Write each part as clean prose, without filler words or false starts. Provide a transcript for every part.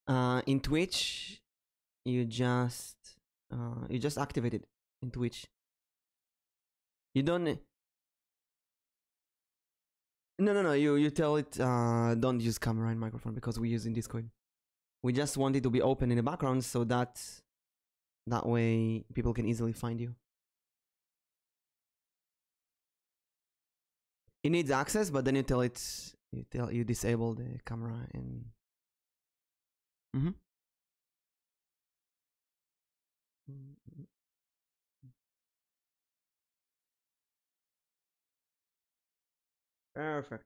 In Twitch, you just activate it in Twitch. You don't. No. You tell it don't use camera and microphone because we use in Discord. We just want it to be open in the background so that way people can easily find you. It needs access, but then you tell it you disable the camera and. Perfect.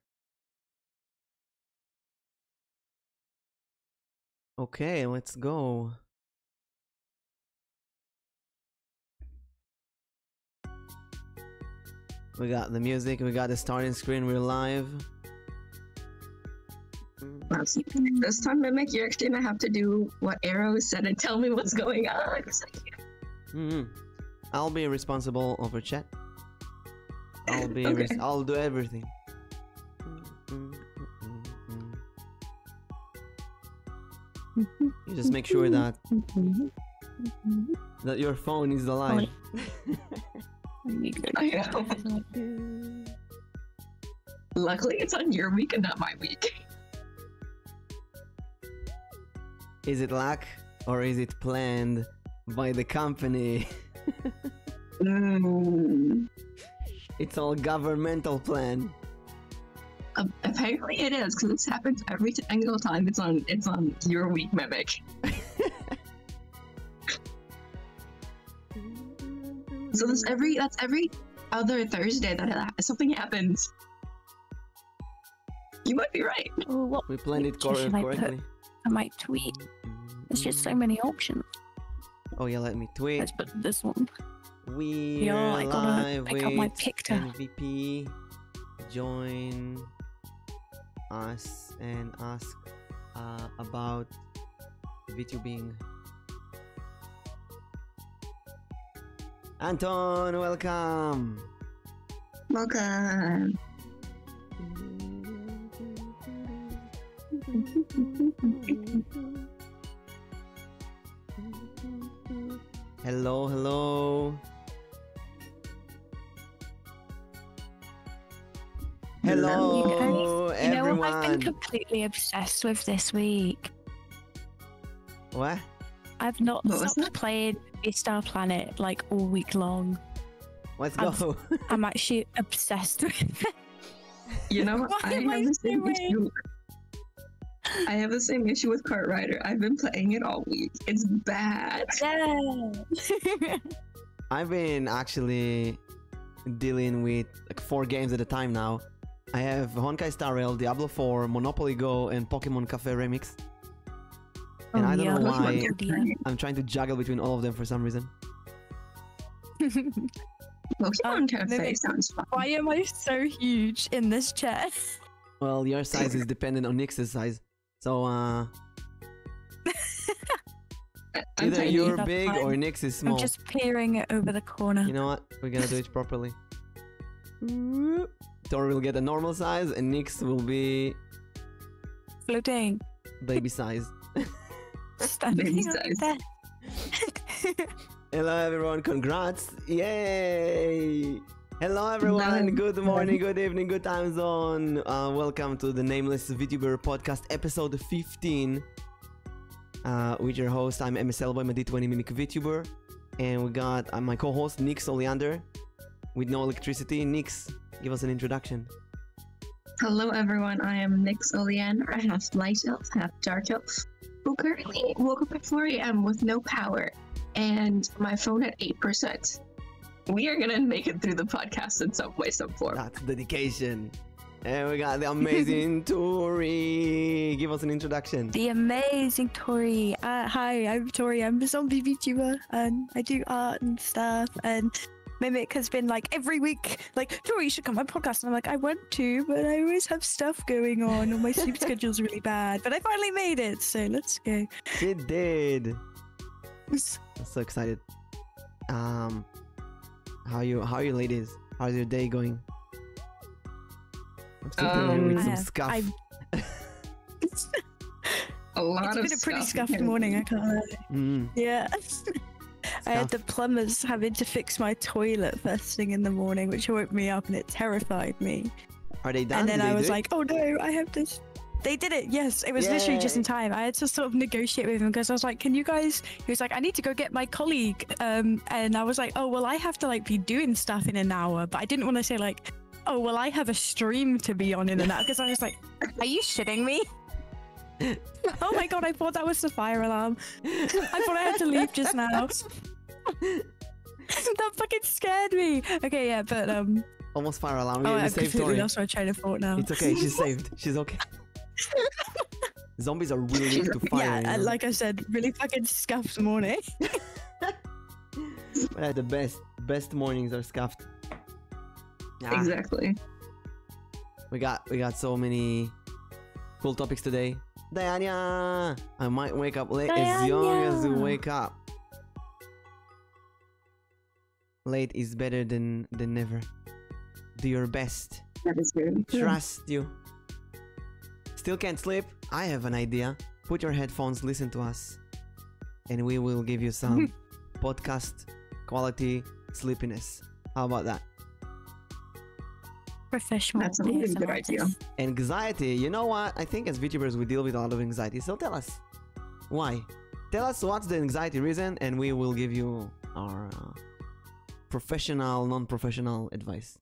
Okay, let's go. We got the music, we got the starting screen, we're live. This time, Mimic, you're actually gonna have to do what Arrow said and tell me what's going on. I'll be responsible over chat. Okay. I'll do everything. You just make sure that your phone is alive. I know. Luckily, it's on your week and not my week. Is it luck or is it planned by the company? It's all governmental plan. Apparently it is, because this happens every single time it's on your week, Mimic. So that's every other Thursday that something happens. You might be right. Oh, what We planned it picture should I put correctly. on my tweet? There's just so many options. Oh yeah, let me tweet. Let's put this one. We're Yeah, I gotta live pick up my with picture. MVP. Join us and ask about vTubing. Anton, welcome. Welcome. Hello, hello. Hello, You know what I've been everyone. completely obsessed with this week? What? I've not What was stopped playing Star Planet like all week long. Let's I've- go. I'm actually obsessed with it. You know what? What I am I have the same doing? issue. I have the same issue with Kart Rider. I've been playing it all week. It's bad. Yeah. I've been actually dealing with like 4 games at a time now. I have Honkai Star Rail, Diablo 4, Monopoly Go, and Pokemon Cafe Remix. And I don't know why I'm trying to juggle between all of them for some reason. Pokemon Cafe Mimic, sounds fun. Why am I so huge in this chair? Well, your size is dependent on Nix's size. So, I'm either tiny. you're That's big fine. or Nix is small. I'm just peering it over the corner. You know what? We're gonna do it properly. Tori will get a normal size and Nix will be Floating. baby size. Standing Baby on size. there. Hello everyone, congrats! Yay! Hello everyone, Nice. good morning, good evening, good time zone. Welcome to the Nameless vTuber podcast episode 15. With your host, I'm Elboim Mimic, Elboim Mimic vTuber. And we got my co-host, Nix Oleander, with no electricity. Nix, give us an introduction. Hello everyone, I am Nyx Oleander, half light elf, half dark elf, who currently woke up at 4 a.m. with no power and my phone at 8%. We are gonna make it through the podcast in some way, some form. That's dedication. And we got the amazing Tori. Give us an introduction. The amazing Tori. Hi, I'm Tori. I'm a zombie VTuber and I do art and stuff. And Mimic has been like every week, like, Tori, you should come on my podcast. And I'm like, I want to, but I always have stuff going on and my sleep schedule's really bad. But I finally made it, so let's go. She did. I'm so excited. How are you ladies? How's your day going? I'm still dealing with some scuff. A lot It's of been a pretty stuff. scuffed morning, I can't lie. Mm. Yeah. I had the Scuffed. plumbers having to fix my toilet first thing in the morning, which woke me up and it terrified me. Are they done? And then Did I they was do it? like, oh no, I have this. They did it, yes. It was literally just in Yay. time. I had to sort of negotiate with him because I was like, can you guys... He was like, I need to go get my colleague. And I was like, oh, well, I have to like be doing stuff in an hour. But I didn't want to say like, oh, well, I have a stream to be on in an hour. Because I was like, are you shitting me? Oh my god, I thought that was the fire alarm. I thought I had to leave just now. That fucking scared me. Okay, yeah, but Almost fire alarm. oh, You I've saved completely Tori. lost my train of thought now. It's okay. She's saved. She's okay. Zombies are really weak to fire. Yeah, you and know? like I said, really fucking scuffed morning. But the best mornings are scuffed. Yeah. Exactly. We got so many cool topics today. Diana, I might wake up late as young as you Diana. wake up. Late is better than never. Do your best. That is good. Trust you. Still can't sleep? I have an idea. Put your headphones, listen to us, and we will give you some podcast quality sleepiness. How about that? Professional. That's a really ASMR good idea. artist. Anxiety. You know what? I think as VTubers we deal with a lot of anxiety. So tell us why. Tell us what's the anxiety reason, and we will give you our professional, non-professional advice.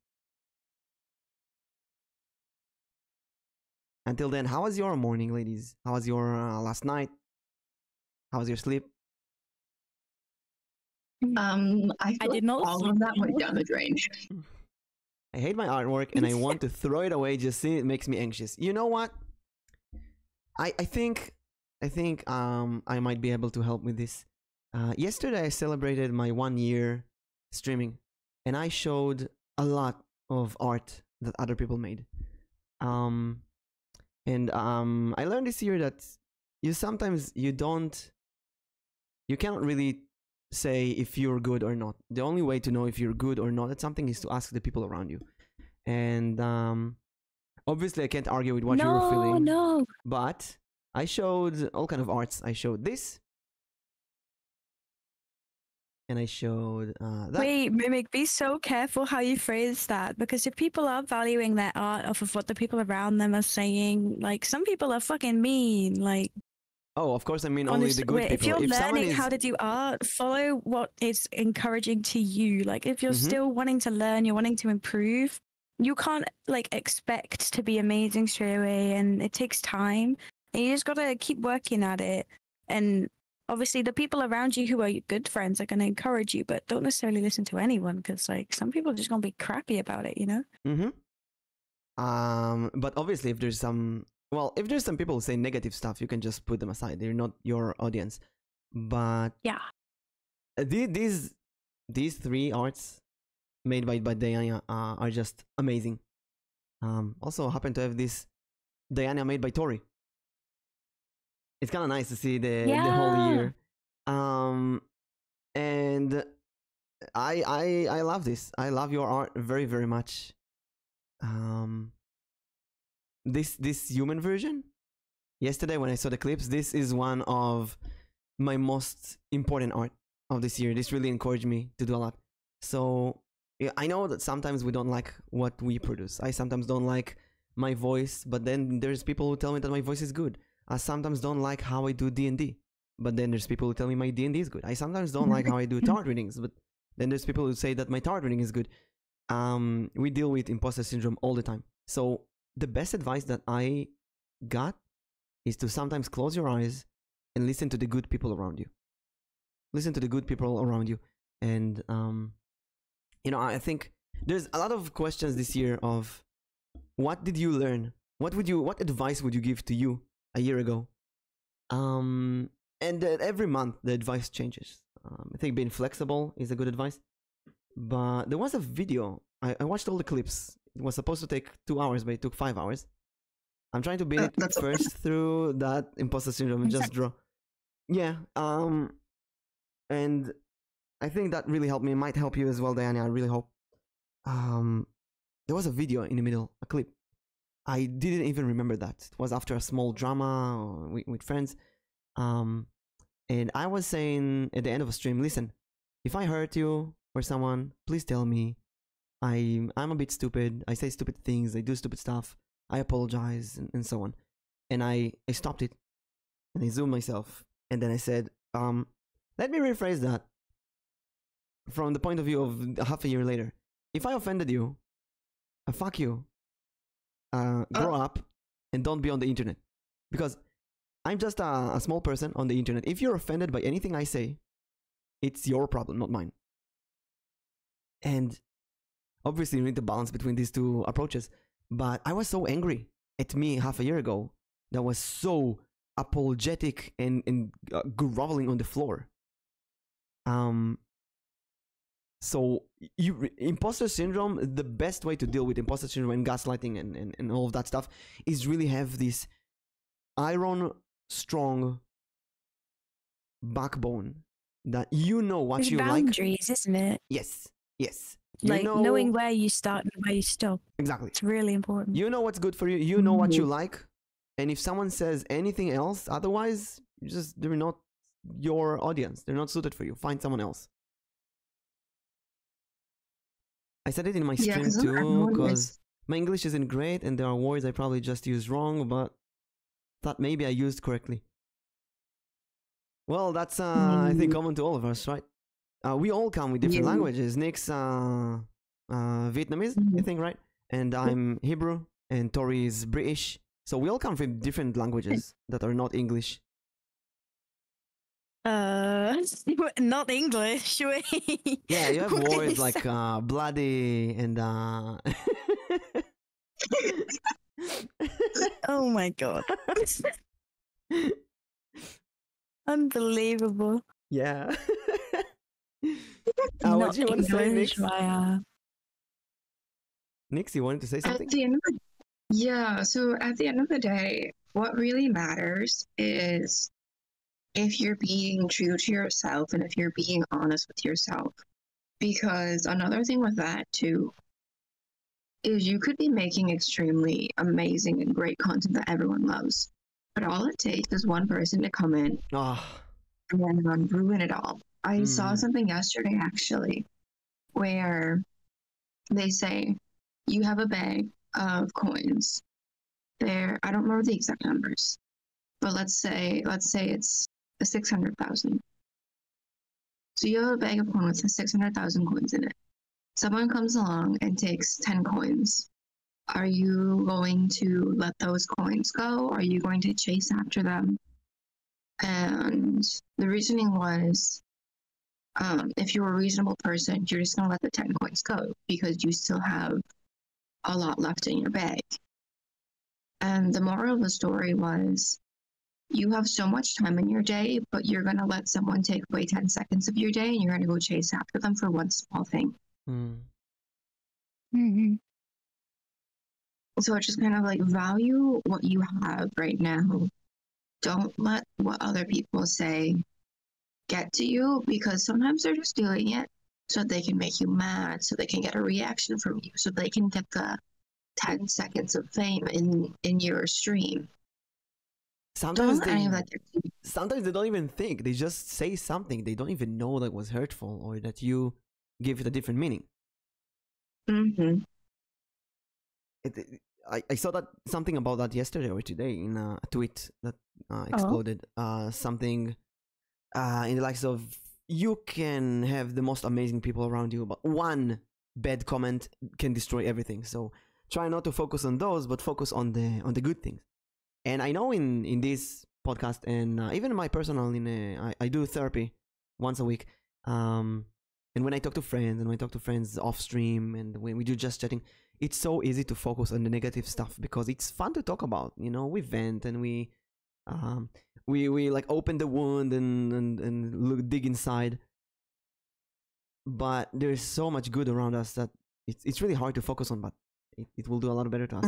Until then, how was your morning, ladies? How was your last night? How was your sleep? I feel did not all sleep of that went well. down the drain. I hate my artwork and I want to throw it away. Just seeing it makes me anxious. You know what? I think I might be able to help with this. Yesterday I celebrated my 1 year streaming, and I showed a lot of art that other people made. I learned this year that you cannot really say if you're good or not. The only way to know if you're good or not at something is to ask the people around you. And obviously I can't argue with what you were feeling. No. But I showed all kind of arts. I showed this, and I showed that. Wait, Mimic, be so careful how you phrase that, because if people are valuing their art off of what the people around them are saying, like some people are fucking mean. Like, Oh, of course, I mean only the good if people. you're If someone learning is, how to do art, follow what is encouraging to you. Like, if you're Mhm. still wanting to learn, you're wanting to improve, you can't like expect to be amazing straight away, and it takes time. And you just gotta keep working at it. And obviously, the people around you who are your good friends are gonna encourage you, but don't necessarily listen to anyone, because like some people are just gonna be crappy about it, you know? But obviously, if there's some people who say negative stuff, you can just put them aside. They're not your audience. But Yeah. these three arts made by Diana are just amazing. Also happen to have this Diana made by Tori. It's kind of nice to see the whole Yeah. year. And I love this. I love your art very, very much. This human version, yesterday when I saw the clips, this is one of my most important art of this year. This really encouraged me to do a lot. So yeah, I know that sometimes we don't like what we produce. I sometimes don't like my voice, but then there's people who tell me that my voice is good. I sometimes don't like how I do D&D, but then there's people who tell me my D&D is good. I sometimes don't like how I do tarot readings, but then there's people who say that my tarot reading is good. We deal with imposter syndrome all the time. So the best advice that I got is to sometimes close your eyes and listen to the good people around you. Listen to the good people around you. And, you know, I think there's a lot of questions this year of what did you learn? What advice would you give to you a year ago? And every month the advice changes. I think being flexible is a good advice. But there was a video. I watched all the clips. It was supposed to take 2 hours, but it took 5 hours. I'm trying to beat it first through that imposter syndrome and just draw. Yeah. And I think that really helped me. It might help you as well, Diana. I really hope. There was a video in the middle, a clip. I didn't even remember that. It was after a small drama with friends. And I was saying at the end of a stream, listen, if I hurt you or someone, please tell me. I'm a bit stupid. I say stupid things. I do stupid stuff. I apologize and so on. And I stopped it. And I zoomed myself. And then I said, let me rephrase that from the point of view of half a year later. If I offended you, fuck you. Grow up and don't be on the internet. Because I'm just a small person on the internet. If you're offended by anything I say, it's your problem, not mine. And obviously you need to balance between these two approaches. But I was so angry at me half a year ago that was so apologetic and groveling on the floor. So imposter syndrome, the best way to deal with imposter syndrome and gaslighting and all of that stuff is really have this iron strong backbone that you know what There's you boundaries, like. Isn't it? Yes. Like knowing where you start and where you stop. Exactly. It's really important. You know what's good for you. You know what you like. And if someone says anything else, otherwise, they're not your audience. They're not suited for you. Find someone else. I said it in my stream too, because my English isn't great and there are words I probably just used wrong, but thought maybe I used correctly. Well, that's I think common to all of us, right? We all come with different languages. Nick's Vietnamese, I think, right? And I'm Hebrew, and Tori is British. So we all come from different languages that are not English. Not English. Wait. Yeah, you have words like bloody and Oh my god. Unbelievable. Yeah. What do you want to say, Nix? Nix, you wanted to say something? So at the end of the day, what really matters is if you're being true to yourself and if you're being honest with yourself. Because another thing with that too is you could be making extremely amazing and great content that everyone loves, but all it takes is one person to come in and ruin it all. I saw something yesterday actually where they say you have a bag of coins. There, I don't remember the exact numbers, but let's say it's 600,000. So you have a bag of coins with 600,000 coins in it. Someone comes along and takes 10 coins. Are you going to let those coins go? Are you going to chase after them? And the reasoning was, if you're a reasonable person, you're just going to let the 10 coins go because you still have a lot left in your bag. And the moral of the story was, you have so much time in your day, but you're going to let someone take away 10 seconds of your day and you're going to go chase after them for one small thing. So it's just kind of like value what you have right now. Don't let what other people say get to you, because sometimes they're just doing it so they can make you mad, so they can get a reaction from you, so they can get the 10 seconds of fame in your stream. Sometimes they don't even think. They just say something. They don't even know that was hurtful or that you give it a different meaning. I saw that something about that yesterday or today in a tweet that exploded. Something in the likes of, you can have the most amazing people around you, but one bad comment can destroy everything. So try not to focus on those, but focus on the good things. And I know in this podcast and even in my personal, I do therapy once a week. And when I talk to friends, off stream, and when we do just chatting, it's so easy to focus on the negative stuff because it's fun to talk about. We vent and we like open the wound and dig inside. But there's so much good around us that it's really hard to focus on, but it will do a lot better to us.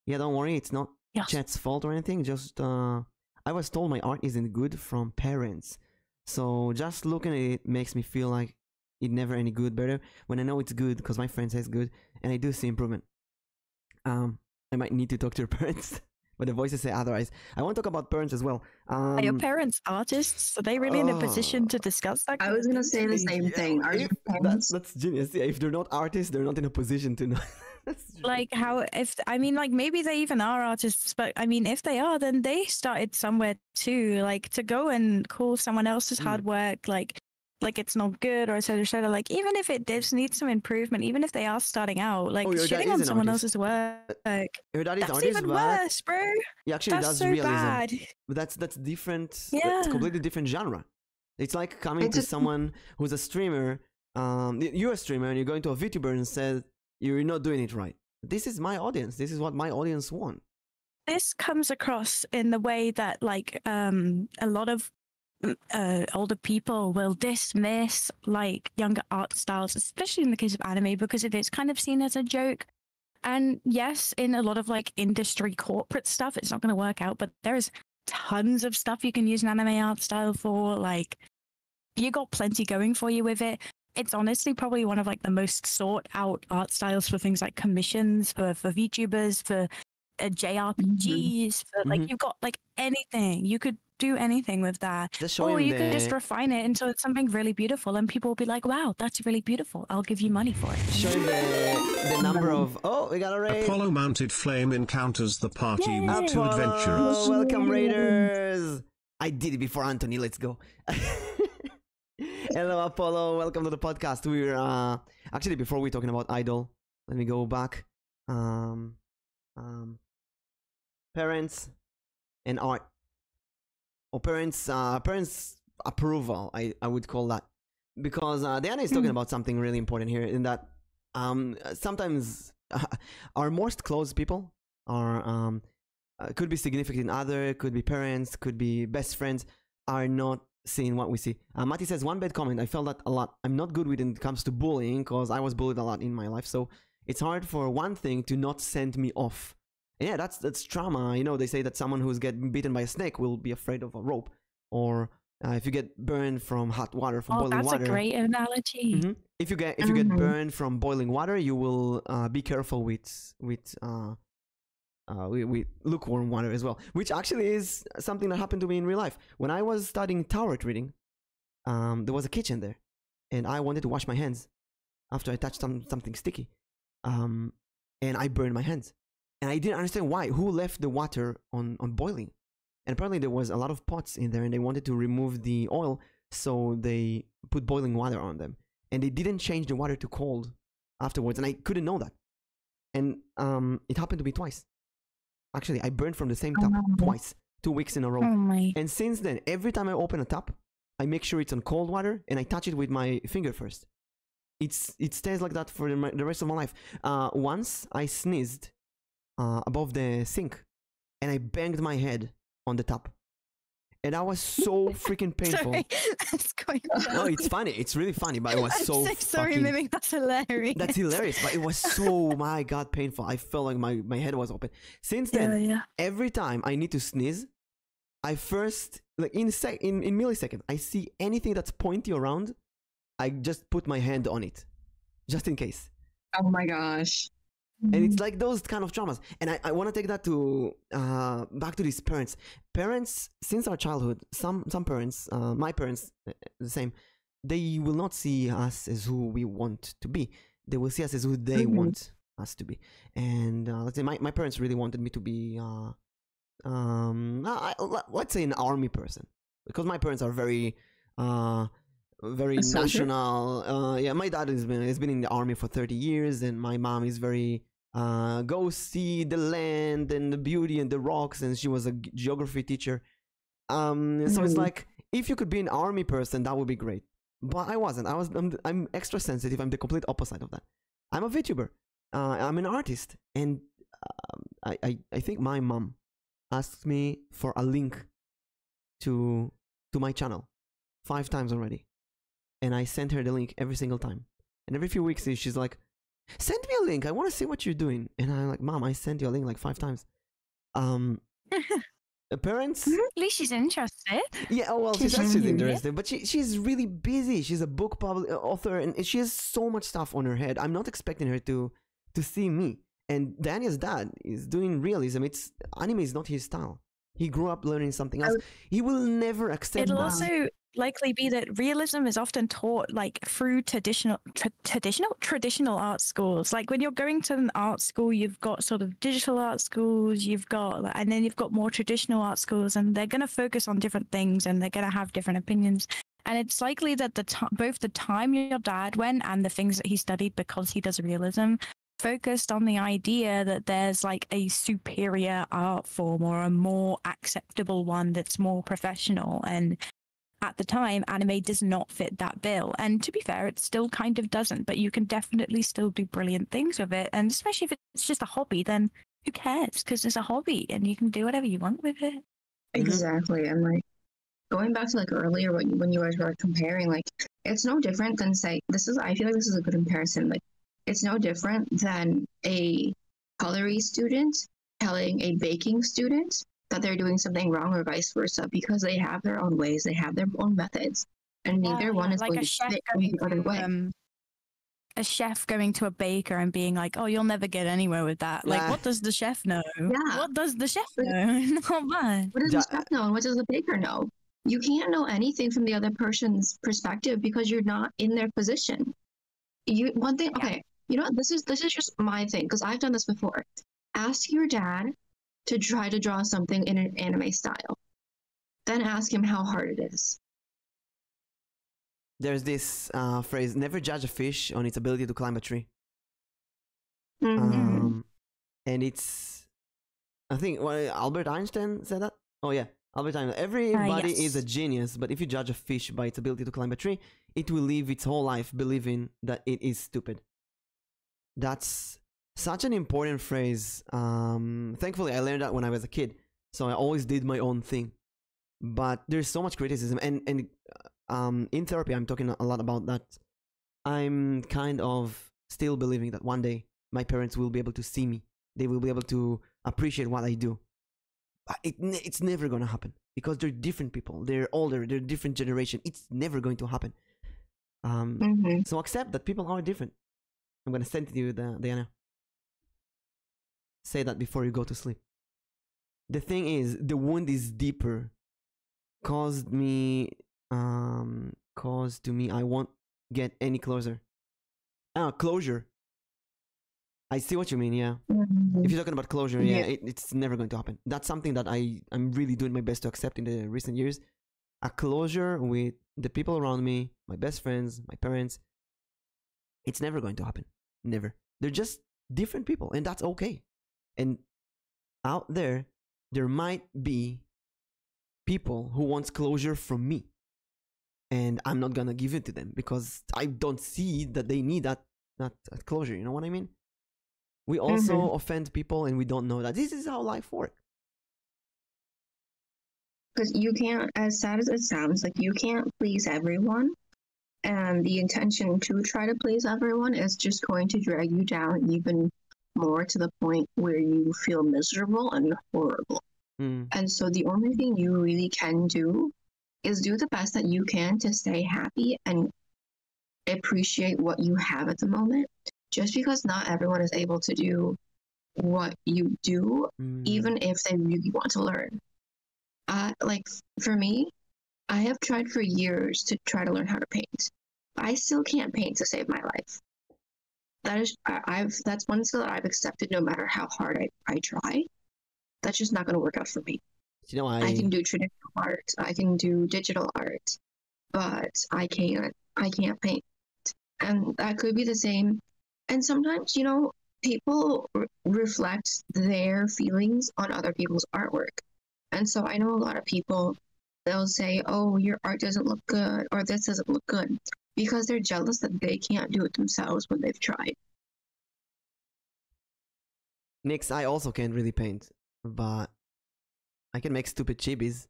Yeah, don't worry, it's not chat's fault or anything. Just I was told my art isn't good from parents, so just looking at it makes me feel like it never any good better when I know it's good because my friend says good and I do see improvement. I might need to talk to your parents. But the voices say otherwise. I want to talk about parents as well. Are your parents artists? Are they really in a position to discuss that? I was gonna say the same thing. Are your parents? That's genius. Yeah, if they're not artists, they're not in a position to know. Like how if I mean like maybe they even are artists, but I mean if they are, then they started somewhere too. Like to go and call someone else's hard work like it's not good or et cetera, like even if it does need some improvement, even if they are starting out, like shitting on someone else's work, your dad is that's artist, even worse, bro. He actually that's does so realism. bad. But that's different. Yeah. It's completely different genre. It's like coming to someone who's a streamer. You're a streamer and you're going to a VTuber and said you're not doing it right. This is my audience. This is what my audience want. This comes across in the way that like a lot of older people will dismiss like younger art styles, especially in the case of anime, because it is kind of seen as a joke. And yes, in a lot of like industry corporate stuff, it's not going to work out, but there's tons of stuff you can use an anime art style for. Like you got plenty going for you with it. It's honestly probably one of like the most sought out art styles for things like commissions for VTubers, for JRPGs, for like you've got like anything. You could do anything with that. Or you could just refine it until it's something really beautiful and people will be like, wow, that's really beautiful. I'll give you money for it. Show him the number of... Oh, we got a raid. Apollo mounted flame encounters the party with two adventurers. Welcome, raiders. I did it before Anthony. Let's go. Hello, Apollo. Welcome to the podcast. We're... Actually, before we're talking about Idol, let me go back. Parents and art. Or parents approval, I would call that, because Diana is talking about something really important here, in that sometimes our most close people are could be significant other, could be parents, could be best friends, are not seeing what we see. Mati says, one bad comment, I felt that a lot. I'm not good when it comes to bullying, because I was bullied a lot in my life, so it's hard for one thing to not send me off. Yeah, that's trauma. You know, they say that someone who's getting bitten by a snake will be afraid of a rope, or if you get burned from hot water, from boiling water. That's a great analogy. If you get burned from boiling water, you will be careful with lukewarm water as well, which actually is something that happened to me in real life. When I was studying tarot reading, there was a kitchen there, and I wanted to wash my hands after I touched something sticky, and I burned my hands. And I didn't understand why. Who left the water on boiling? And apparently there was a lot of pots in there and they wanted to remove the oil, so they put boiling water on them. And they didn't change the water to cold afterwards, and I couldn't know that. And it happened to me twice. Actually, I burned from the same tap twice, 2 weeks in a row. And since then, every time I open a tap, I make sure it's on cold water and I touch it with my finger first. It stays like that for the rest of my life. Once I sneezed above the sink and I banged my head on the tap, and that was so freaking painful. Sorry, that's quite no, it's funny, it's really funny, but it was so sorry, Mimic, that's hilarious. That's hilarious, but it was so my god painful. I felt like my head was open. Since then, every time I need to sneeze, I first, like in milliseconds, I see anything that's pointy around, I just put my hand on it just in case. Oh my gosh. And it's like those kind of traumas. And I want to take that to back to these parents. Parents, since our childhood, some parents, my parents, the same, they will not see us as who we want to be. They will see us as who they want us to be. And let's say my parents really wanted me to be, let's say an army person. Because my parents are very national. Yeah, my dad has been in the army for 30 years, and my mom is very go see the land and the beauty and the rocks, and she was a geography teacher. So it's like, if you could be an army person, that would be great. But I wasn't. I'm extra sensitive. I'm the complete opposite of that. I'm a VTuber. I'm an artist, and I think my mom asked me for a link to my channel 5 times already. And I sent her the link every single time. And every few weeks, she's like, send me a link. I want to see what you're doing. And I'm like, Mom, I sent you a link like 5 times. Parents... At least she's interested. Yeah, well, she's interested. But she's really busy. She's a book author, and she has so much stuff on her head. I'm not expecting her to see me. And Daniel's dad is doing realism. Anime is not his style. He grew up learning something else. He will never accept It'll that. also likely be that realism is often taught like through traditional art schools. Like when you're going to an art school, you've got sort of digital art schools, and then you've got more traditional art schools, and they're going to focus on different things and they're going to have different opinions. And it's likely that both the time your dad went and the things that he studied, because he does realism, focused on the idea that there's like a superior art form or a more acceptable one that's more professional. And at the time, anime does not fit that bill. And to be fair, it still kind of doesn't, but you can definitely still do brilliant things with it. And especially if it's just a hobby, then who cares? Because it's a hobby and you can do whatever you want with it. Exactly. And like going back to like earlier when you guys were comparing, like it's no different than say I feel like this is a good comparison. Like it's no different than a culinary student telling a baking student that they're doing something wrong or vice versa, because they have their own ways, they have their own methods, and neither one is like going to fit the other way. A chef going to a baker and being like, "Oh, you'll never get anywhere with that." Like, what does the chef know? Yeah. What does the chef know? Not bad. What does the chef know and what does the baker know? You can't know anything from the other person's perspective because you're not in their position. Okay, you know what? This is just my thing, because I've done this before. Ask your dad to try to draw something in an anime style. Then ask him how hard it is. There's this phrase, never judge a fish on its ability to climb a tree. Mm-hmm. And it's, I think, Albert Einstein said that? Oh yeah, Albert Einstein. Everybody is a genius, but if you judge a fish by its ability to climb a tree, it will live its whole life believing that it is stupid. That's such an important phrase. Thankfully, I learned that when I was a kid, so I always did my own thing. But there's so much criticism, and in therapy, I'm talking a lot about that. I'm kind of still believing that one day my parents will be able to see me. They will be able to appreciate what I do. But it's never going to happen because they're different people. They're older. They're different generation. It's never going to happen. So accept that people are different. I'm going to send to you, Diana. Say that before you go to sleep. The thing is, the wound is deeper. Caused to me, I won't get any closer. Closure. I see what you mean, yeah. If you're talking about closure, it's never going to happen. That's something that I'm really doing my best to accept in the recent years. A closure with the people around me, my best friends, my parents. It's never going to happen. Never. They're just different people, and that's okay. And out there might be people who wants closure from me, and I'm not gonna give it to them because I don't see that they need that closure. You know what I mean? We also offend people, and we don't know that this is how life works. Because you can't, as sad as it sounds, like you can't please everyone, and the intention to try to please everyone is just going to drag you down even more to the point where you feel miserable and horrible. And so the only thing you really can do is do the best that you can to stay happy and appreciate what you have at the moment. Just because not everyone is able to do what you do, even if they really want to learn. Like for me, I have tried for years to try to learn how to paint. I still can't paint to save my life. That's one skill that I've accepted no matter how hard I try. That's just not going to work out for me. You know, I can do traditional art, I can do digital art, but I can't paint. And that could be the same. And sometimes, you know, people reflect their feelings on other people's artwork. And so I know a lot of people, they'll say, oh, your art doesn't look good, or this doesn't look good, because they're jealous that they can't do it themselves when they've tried. Nix, I also can't really paint, but I can make stupid chibis.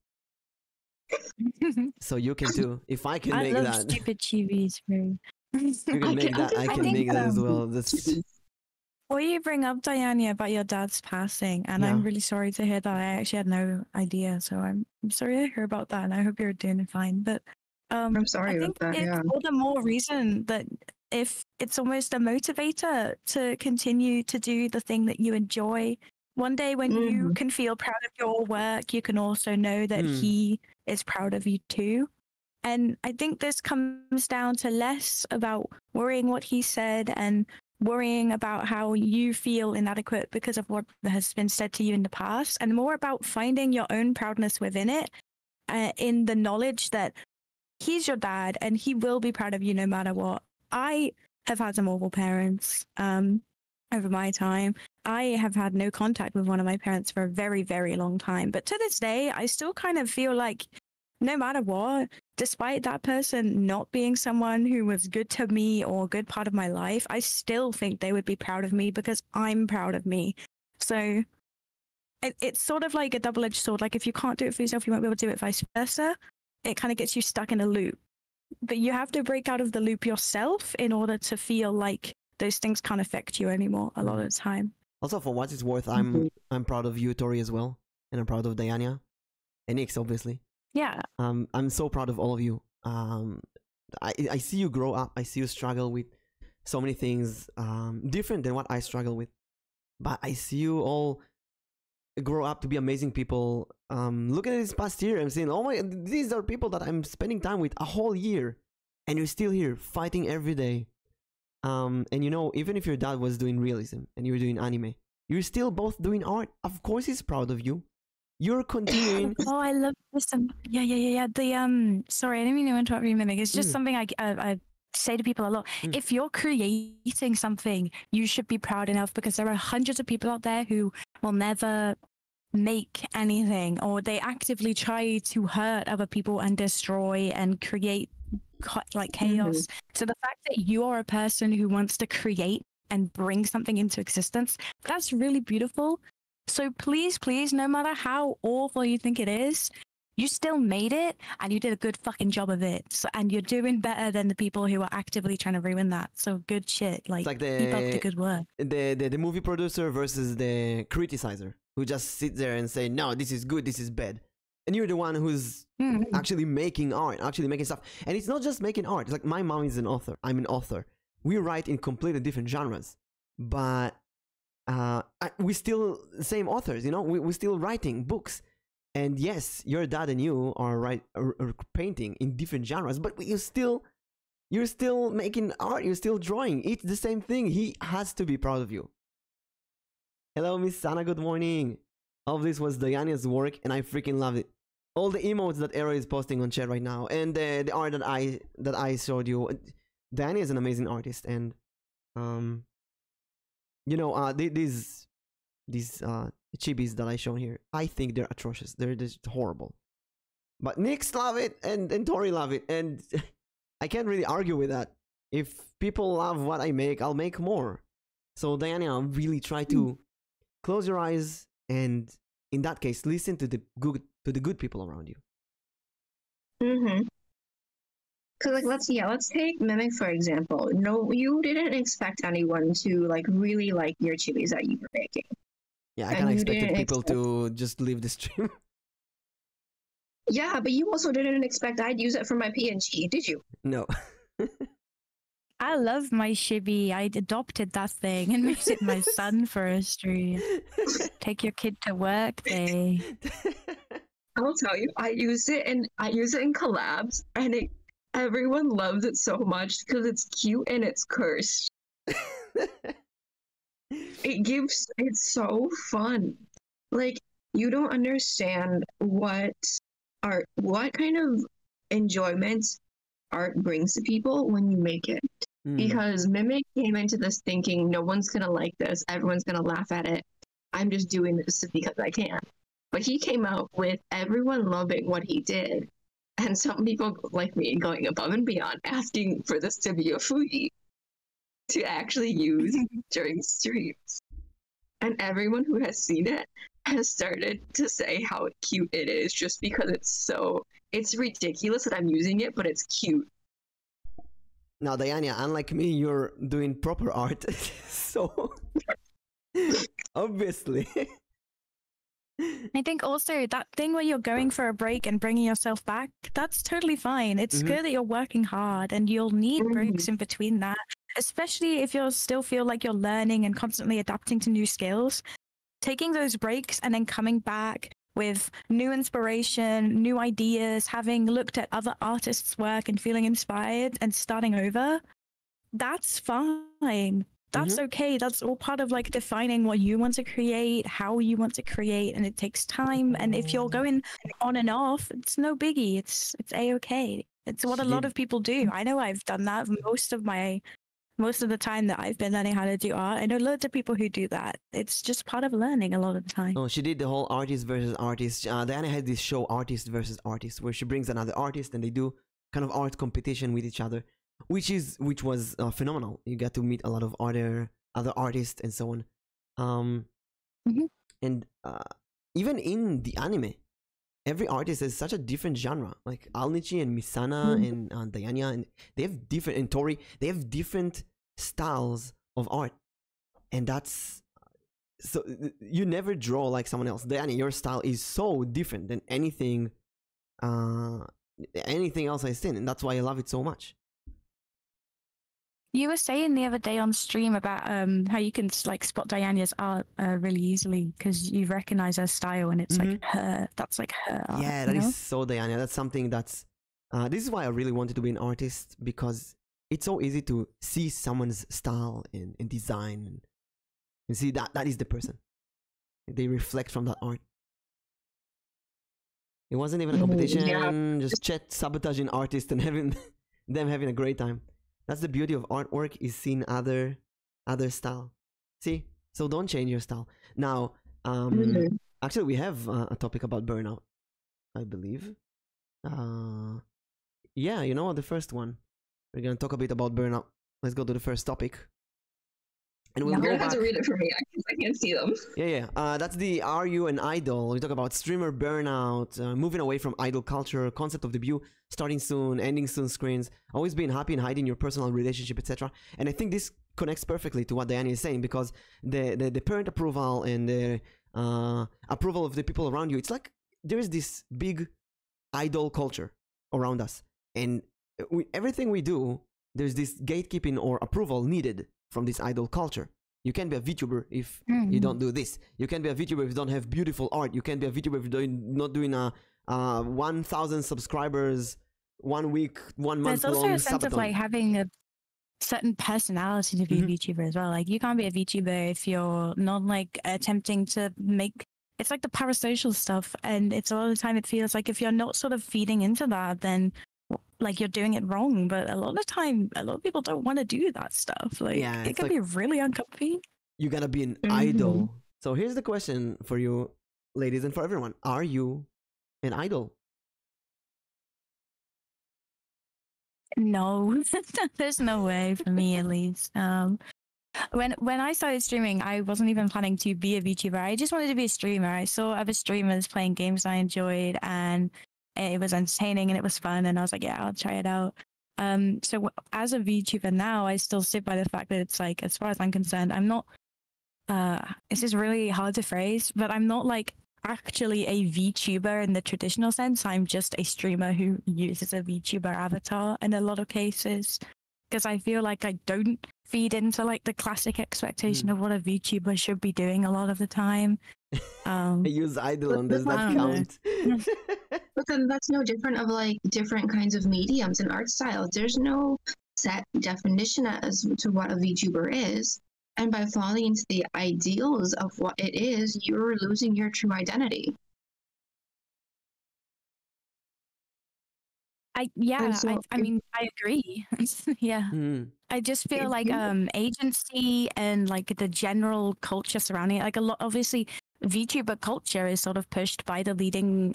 So you can too. If I can make love that, stupid chibis, bro. you can make that. I can make that as well. That's... What you bring up, Diana, about your dad's passing, and I'm really sorry to hear that. I actually had no idea, so I'm sorry to hear about that, and I hope you're doing fine. But I'm sorry I think about that. it's all the more reason that if it's almost a motivator to continue to do the thing that you enjoy. One day when you can feel proud of your work, you can also know that he is proud of you too. And I think this comes down to less about worrying what he said and worrying about how you feel inadequate because of what has been said to you in the past, and more about finding your own proudness within it, in the knowledge that he's your dad and he will be proud of you no matter what. I have had some awful parents over my time. I have had no contact with one of my parents for a very, very long time. But to this day, I still kind of feel like no matter what, despite that person not being someone who was good to me or a good part of my life, I still think they would be proud of me because I'm proud of me. So it's sort of like a double-edged sword. Like if you can't do it for yourself, you won't be able to do it vice versa. It kind of gets you stuck in a loop. But you have to break out of the loop yourself in order to feel like those things can't affect you anymore a lot of the time. Also, for what it's worth, I'm proud of you, Tori, as well. And I'm proud of Diana. And Nix, obviously. Yeah. I'm so proud of all of you. I see you grow up. I see you struggle with so many things different than what I struggle with. But I see you all grow up to be amazing people. Looking at this past year, I'm saying, oh my, these are people that I'm spending time with a whole year. And you're still here fighting every day. And you know, even if your dad was doing realism and you're doing anime, you're still both doing art. Of course he's proud of you. You're continuing. Oh, I love this. Yeah. The sorry, I didn't mean to interrupt you, Mimic. It's just something I say to people a lot. If you're creating something, you should be proud enough, because there are hundreds of people out there who will never make anything, or they actively try to hurt other people and destroy and create like chaos. So the fact that you are a person who wants to create and bring something into existence, that's really beautiful. So please, no matter how awful you think it is, you still made it and you did a good fucking job of it. So, and you're doing better than the people who are actively trying to ruin that. So good shit. Like keep up the good work. The movie producer versus the criticizer who just sits there and say, no, this is good, this is bad. And you're the one who's actually making art, actually making stuff. And it's not just making art. It's like my mom is an author. I'm an author. We write in completely different genres. But we still the same authors, you know? We're still writing books. And yes, your dad and you are painting in different genres. But you're still making art. You're still drawing. It's the same thing. He has to be proud of you. Hello, Miss Sana. Good morning. All of this was Diana's work, and I freaking loved it. All the emotes that Arrow is posting on chat right now, and the art that I showed you. Diana is an amazing artist, and you know, these chibis that I shown here, I think they're atrocious. They're just horrible. But Nix love it, and Tori love it, and I can't really argue with that. If people love what I make, I'll make more. So Diana, really try to close your eyes and, in that case, listen to the good people around you. Cause like let's take Mimic for example. No, you didn't expect anyone to like really like your chilies that you were making. Yeah, I kind of expected people to just leave the stream. Yeah, but you also didn't expect I'd use it for my PNG, did you? No. I love my chibi. I adopted that thing and made it my son for a stream. Take your kid to work day. I'll tell you, I use it in collabs, and everyone loves it so much because it's cute and it's cursed. It's so fun. Like, you don't understand what kind of enjoyment art brings to people when you make it. Because Mimic came into this thinking, no one's gonna like this, everyone's gonna laugh at it. I'm just doing this because I can. But he came out with everyone loving what he did, and some people like me going above and beyond, asking for this to be a foodie to actually use during streams. And everyone who has seen it has started to say how cute it is, just because it's ridiculous that I'm using it, but it's cute. Now, Diana, unlike me, you're doing proper art, so obviously. I think also that thing where you're going for a break and bringing yourself back, that's totally fine. It's good that you're working hard, and you'll need breaks in between that. especially if you still feel like you're learning and constantly adapting to new skills, taking those breaks and then coming back with new inspiration, new ideas, having looked at other artists' work and feeling inspired and starting over, that's fine. That's okay. That's all part of like defining what you want to create, how you want to create, and it takes time. And if you're going on and off, it's no biggie. It's a-okay. It's what a lot of people do. I know I've done that most of the time that I've been learning how to do art. I know loads of people who do that. It's just part of learning a lot of the time. Oh, she did the whole artist versus artist. Diana had this show, Artist versus Artist, where she brings another artist and they do kind of art competition with each other, which was phenomenal. You get to meet a lot of other artists and so on. And even in the anime, every artist has such a different genre. Like Alnichi and Misana and Diana, and they have different, and Tori, they have different styles of art, and that's so you never draw like someone else. Diana, your style is so different than anything else I've seen, and that's why I love it so much. You were saying the other day on stream about how you can like spot Diana's art really easily because you recognize her style and it's like her. That's like her art. Yeah, that is so Diana. That's something that's. This is why I really wanted to be an artist, because it's so easy to see someone's style and design and see that is the person. They reflect from that art. It wasn't even a competition. Just chat sabotaging artists and having them having a great time. That's the beauty of artwork, is seeing other style. See? So don't change your style. Now, actually we have a topic about burnout, I believe. Yeah, you know, the first one. We're going to talk a bit about burnout. Let's go to the first topic. And we'll go back. Have to read it for me. I can't see them. Yeah. That's the Are You an Idol? We talk about streamer burnout, moving away from idol culture, concept of debut, starting soon, ending soon screens, always being happy and hiding your personal relationship, etc. And I think this connects perfectly to what Diana is saying, because the parent approval and the approval of the people around you, it's like there is this big idol culture around us. And everything we do, there's this gatekeeping or approval needed from this idol culture. You can't be a VTuber if you don't do this. You can't be a VTuber if you don't have beautiful art. You can't be a VTuber if you're not doing a 1,000 subscribers 1 week, 1 month long. There's also a sense of like having a certain personality to be a VTuber as well. Like you can't be a VTuber if you're not like attempting to make. It's like the parasocial stuff, and it's a lot of the time it feels like if you're not sort of feeding into that, then like you're doing it wrong. But a lot of the time, a lot of people don't want to do that stuff. Like it can be really uncomfy. You gotta be an idol. So here's the question for you, ladies, and for everyone: are you an idol? No, there's no way for me, at least. When I started streaming, I wasn't even planning to be a VTuber. I just wanted to be a streamer. I saw other streamers playing games I enjoyed, and it was entertaining and it was fun. And I was like, yeah, I'll try it out. So as a VTuber now, I still sit by the fact that it's like, as far as I'm concerned, I'm not. This is really hard to phrase, but I'm not like actually a VTuber in the traditional sense. I'm just a streamer who uses a VTuber avatar in a lot of cases, because I feel like I don't feed into like the classic expectation of what a VTuber should be doing a lot of the time. I use idol on does that count? But then that's no different of like different kinds of mediums and art styles. There's no set definition as to what a VTuber is. And by falling into the ideals of what it is, you're losing your true identity. I mean, I agree. Yeah. I just feel like agency and like the general culture surrounding it, like a lot, obviously VTuber culture is sort of pushed by the leading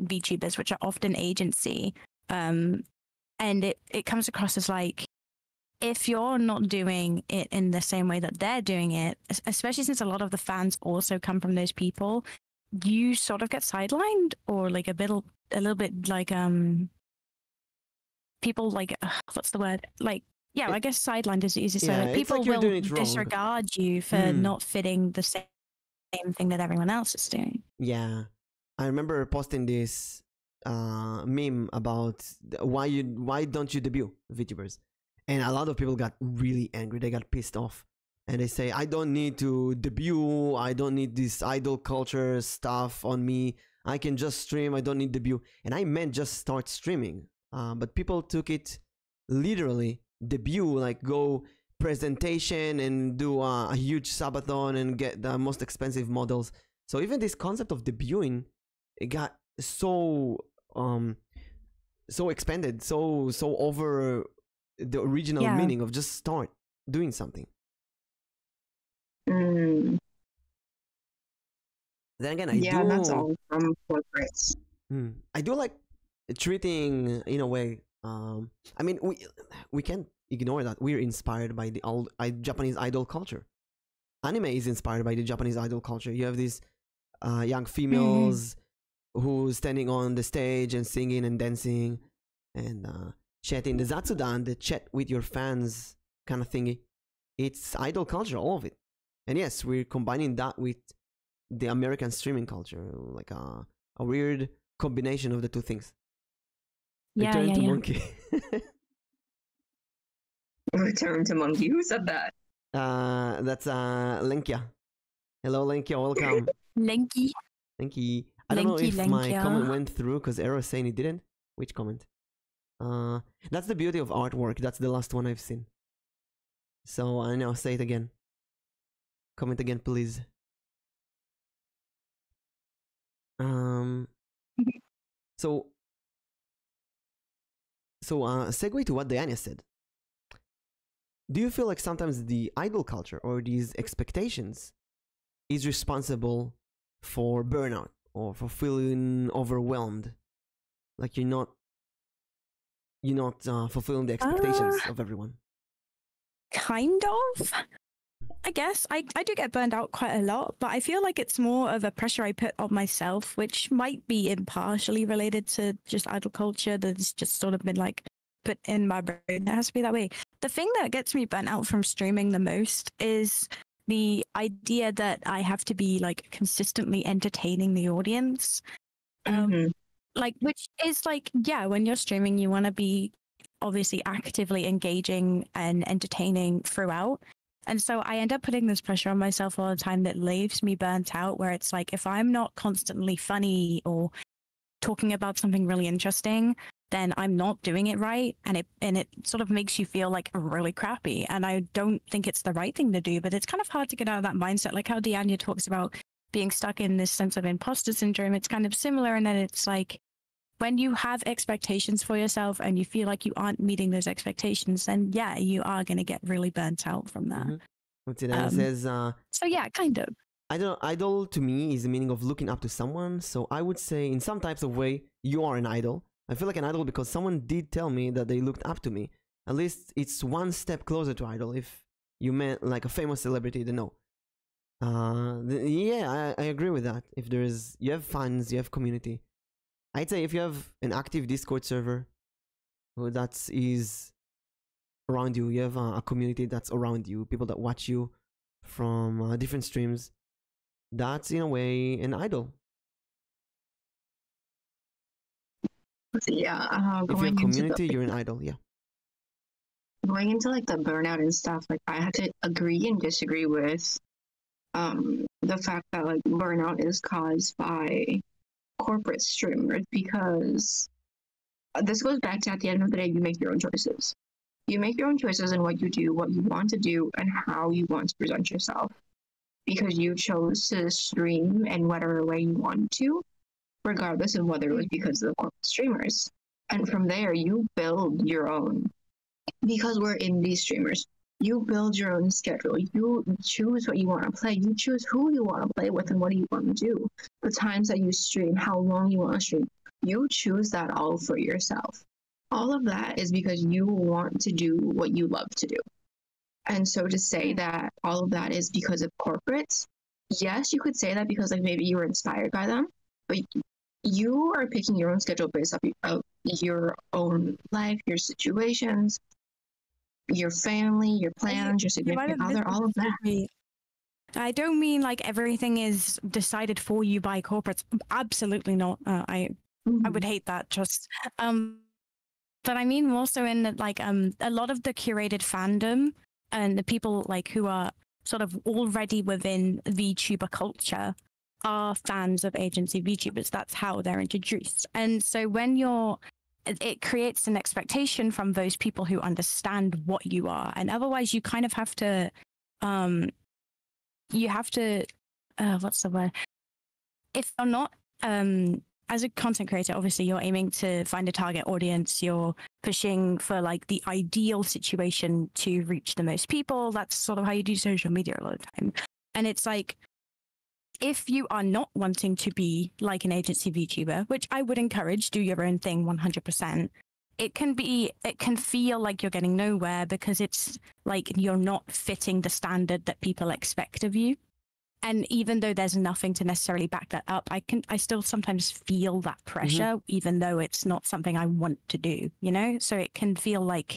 VTubers, which are often agency. And it comes across as like, if you're not doing it in the same way that they're doing it, especially since a lot of the fans also come from those people, you sort of get sidelined, or like a little bit like people like what's the word, like I guess sidelined is easy. So like, people like will disregard you for not fitting the same thing that everyone else is doing. Yeah, I remember posting this meme about why don't you debut VTubers, And a lot of people got really angry. They got pissed off. And they say, I don't need to debut. I don't need this idol culture stuff on me. I can just stream. I don't need debut. And I meant just start streaming. But people took it literally. Debut, like go presentation and do a huge subathon and get the most expensive models. So even this concept of debuting, it got so expanded, so over the original meaning of just start doing something. Mm. Then again, that's all from corporates. I do like treating in a way. I mean, we can't ignore that we're inspired by the old Japanese idol culture. Anime is inspired by the Japanese idol culture. You have these young females who's standing on the stage and singing and dancing and chatting. The Zatsudan, the chat with your fans kind of thingy. It's idol culture, all of it. And yes, we're combining that with the American streaming culture, like a weird combination of the two things. Return to monkey. Return to monkey. Who said that? That's Lenkia. Hello, Lenkia. Welcome. Lenky. Lenky. I don't know if my comment went through because Arrow is saying it didn't. Which comment? That's the beauty of artwork. That's the last one I've seen. So I know. Say it again. Comment again, please. So segue to what Diana said. Do you feel like sometimes the idol culture or these expectations is responsible for burnout or for feeling overwhelmed? Like you're not fulfilling the expectations of everyone? Kind of. I guess I do get burned out quite a lot, but I feel like it's more of a pressure I put on myself, which might be impartially related to just idol culture that's just sort of been like put in my brain. It has to be that way. The thing that gets me burnt out from streaming the most is the idea that I have to be like consistently entertaining the audience. Like, which is like, yeah, when you're streaming, you want to be obviously actively engaging and entertaining throughout. And so I end up putting this pressure on myself all the time that leaves me burnt out, where it's like, if I'm not constantly funny or talking about something really interesting, then I'm not doing it right. And it sort of makes you feel like really crappy. And I don't think it's the right thing to do, but it's kind of hard to get out of that mindset. Like how Diana talks about being stuck in this sense of imposter syndrome. It's kind of similar in that it's like, when you have expectations for yourself and you feel like you aren't meeting those expectations, then yeah, you are going to get really burnt out from that. Says, so yeah, kind of. Idol to me is the meaning of looking up to someone. So I would say in some types of way, you are an idol. I feel like an idol because someone did tell me that they looked up to me. At least it's one step closer to idol. If you meant like a famous celebrity, then no. Yeah, I agree with that. If you have fans, you have community. I'd say if you have an active Discord server that is around you, you have a community that's around you, people that watch you from different streams, that's in a way an idol. Yeah, if you have community, you're an idol, yeah. Going into like the burnout and stuff, like I have to agree and disagree with the fact that like burnout is caused by corporate streamers, because this goes back to, at the end of the day, you make your own choices. You make your own choices in what you do, what you want to do, and how you want to present yourself, because you chose to stream in whatever way you want to, regardless of whether it was because of the corporate streamers. And from there, you build your own, because we're indie streamers. You build your own schedule. You choose what you want to play. You choose who you want to play with and what do you want to do. The times that you stream, how long you want to stream. You choose that all for yourself. All of that is because you want to do what you love to do. And so to say that all of that is because of corporates, yes, you could say that because like maybe you were inspired by them, but you are picking your own schedule based off of your own life, your situations, your family, your plans, your significant other, all of that. I don't mean like everything is decided for you by corporates. Absolutely not. I would hate that. Just, but but I mean more so in that, like, a lot of the curated fandom and the people like who are sort of already within VTuber culture are fans of agency VTubers. That's how they're introduced. And so when it creates an expectation from those people who understand what you are. And otherwise you kind of have to, what's the word? If you're not, as a content creator, obviously you're aiming to find a target audience. You're pushing for like the ideal situation to reach the most people. That's sort of how you do social media a lot of the time. And it's like, if you are not wanting to be like an agency VTuber, which I would encourage, do your own thing 100%. It can feel like you're getting nowhere because it's like you're not fitting the standard that people expect of you. And even though there's nothing to necessarily back that up, I still sometimes feel that pressure, even though it's not something I want to do, you know? So it can feel like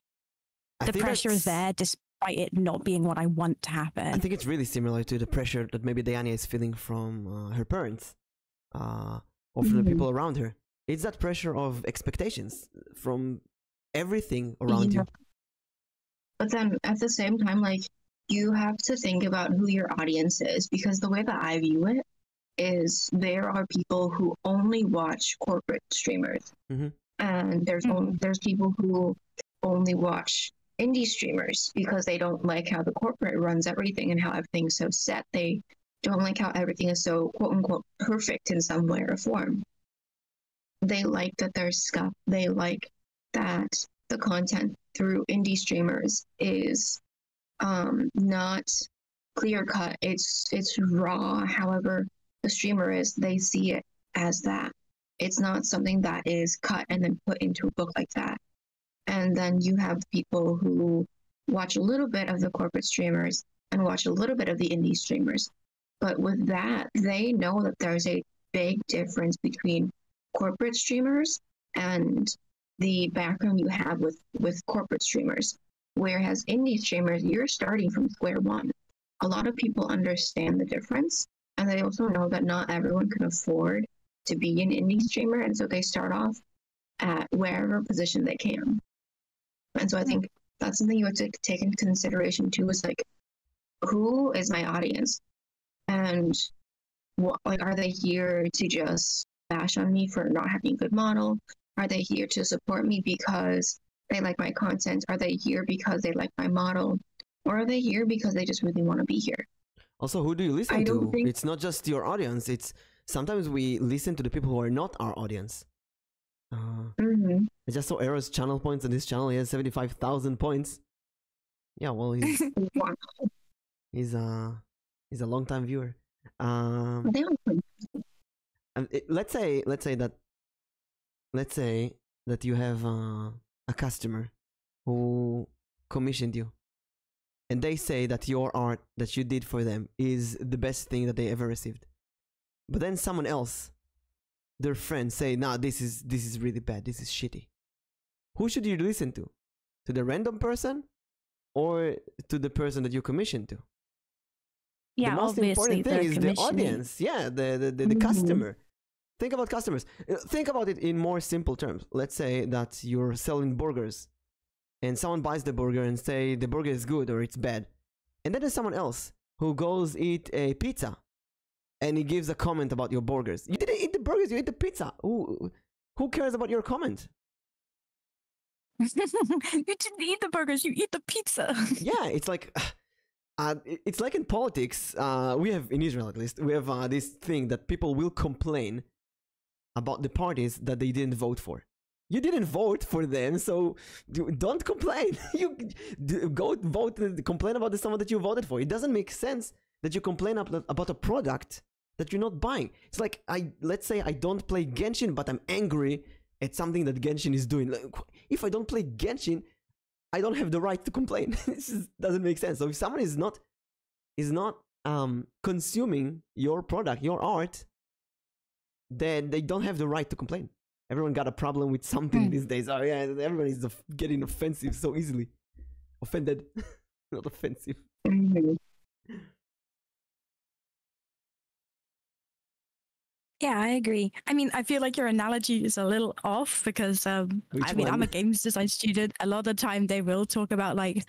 the pressure is there despite it not being what I want to happen. I think it's really similar to the pressure that maybe Diana is feeling from her parents or from the people around her. It's that pressure of expectations from everything around you. But then at the same time, like, you have to think about who your audience is, because the way that I view it is there are people who only watch corporate streamers, and there's people who only watch indie streamers because they don't like how the corporate runs everything and how everything's so set. They don't like how everything is so quote unquote perfect in some way or form. They like that there's scuff. They like that the content through indie streamers is not clear cut. It's raw. However the streamer is, they see it as that. It's not something that is cut and then put into a book like that. And then you have people who watch a little bit of the corporate streamers and watch a little bit of the indie streamers. But with that, they know that there's a big difference between corporate streamers and the background you have with corporate streamers. Whereas indie streamers, you're starting from square one. A lot of people understand the difference, and they also know that not everyone can afford to be an indie streamer, and so they start off at wherever position they can. And so I think that's something you have to take into consideration too, is like, who is my audience? And like, are they here to just bash on me for not having a good model? Are they here to support me because they like my content? Are they here because they like my model? Or are they here because they just really want to be here? Also, who do you listen to? It's not just your audience. It's sometimes we listen to the people who are not our audience. I just saw Ero's channel points on this channel. He has 75,000 points. Yeah, well, he's he's a long-time viewer. Let's say that you have a customer who commissioned you, and they say that your art that you did for them is the best thing that they ever received. But then someone else, their friends, say, "Nah, this is really bad. This is shitty." Who should you listen to? To the random person, or to the person that you commissioned to? Yeah, the most important thing is the audience. Yeah, the customer. Think about customers. Think about it in more simple terms. Let's say that you're selling burgers, and someone buys the burger and say the burger is good or it's bad. And then there's someone else who goes eat a pizza, and he gives a comment about your burgers. You didn't eat the burgers, you ate the pizza. Who cares about your comment? You didn't eat the burgers, you eat the pizza. Yeah, it's like in politics. We have, in Israel at least, we have this thing that people will complain about the parties that they didn't vote for. You didn't vote for them, so don't complain. You go vote and complain about someone that you voted for. It doesn't make sense that you complain about a product that you're not buying. It's like, let's say I don't play Genshin, but I'm angry at something that Genshin is doing. Like, if I don't play Genshin, I don't have the right to complain. This doesn't make sense. So if someone is not consuming your product, your art, then they don't have the right to complain. Everyone got a problem with something these days. Oh yeah, everyone is getting offensive so easily. Offended, not offensive. Yeah, I agree. I mean, I feel like your analogy is a little off because I'm a games design student. A lot of the time they will talk about like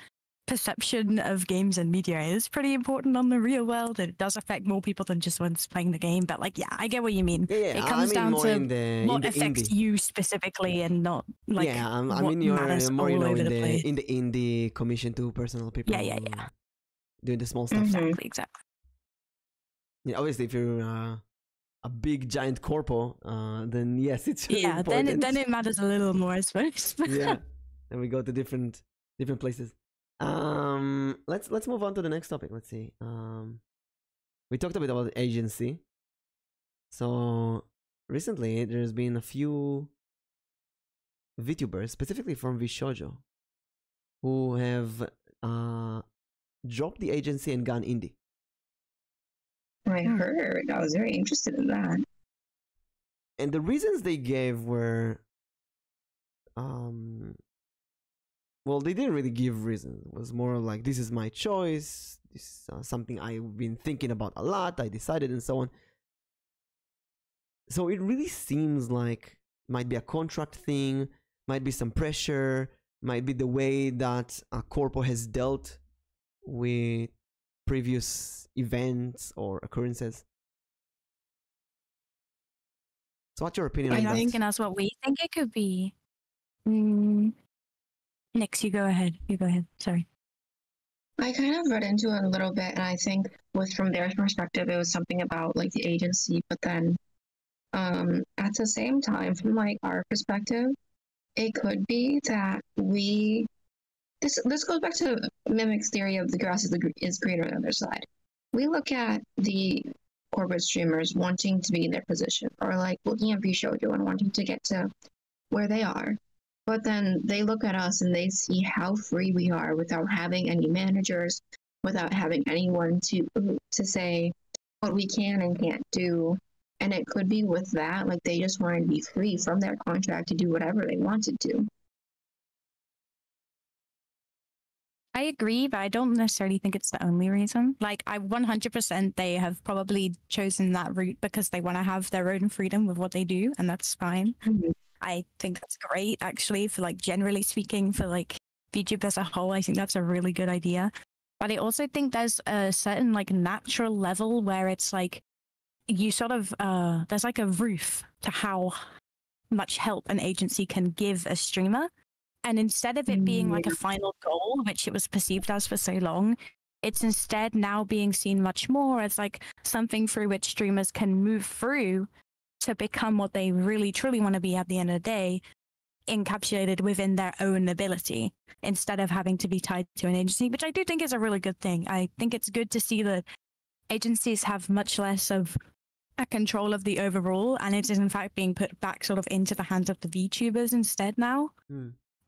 perception of games and media is pretty important on the real world. It does affect more people than just ones playing the game. But like, yeah, I get what you mean. Yeah, It comes down more to in what the affects indie. you specifically and not like I what mean, you're matters more, all over in the place. in the indie commission to personal people. Yeah. Doing the small stuff. Exactly. Yeah, obviously, if you're a big giant corpo, then yes, it's really important. Then it matters a little more, I suppose. Yeah, and we go to different places. Let's move on to the next topic. Let's see. We talked a bit about agency. So recently, there's been a few VTubers, specifically from VShojo, who have dropped the agency and gone indie. I heard. I was very interested in that. And the reasons they gave were, well, they didn't really give reasons. It was more like, this is my choice. This is something I've been thinking about a lot. I decided, and so on. So it really seems like might be a contract thing, might be some pressure, might be the way that a corpo has dealt with previous events or occurrences. So what's your opinion on that? I think that's what we think it could be. Nix, you go ahead. Sorry. I kind of read into it a little bit, and I think from their perspective, it was something about like the agency, but then at the same time, from like our perspective, it could be that this goes back to Mimic's theory of the grass is greener on the other side. We look at the corporate streamers wanting to be in their position, or like looking at vShojo and wanting to get to where they are. But then they look at us and they see how free we are without having any managers, without having anyone to say what we can and can't do. And it could be with that, like they just wanted to be free from their contract to do whatever they wanted to. I agree, but I don't necessarily think it's the only reason. Like, I 100% they have probably chosen that route because they want to have their own freedom with what they do, and that's fine. Mm-hmm. I think that's great, actually, for like generally speaking, for like VTube as a whole. I think that's a really good idea. But I also think there's a certain like natural level where it's like you sort of there's like a roof to how much help an agency can give a streamer. And instead of it being like a final goal, which it was perceived as for so long, it's instead now being seen much more as like something through which streamers can move through to become what they really truly want to be at the end of the day, encapsulated within their own ability, instead of having to be tied to an agency, which I do think is a really good thing. I think it's good to see that agencies have much less of a control of the overall, and it is in fact being put back sort of into the hands of the VTubers instead now.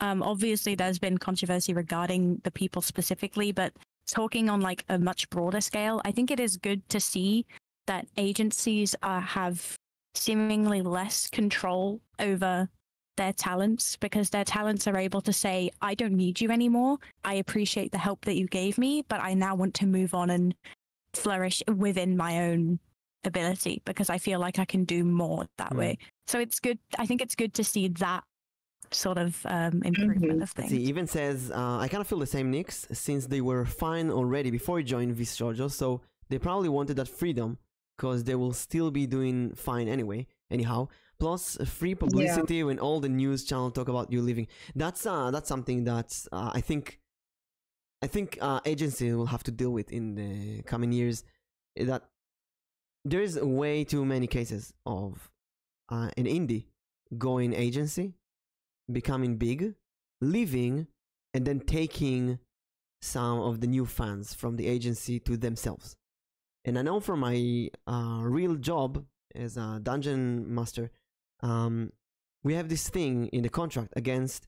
Obviously, there's been controversy regarding the people specifically, but talking on like a much broader scale, I think it is good to see that agencies have seemingly less control over their talents, because their talents are able to say, I don't need you anymore. I appreciate the help that you gave me, but I now want to move on and flourish within my own ability because I feel like I can do more that way. So it's good. I think it's good to see that sort of improvement of things. He even says, I kind of feel the same, Nix, since they were fine already before he joined vShojo, so they probably wanted that freedom because they will still be doing fine anyhow. Plus free publicity when all the news channels talk about you leaving. That's something that I think agencies will have to deal with in the coming years. That there's way too many cases of an indie going agency, becoming big, leaving, and then taking some of the new fans from the agency to themselves. And I know from my real job as a dungeon master, we have this thing in the contract against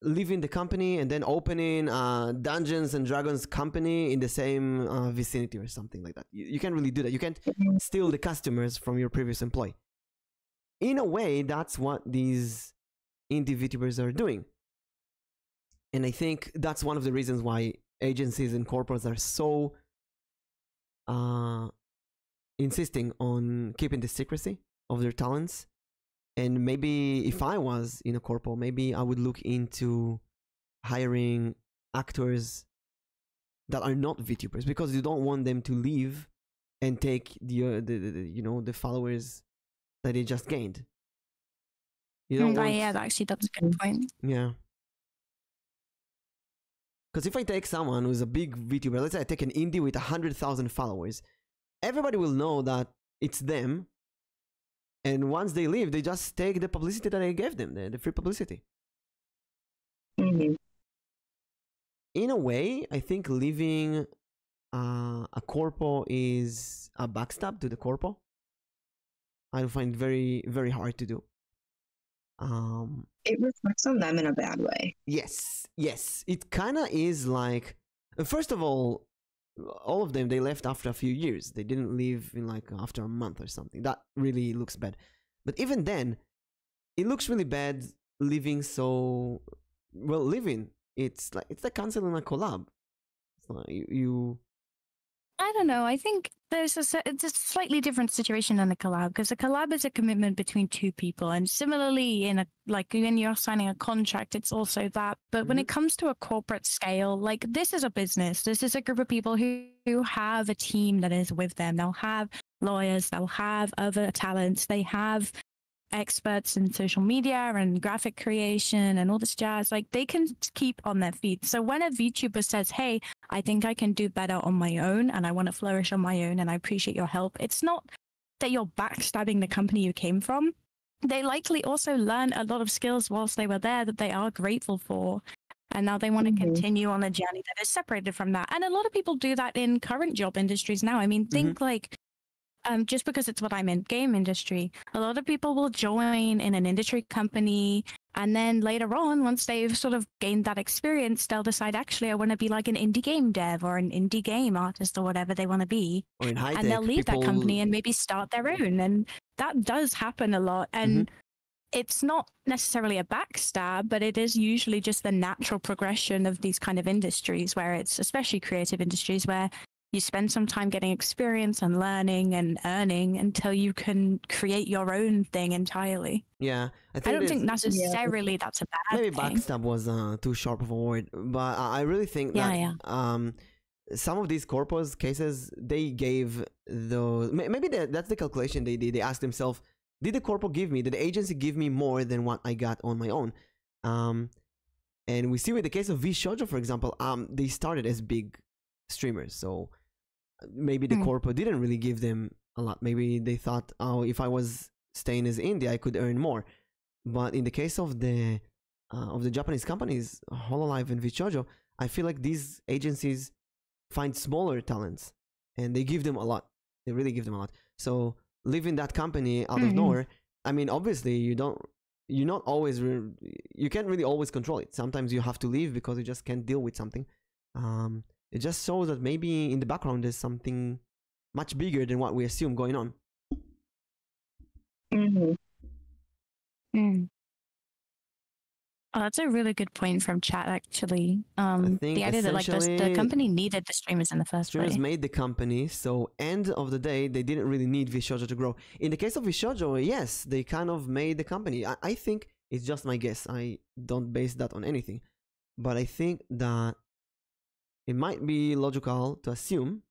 leaving the company and then opening Dungeons and Dragons company in the same vicinity or something like that. You can't really do that. You can't steal the customers from your previous employee. In a way, that's what these indie VTubers are doing. And I think that's one of the reasons why agencies and corporates are so insisting on keeping the secrecy of their talents. And maybe if I was in a corpo, maybe I would look into hiring actors that are not VTubers, because you don't want them to leave and take the followers that they just gained. You don't want... Yeah, actually, that's a good point. Yeah. Because if I take someone who's a big VTuber, let's say I take an indie with 100,000 followers, everybody will know that it's them. And once they leave, they just take the publicity that I gave them, the free publicity. Mm-hmm. In a way, I think leaving a corpo is a backstab to the corpo. I find very, very hard to do. It reflects on them in a bad way. Yes. It kind of is like, first of all of them, they left after a few years. They didn't leave in like after a month or something. That really looks bad. But even then, it looks really bad leaving so... Well, leaving, it's like canceling a collab. It's like you... I don't know. I think it's a slightly different situation than a collab, because a collab is a commitment between two people, and similarly when you're signing a contract, it's also that. But when it comes to a corporate scale, like, this is a business. This is a group of people who have a team that is with them. They'll have lawyers. They'll have other talents. They have experts in social media and graphic creation and all this jazz. Like, they can keep on their feet. So when a VTuber says, hey, I think I can do better on my own and I want to flourish on my own and I appreciate your help, it's not that you're backstabbing the company you came from. They likely also learn a lot of skills whilst they were there that they are grateful for, and now they want to continue on a journey that is separated from that. And a lot of people do that in current job industries now. I mean, think like just because it's what I'm in, game industry, a lot of people will join in an industry company, and then later on, once they've sort of gained that experience, they'll decide, actually, I want to be like an indie game dev or an indie game artist or whatever they want to be. Or in high tech, and they'll leave that company and maybe start their own. And that does happen a lot. And it's not necessarily a backstab, but it is usually just the natural progression of these kind of industries, where it's especially creative industries, where you spend some time getting experience and learning and earning until you can create your own thing entirely. Yeah, I don't think necessarily that's a bad maybe thing. backstab was too sharp of a word, but I really think that some of these corpos cases, they gave those... Maybe that's the calculation they asked themselves, did the corpo give me, did the agency give me more than what I got on my own? And we see with the case of vShoujo, for example, they started as big streamers, so maybe the corpo didn't really give them a lot. Maybe they thought, oh, if I was staying as indie, I could earn more. But in the case of the Japanese companies, Hololive and vShoujo, I feel like these agencies find smaller talents and they give them a lot. They really give them a lot. So leaving that company out of nowhere, I mean, obviously you can't really always control it. Sometimes you have to leave because you just can't deal with something. It just shows that maybe in the background there's something much bigger than what we assume going on. Oh, that's a really good point from chat, actually. The idea that the company needed the streamers in the first place. Streamers made the company, so end of the day, they didn't really need vShoujo to grow. In the case of vShoujo, yes, they kind of made the company. I think it's just my guess. I don't base that on anything. But I think that it might be logical to assume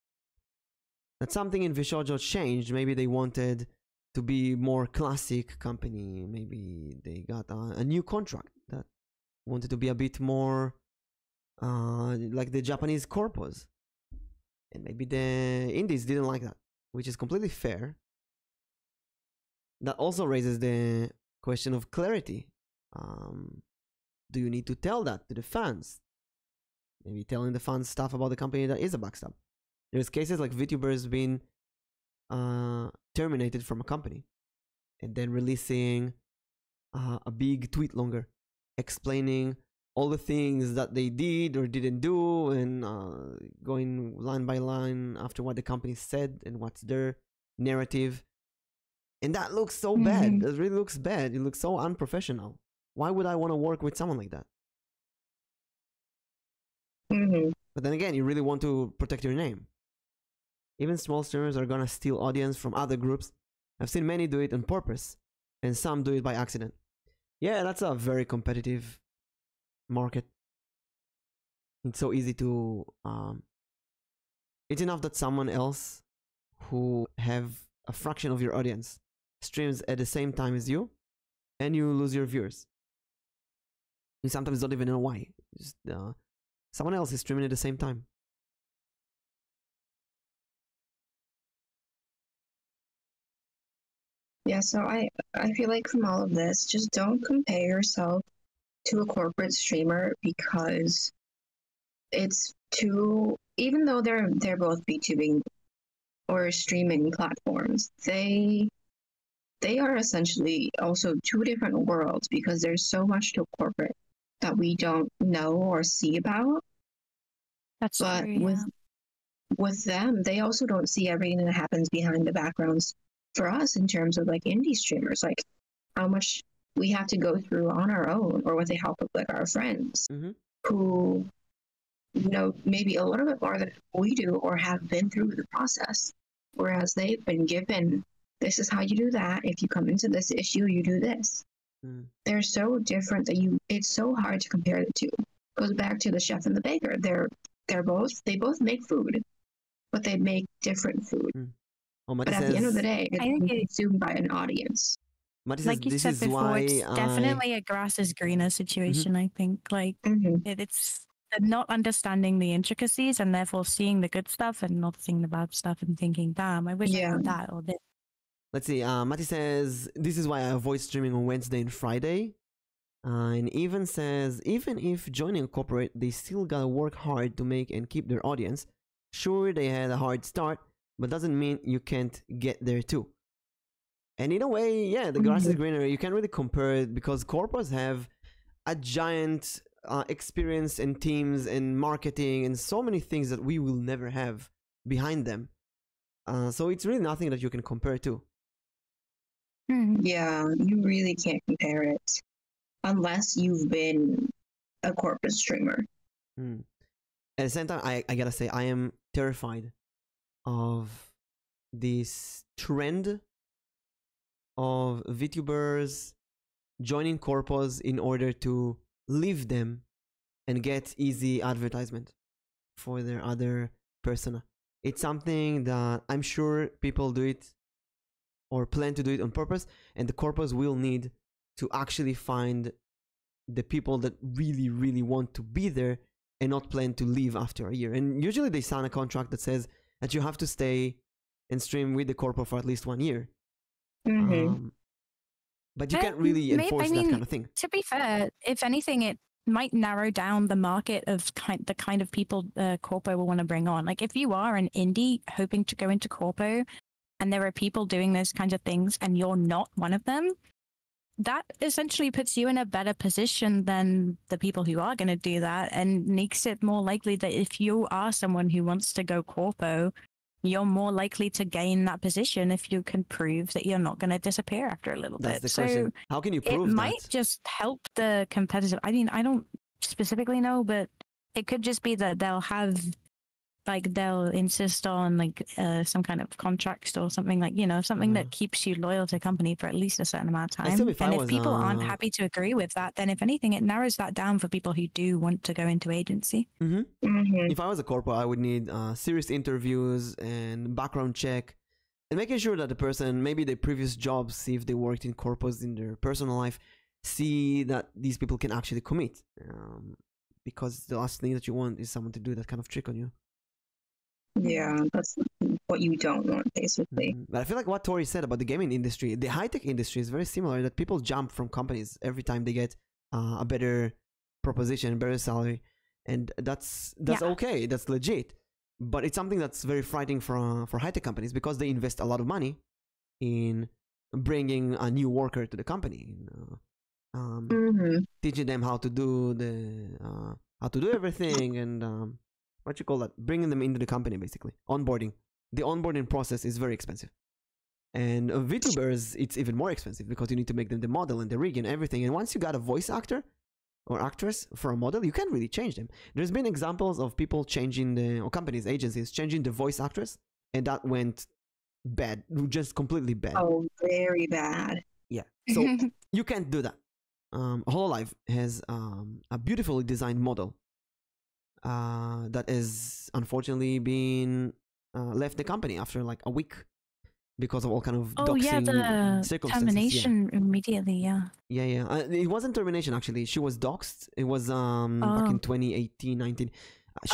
that something in vShoujo changed. Maybe they wanted to be more classic company. Maybe they got a new contract that wanted to be a bit more like the Japanese corpos. And maybe the indies didn't like that, which is completely fair. That also raises the question of clarity. Do you need to tell that to the fans? Maybe telling the fans stuff about the company that is a backstab. There's cases like VTubers being terminated from a company and then releasing a big tweet longer explaining all the things that they did or didn't do, and going line by line after what the company said and what's their narrative. And that looks so bad. It really looks bad. It looks so unprofessional. Why would I want to work with someone like that? But then again, you really want to protect your name. Even small streamers are gonna steal audience from other groups. I've seen many do it on purpose, and some do it by accident. Yeah, that's a very competitive market. It's so easy to it's enough that someone else who have a fraction of your audience streams at the same time as you, and you lose your viewers. You sometimes don't even know why. Just, someone else is streaming at the same time. Yeah, so I feel like from all of this, just don't compare yourself to a corporate streamer, because it's too, even though they're both VTubing or streaming platforms, they are essentially also two different worlds, because there's so much to corporate that we don't know or see about. That's But true, yeah. with them, they also don't see everything that happens behind the backgrounds for us in terms of like indie streamers, like how much we have to go through on our own or with the help of like our friends who know maybe a little bit more than we do or have been through the process, whereas they've been given, this is how you do that. If you come into this issue, you do this. They're so different that it's so hard to compare the two. Goes back to the chef and the baker. They both make food, but they make different food. But at the end of the day, it's consumed by an audience. Like you said before, it's definitely a grass is greener situation, I think. Like, it's not understanding the intricacies and therefore seeing the good stuff and not seeing the bad stuff and thinking, damn, I wish I had that or this. Let's see, Mati says, this is why I avoid streaming on Wednesday and Friday. And even says, even if joining a corporate, they still gotta work hard to make and keep their audience. Sure, they had a hard start, but doesn't mean you can't get there too. And in a way, yeah, the grass is greener. You can't really compare it because corporates have a giant experience and teams and marketing and so many things that we will never have behind them. So it's really nothing that you can compare to. Yeah, you really can't compare it unless you've been a corporate streamer. At the same time, I gotta say, I am terrified of this trend of VTubers joining corpos in order to leave them and get easy advertisement for their other persona. It's something that I'm sure people do it or plan to do it on purpose, and the corpos will need to actually find the people that really, really want to be there and not plan to leave after a year. And usually they sign a contract that says that you have to stay and stream with the corpo for at least 1 year. But you can't really enforce that kind of thing. To be fair, if anything, it might narrow down the market of the kind of people corpo will want to bring on. Like if you are an indie hoping to go into corpo and there are people doing those kinds of things and you're not one of them, that essentially puts you in a better position than the people who are going to do that, and makes it more likely that if you are someone who wants to go corpo, you're more likely to gain that position if you can prove that you're not going to disappear after a little bit. That's the question. How can you prove that? It might just help the competitive. I mean, I don't specifically know, but it could just be that they'll insist on like some kind of contract or something, like, you know, something that keeps you loyal to the company for at least a certain amount of time. And if people aren't happy to agree with that, then if anything, it narrows that down for people who do want to go into agency. If I was a corpo, I would need serious interviews and background check and making sure that the person, maybe their previous jobs, see if they worked in corpos in their personal life, see that these people can actually commit. Because the last thing that you want is someone to do that kind of trick on you. Yeah, that's what you don't want, basically. But I feel like what Tori said about the gaming industry, the high-tech industry is very similar, that people jump from companies every time they get a better proposition, better salary. And that's okay, that's legit. But it's something that's very frightening for high-tech companies because they invest a lot of money in bringing a new worker to the company. Teaching them how to do everything and what you call that? Bringing them into the company, basically. Onboarding. The onboarding process is very expensive. And VTubers, it's even more expensive because you need to make them the model and the rig and everything. And once you got a voice actor or actress for a model, you can't really change them. There's been examples of people changing or companies, agencies, changing the voice actress and that went bad, just completely bad. Oh, very bad. Yeah, so you can't do that. Hololive has a beautifully designed model that is unfortunately being left the company after like a week because of all kind of doxing the circumstances. termination immediately. Yeah. It wasn't termination actually. She was doxed. It was back in 2018, 19.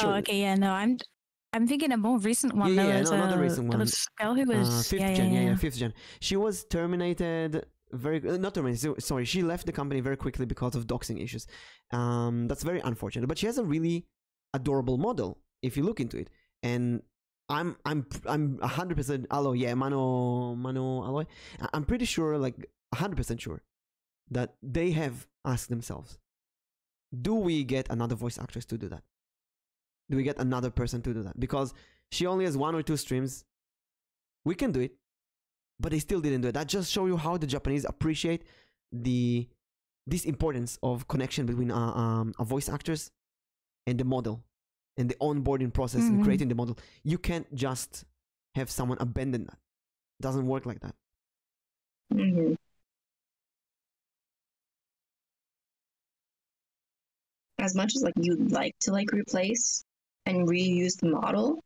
Oh, okay. Yeah. No, I'm thinking a more recent one. Yeah, no, not the recent one. There was a girl who was fifth gen. Fifth gen. She was terminated not terminated. Sorry, she left the company very quickly because of doxing issues. That's very unfortunate. But she has a really adorable model if you look into it. And I'm 100% aloe. Yeah, mano aloe. I'm pretty sure, like 100% sure, that they have asked themselves, do we get another voice actress to do that? Do we get another person to do that? Because she only has 1 or 2 streams. We can do it, but they still didn't do it. That just shows you how the Japanese appreciate this importance of connection between a voice actress and the model, and the onboarding process and creating the model. You can't just have someone abandon that. It doesn't work like that. Mm-hmm. As much as like you'd like to like replace and reuse the model,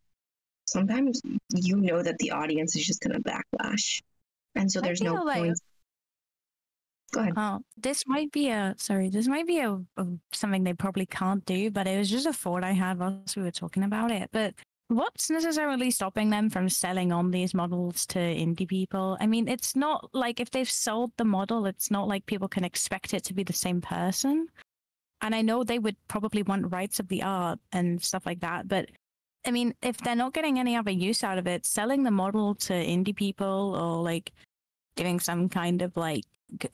sometimes you know that the audience is just gonna backlash, and so there's no point. Go ahead. This might be a something they probably can't do, but it was just a thought I had whilst we were talking about it. But what's necessarily stopping them from selling on these models to indie people? I mean, it's not like if they've sold the model, it's not like people can expect it to be the same person. And I know they would probably want rights of the art and stuff like that, but I mean, if they're not getting any other use out of it, selling the model to indie people or like doing some kind of like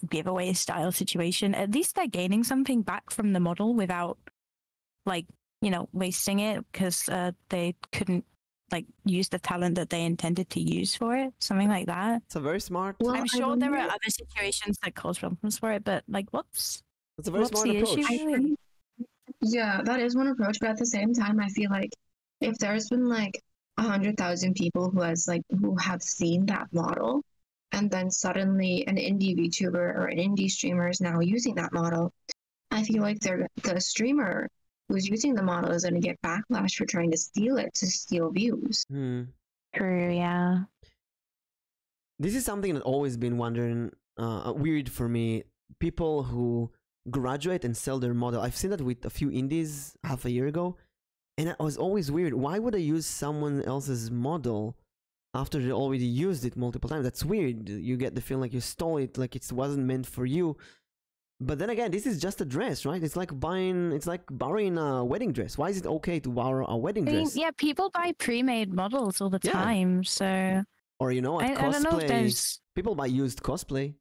giveaway style situation, at least they're gaining something back from the model without like, you know, wasting it because they couldn't like use the talent that they intended to use for it, something like that. It's a very smart. Well, I'm sure there are other situations that cause problems for it, but like That's a very smart approach. Issue? Yeah, that is one approach, but at the same time, I feel like if there's been like 100,000 people who have seen that model, and then suddenly an indie VTuber or an indie streamer is now using that model, I feel like the streamer who's using the model is going to get backlash for trying to steal it to steal views. True, yeah. This is something that always been wondering, weird for me. People who graduate and sell their model. I've seen that with a few indies half a year ago, and it was always weird. Why would I use someone else's model after they already used it multiple times? That's weird. You get the feeling like you stole it, like it wasn't meant for you. But then again, this is just a dress, right? It's like borrowing a wedding dress. Why is it okay to borrow a wedding dress? Yeah, people buy pre-made models all the time, so... Or, you know, at cosplay, I don't know if there's... people buy used cosplay.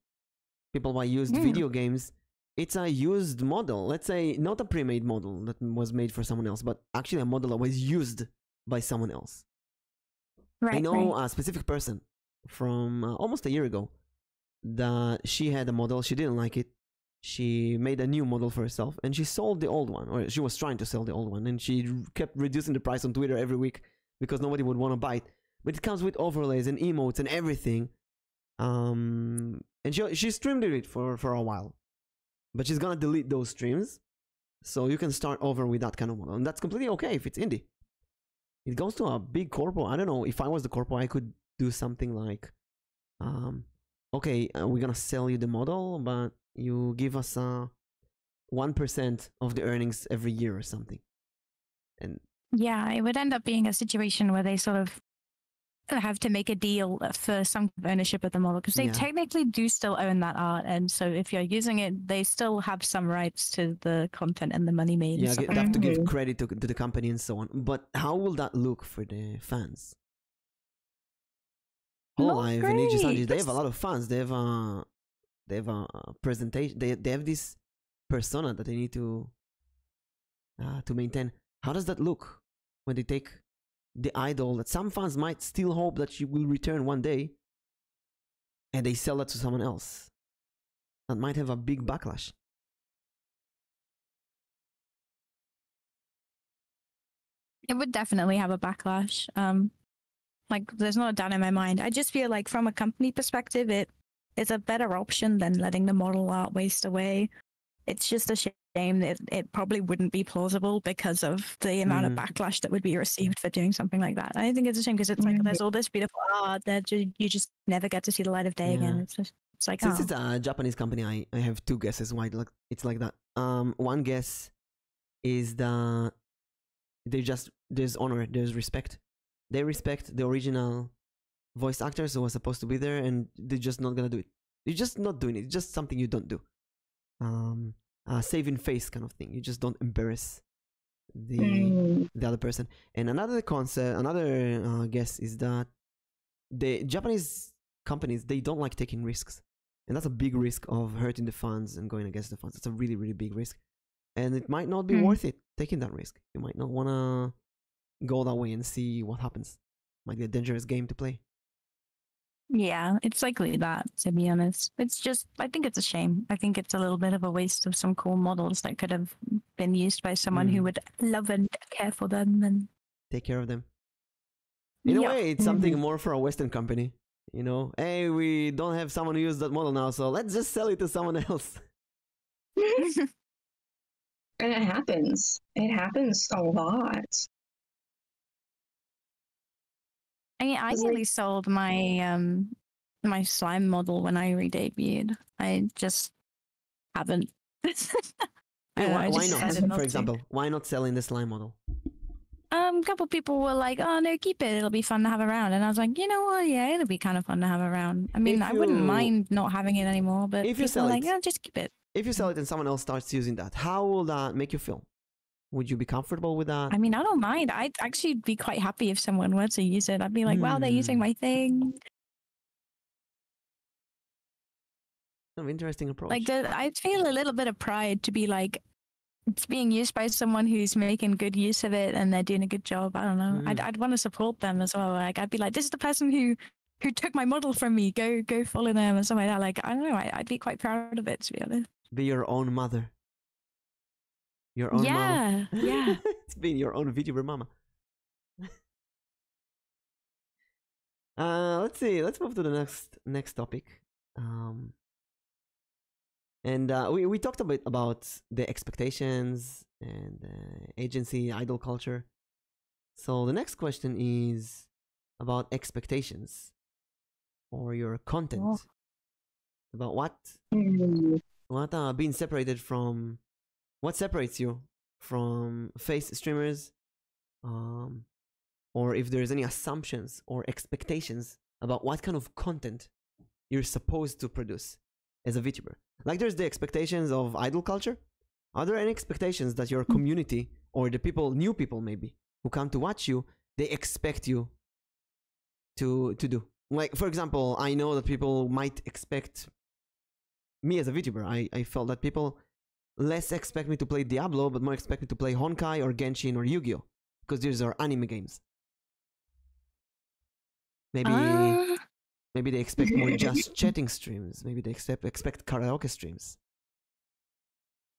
People buy used video games. It's a used model. Let's say not a pre-made model that was made for someone else, but actually a model that was used by someone else. Right, I know a specific person from almost a year ago that she had a model. She didn't like it. She made a new model for herself and she sold the old one, or she was trying to sell the old one, and she kept reducing the price on Twitter every week because nobody would want to buy it. But it comes with overlays and emotes and everything. And she streamed it for a while. But she's gonna delete those streams, so you can start over with that kind of model, and that's completely okay if it's indie. It goes to a big corpo. I don't know, if I was the corpo, I could do something like, okay, we're gonna sell you the model, but you give us 1% of the earnings every year or something. And yeah, it would end up being a situation where they sort of have to make a deal for some ownership of the model, because they technically do still own that art, and so if you're using it, they still have some rights to the content and the money made. Yeah, they have to give credit to the company and so on. But how will that look for the fans? Hololive and Ichisanji, they have a lot of fans. They have a presentation. They have this persona that they need to maintain. How does that look when they take the idol that some fans might still hope that she will return one day, and they sell it to someone else? That might have a big backlash. It would definitely have a backlash. Like, there's not a doubt in my mind. I just feel like from a company perspective, it's a better option than letting the model art waste away. It's just a shame that it probably wouldn't be plausible because of the amount of backlash that would be received for doing something like that. I think it's a shame because it's like there's all this beautiful art that you just never get to see the light of day again. It's just, it's like, since it's a Japanese company, I have two guesses why it's like that. One guess is that there's honor, there's respect. They respect the original voice actors who were supposed to be there, and they're just not gonna do it. You're just not doing it. It's just something you don't do. Saving face kind of thing. You just don't embarrass the other person. And another concept, another guess is that the Japanese companies, they don't like taking risks, and that's a big risk of hurting the fans and going against the fans. It's a really, really big risk, and it might not be worth it taking that risk. You might not want to go that way and see what happens. Might be a dangerous game to play. Yeah, it's likely that, to be honest. It's just, I think it's a shame. I think it's a little bit of a waste of some cool models that could have been used by someone who would love and care for them and take care of them. In a way, it's something more for a Western company. You know, hey, we don't have someone who uses that model now, so let's just sell it to someone else. And it happens. It happens a lot. I mean, I nearly sold my my slime model when I re-debuted. I just haven't. Why not? For example, why not selling the slime model? A couple people were like, "Oh no, keep it. It'll be fun to have around." And I was like, "You know what? Yeah, it'll be kind of fun to have around. I mean, I wouldn't mind not having it anymore, but if you sell like, yeah, just keep it." If you sell it and someone else starts using that, how will that make you feel? Would you be comfortable with that? I mean, I don't mind. I'd actually be quite happy if someone were to use it. I'd be like, wow, they're using my thing. An interesting approach. Like, I'd feel a little bit of pride to be like, it's being used by someone who's making good use of it and they're doing a good job. I don't know. I'd want to support them as well. Like, I'd be like, this is the person who took my model from me. Go follow them and something like that. Like, I don't know. I'd be quite proud of it, to be honest. Be your own mother. Your own mama. Yeah. It's being your own VTuber mama. Let's see. Let's move to the next topic. We talked a bit about the expectations and agency, idol culture. So the next question is about expectations or your content. About what being separated from. What separates you from face streamers, or if there's any assumptions or expectations about what kind of content you're supposed to produce as a VTuber? Like, there's the expectations of idol culture. Are there any expectations that your community or the people, new people maybe, who come to watch you, they expect you to do? Like, for example, I know that people might expect me as a VTuber. I felt that people less expect me to play Diablo, but more expect me to play Honkai or Genshin or Yu-Gi-Oh! Because these are anime games. Maybe they expect more just chatting streams. Maybe they expect karaoke streams.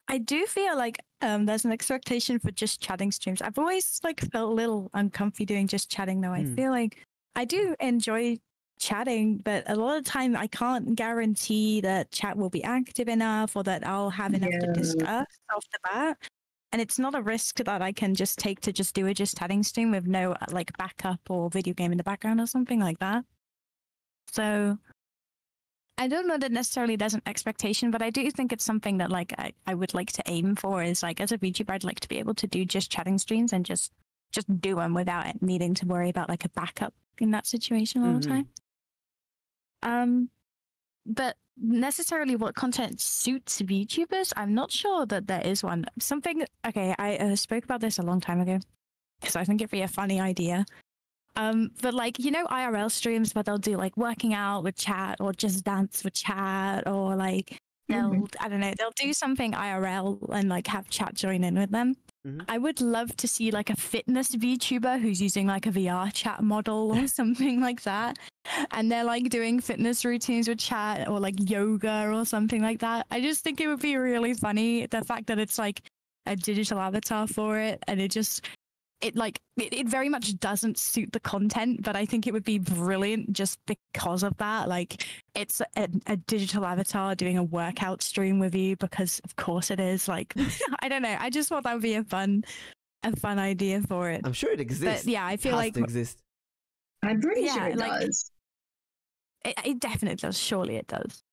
I do feel like there's an expectation for just chatting streams. I've always like felt a little uncomfy doing just chatting though. I feel like I do enjoy chatting, but a lot of the time I can't guarantee that chat will be active enough or that I'll have enough to discuss off the bat. And it's not a risk that I can just take to just do a just chatting stream with no like backup or video game in the background or something like that. So I don't know that necessarily there's an expectation, but I do think it's something that like I would like to aim for is like as a VTuber, I'd like to be able to do just chatting streams and just do them without needing to worry about like a backup in that situation all the time. But necessarily what content suits VTubers, I'm not sure that there is one. Okay, I spoke about this a long time ago because I think it'd be a funny idea. But like, you know, IRL streams where they'll do like working out with chat or just dance with chat or like I don't know, they'll do something IRL and like have chat join in with them. I would love to see like a fitness VTuber who's using like a VR chat model or something like that. And they're like doing fitness routines with chat or like yoga or something like that. I just think it would be really funny. The fact that it's like a digital avatar for it and it just it very much doesn't suit the content, but I think it would be brilliant just because of that. Like, it's a digital avatar doing a workout stream with you, because of course it is. Like, I don't know. I just thought that would be a fun idea for it. I'm sure it exists. But yeah, I feel it has like to exist. I'm pretty Yeah, sure it like- does. it definitely does. Surely it does.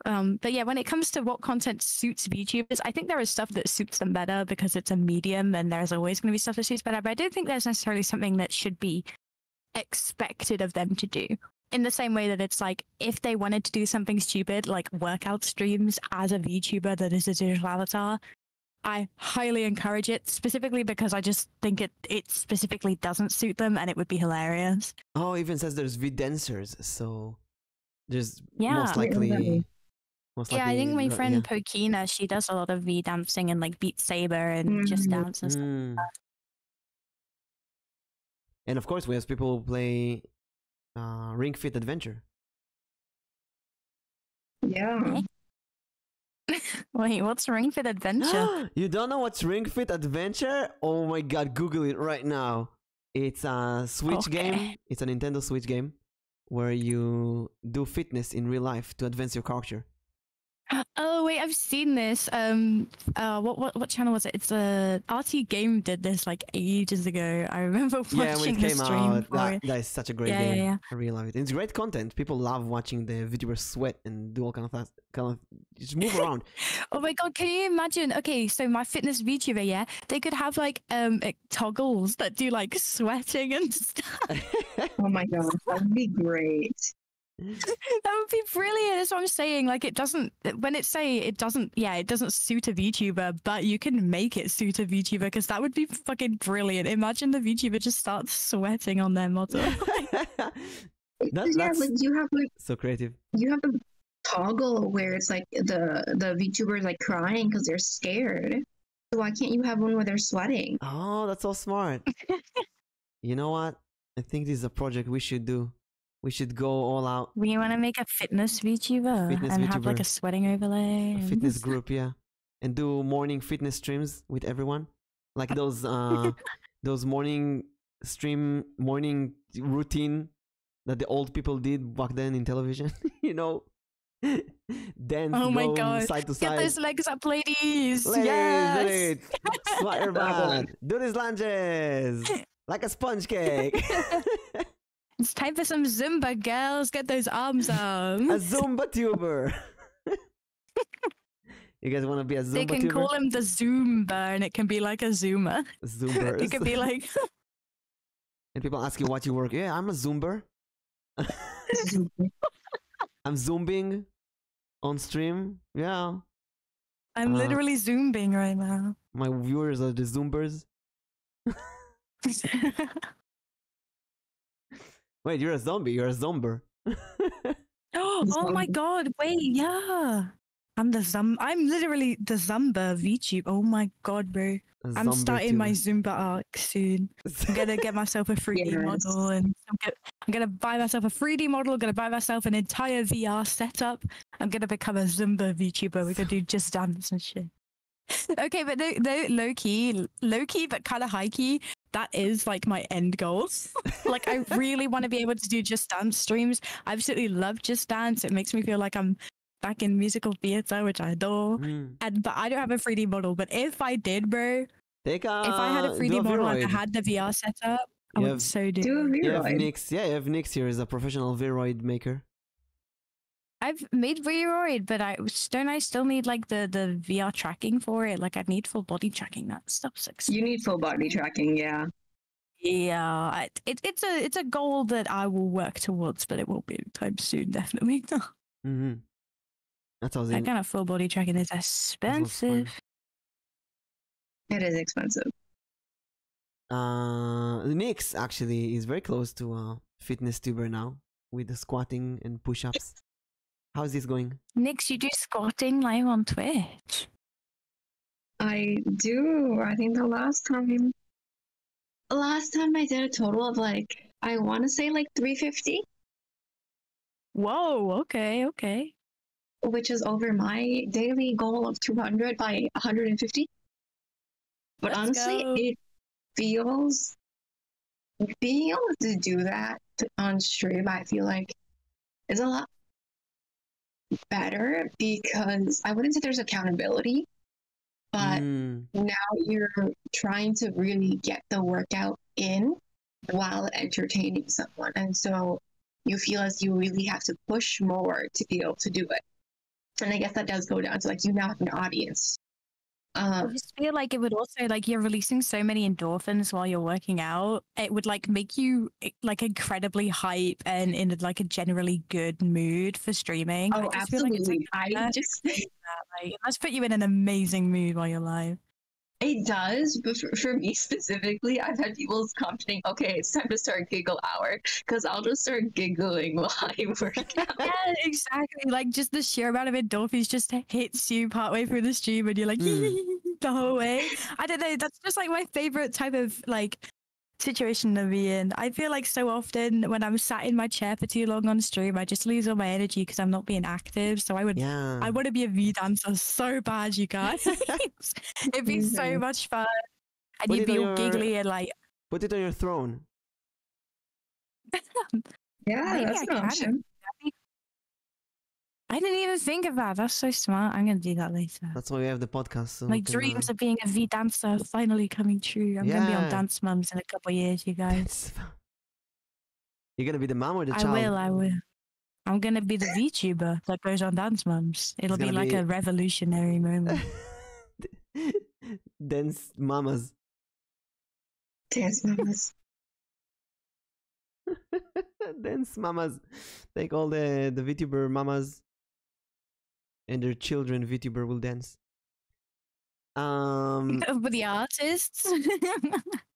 But yeah, when it comes to what content suits VTubers, I think there is stuff that suits them better because it's a medium, and there's always going to be stuff that suits better. But I don't think there's necessarily something that should be expected of them to do. In the same way that it's like, if they wanted to do something stupid, like workout streams as a VTuber that is a digital avatar, I highly encourage it, specifically because I just think it specifically doesn't suit them, and it would be hilarious. Oh, it even says there's V-dancers, so there's Yeah. most likely... Yeah, I think my yeah. friend Pokina, she does a lot of V dancing and like Beat Saber and Just Dance and stuff. Mm. And of course, we have people who play Ring Fit Adventure. Yeah. Wait, what's Ring Fit Adventure? You don't know what's Ring Fit Adventure? Oh my god, Google it right now. It's a Switch game. It's a Nintendo Switch game where you do fitness in real life to advance your character. Oh wait, I've seen this. What channel was it? It's RT Game did this like ages ago. I remember watching Yeah, when it the came stream out, for it. that is such a great Yeah, game. yeah. I really love it. It's great content. People love watching the VTubers sweat and do all kind of just move around. Oh my god, can you imagine? Okay, so my fitness VTuber, yeah, they could have like toggles that do like sweating and stuff. Oh my god, that would be great. That would be brilliant. That's what I'm saying. Like, it doesn't suit a VTuber, but you can make it suit a VTuber, because that would be fucking brilliant. Imagine the VTuber just starts sweating on their model. That's like you have like so creative. you have a toggle where it's like the VTuber is like crying because they're scared. So why can't you have one where they're sweating? Oh, that's so smart. You know what? I think this is a project we should do. We should go all out. We want to make a fitness VTuber and have like a sweating overlay. A fitness group, yeah. And do morning fitness streams with everyone. Like those morning routine that the old people did back then in television. You know? Dance, oh my go god. side to side. Get those legs up, ladies. Ladies, Yes. do it. Swat your butt. Do these lunges. Like a sponge cake. It's time for some Zumba, girls. Get those arms up. A Zumba tuber. You guys want to be a Zumba They can tuber? call him the Zumba, and it can be like a Zoomer. Zoomers. It could be like... And people ask you what you work. Yeah, I'm a Zoomer. I'm Zooming on stream. Yeah. I'm literally Zooming right now. My viewers are the Zoombers. Wait, you're a zombie. You're a zomber. Oh my god, wait, yeah. I'm literally the Zumba VTube. Oh my god, bro. I'm starting my Zumba arc soon. I'm gonna get myself a 3D model, and I'm gonna buy myself a 3D model, I'm gonna buy myself an entire VR setup. I'm gonna become a Zumba VTuber. We're gonna do Just Dance and shit. Okay, but no, low key, but kind of high key. That is like my end goal. Like, I really want to be able to do Just Dance streams. I absolutely love Just Dance. It makes me feel like I'm back in musical theater, which I adore. But I don't have a 3D model. But if I did, bro, if I had a 3D model and I had the VR setup, I would so do. You have Nix. Yeah, you have Nix here as a professional Viroid maker. I've made Viroid, but I still need like the VR tracking for it. Like, I need full body tracking. That stuff's expensive. You need full body tracking, yeah. Yeah, it's a goal that I will work towards, but it won't be anytime soon, definitely. That's how that kind of full body tracking is expensive. It is expensive. Nix actually is very close to a fitness tuber now with the squatting and push-ups. How's this going? Nix, you do squatting live on Twitch? I do. I think the last time I did a total of like, I want to say like 350. Whoa, okay. Which is over my daily goal of 200 by 150. But honestly, it feels being able to do that on stream, I feel like is a lot better because I wouldn't say there's accountability, but now you're trying to really get the workout in while entertaining someone. And so you feel as you really have to push more to be able to do it. And I guess that does go down to like you now have an audience. I just feel like it would also like you're releasing so many endorphins while you're working out. It would like make you like incredibly hype and in like a generally good mood for streaming. Oh, I just feel like it's absolutely. like, it must put you in an amazing mood while you're live. It does, but for me specifically, I've had people commenting, okay, it's time to start giggle hour, because I'll just start giggling while I work out. Yeah, exactly. Like just the sheer amount of endorphins just hits you partway through the stream and you're like the whole way. I don't know, that's just like my favorite type of like situation to be in. I feel like so often when I'm sat in my chair for too long on stream, I just lose all my energy because I'm not being active. So I want to be a V dancer so bad, you guys. It'd be so much fun. And you'd be all giggly and like put it on your throne. Yeah, that's an option. I didn't even think of that. That's so smart. I'm going to do that later. That's why we have the podcast. So my dreams of being a V dancer finally coming true. I'm going to be on Dance Mums in a couple of years, you guys. You're going to be the mom or the child? I will. I'm going to be the VTuber that goes on Dance Mums. It'll be like a revolutionary moment. Dance mamas. Dance mamas. Dance mamas. Take all the VTuber mamas and their children. VTuber will dance. But the artists.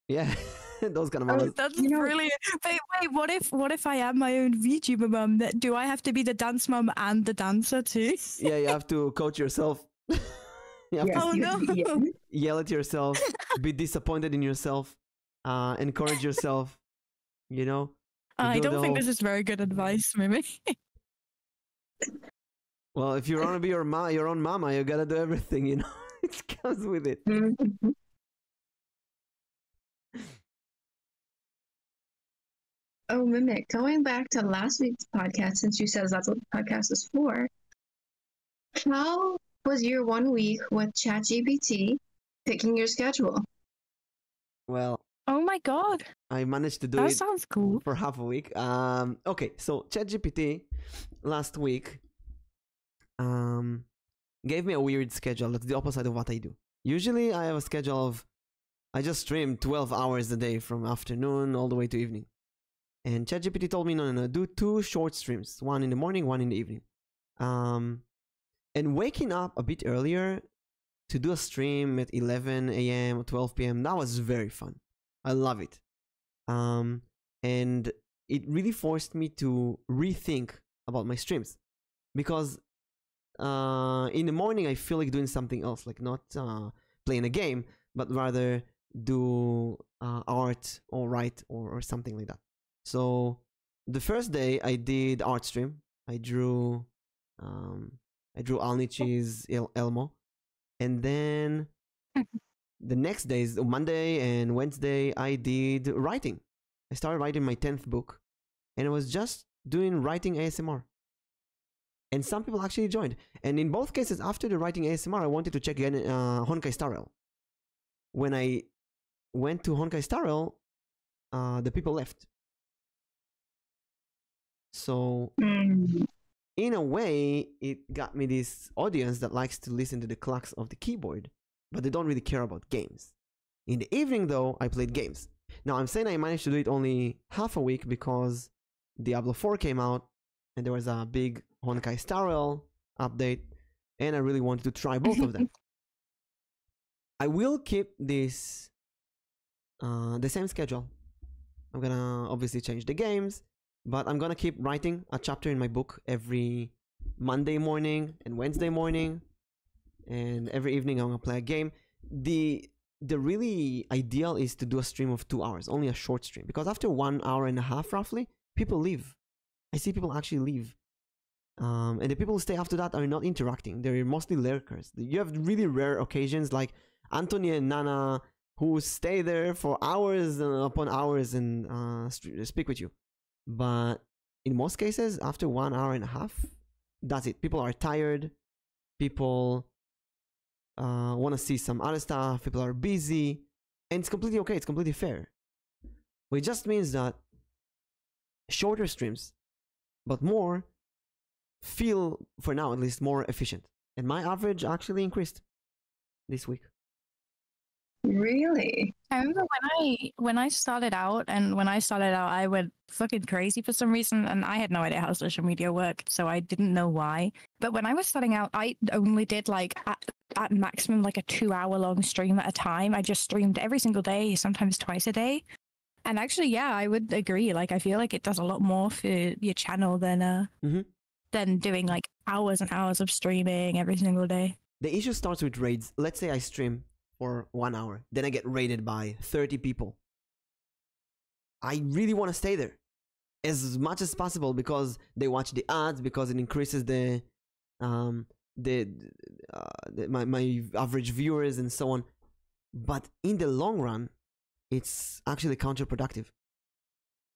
Yeah, those kind of mamas. That's brilliant. Wait, what if I am my own VTuber mum? Do I have to be the dance mum and the dancer too? Yeah, you have to coach yourself. Oh no! Yell at yourself. Be disappointed in yourself. Encourage yourself. You know. I don't think this is very good advice, Mimic. Well, if you want to be your own mama, you gotta do everything. You know, it comes with it. Oh, Mimic, going back to last week's podcast, since you said that's what the podcast is for, how was your 1 week with ChatGPT picking your schedule? Well, oh my god, I managed to do it. That sounds cool. For half a week. Okay, so ChatGPT last week gave me a weird schedule. That's the opposite of what I do. Usually I have a schedule of I just stream 12 hours a day from afternoon all the way to evening. And ChatGPT told me, no, do 2 short streams, one in the morning, one in the evening. And waking up a bit earlier to do a stream at 11 a.m. or 12 p.m., that was very fun. I love it. And it really forced me to rethink about my streams. Because in the morning, I feel like doing something else, like not playing a game, but rather do art or write or something like that. So the first day I did art stream. I drew Alnichi's Elmo, and then the next days, Monday and Wednesday, I did writing. I started writing my 10th book, and I was just doing writing ASMR. And some people actually joined. And in both cases, after the writing ASMR, I wanted to check again Honkai Star Rail. When I went to Honkai Star Rail, the people left. So in a way, it got me this audience that likes to listen to the clicks of the keyboard, but they don't really care about games. In the evening, though, I played games. Now, I'm saying I managed to do it only half a week because Diablo 4 came out, and there was a big Honkai Star Rail update, and I really wanted to try both of them. I will keep this the same schedule. I'm gonna obviously change the games, but I'm gonna keep writing a chapter in my book every Monday morning and Wednesday morning, and every evening I'm gonna play a game. The really ideal is to do a stream of 2 hours, only a short stream, because after 1 hour and a half roughly, people leave. I see people actually leave. And the people who stay after that are not interacting. They're mostly lurkers. You have really rare occasions like Anthony and Nana who stay there for hours upon hours and speak with you. But in most cases, after 1 hour and a half, that's it. People are tired. People want to see some other stuff. People are busy. And it's completely okay. It's completely fair. But it just means that shorter streams, but more, feel, for now at least, more efficient. And my average actually increased this week. Really? I remember when I started out, I went fucking crazy for some reason, and I had no idea how social media worked, so I didn't know why. But when I was starting out, I only did like at maximum like a 2-hour long stream at a time. I just streamed every single day, sometimes twice a day. And actually, yeah, I would agree. Like, I feel like it does a lot more for your channel than doing like hours and hours of streaming every single day. The issue starts with raids. Let's say I stream for 1 hour, then I get raided by 30 people. I really want to stay there as much as possible because they watch the ads, because it increases my average viewers and so on. But in the long run, it's actually counterproductive.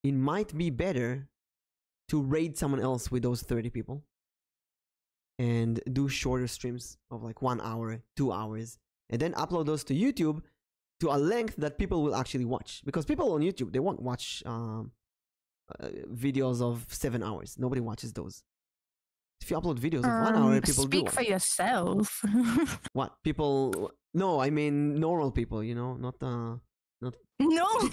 It might be better to raid someone else with those 30 people and do shorter streams of like 1 hour, 2 hours, and then upload those to YouTube to a length that people will actually watch. Because people on YouTube, they won't watch videos of 7 hours. Nobody watches those. If you upload videos of 1 hour, people do. Speak for yourself. What? People... No, I mean normal people, you know? Not... No!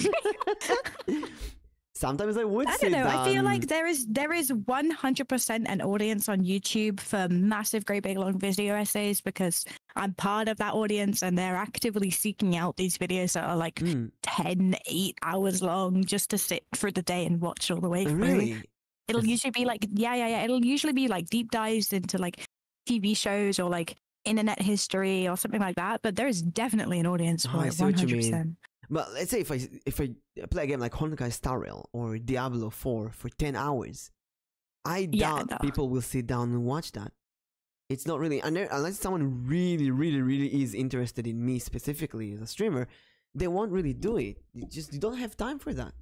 Sometimes I would I say don't know. that... I feel like there is 100% an audience on YouTube for massive, great big long video essays because I'm part of that audience and they're actively seeking out these videos that are like 8 hours long just to sit through the day and watch all the way through. Really? It'll usually be like, yeah. It'll usually be like deep dives into like TV shows or like internet history or something like that. But there's definitely an audience for I it, see what you mean. 100%. But let's say if I play a game like Honkai Star Rail or Diablo 4 for 10 hours, I doubt people will sit down and watch that. It's not really, unless someone really is interested in me specifically as a streamer, they won't really do it. You don't have time for that.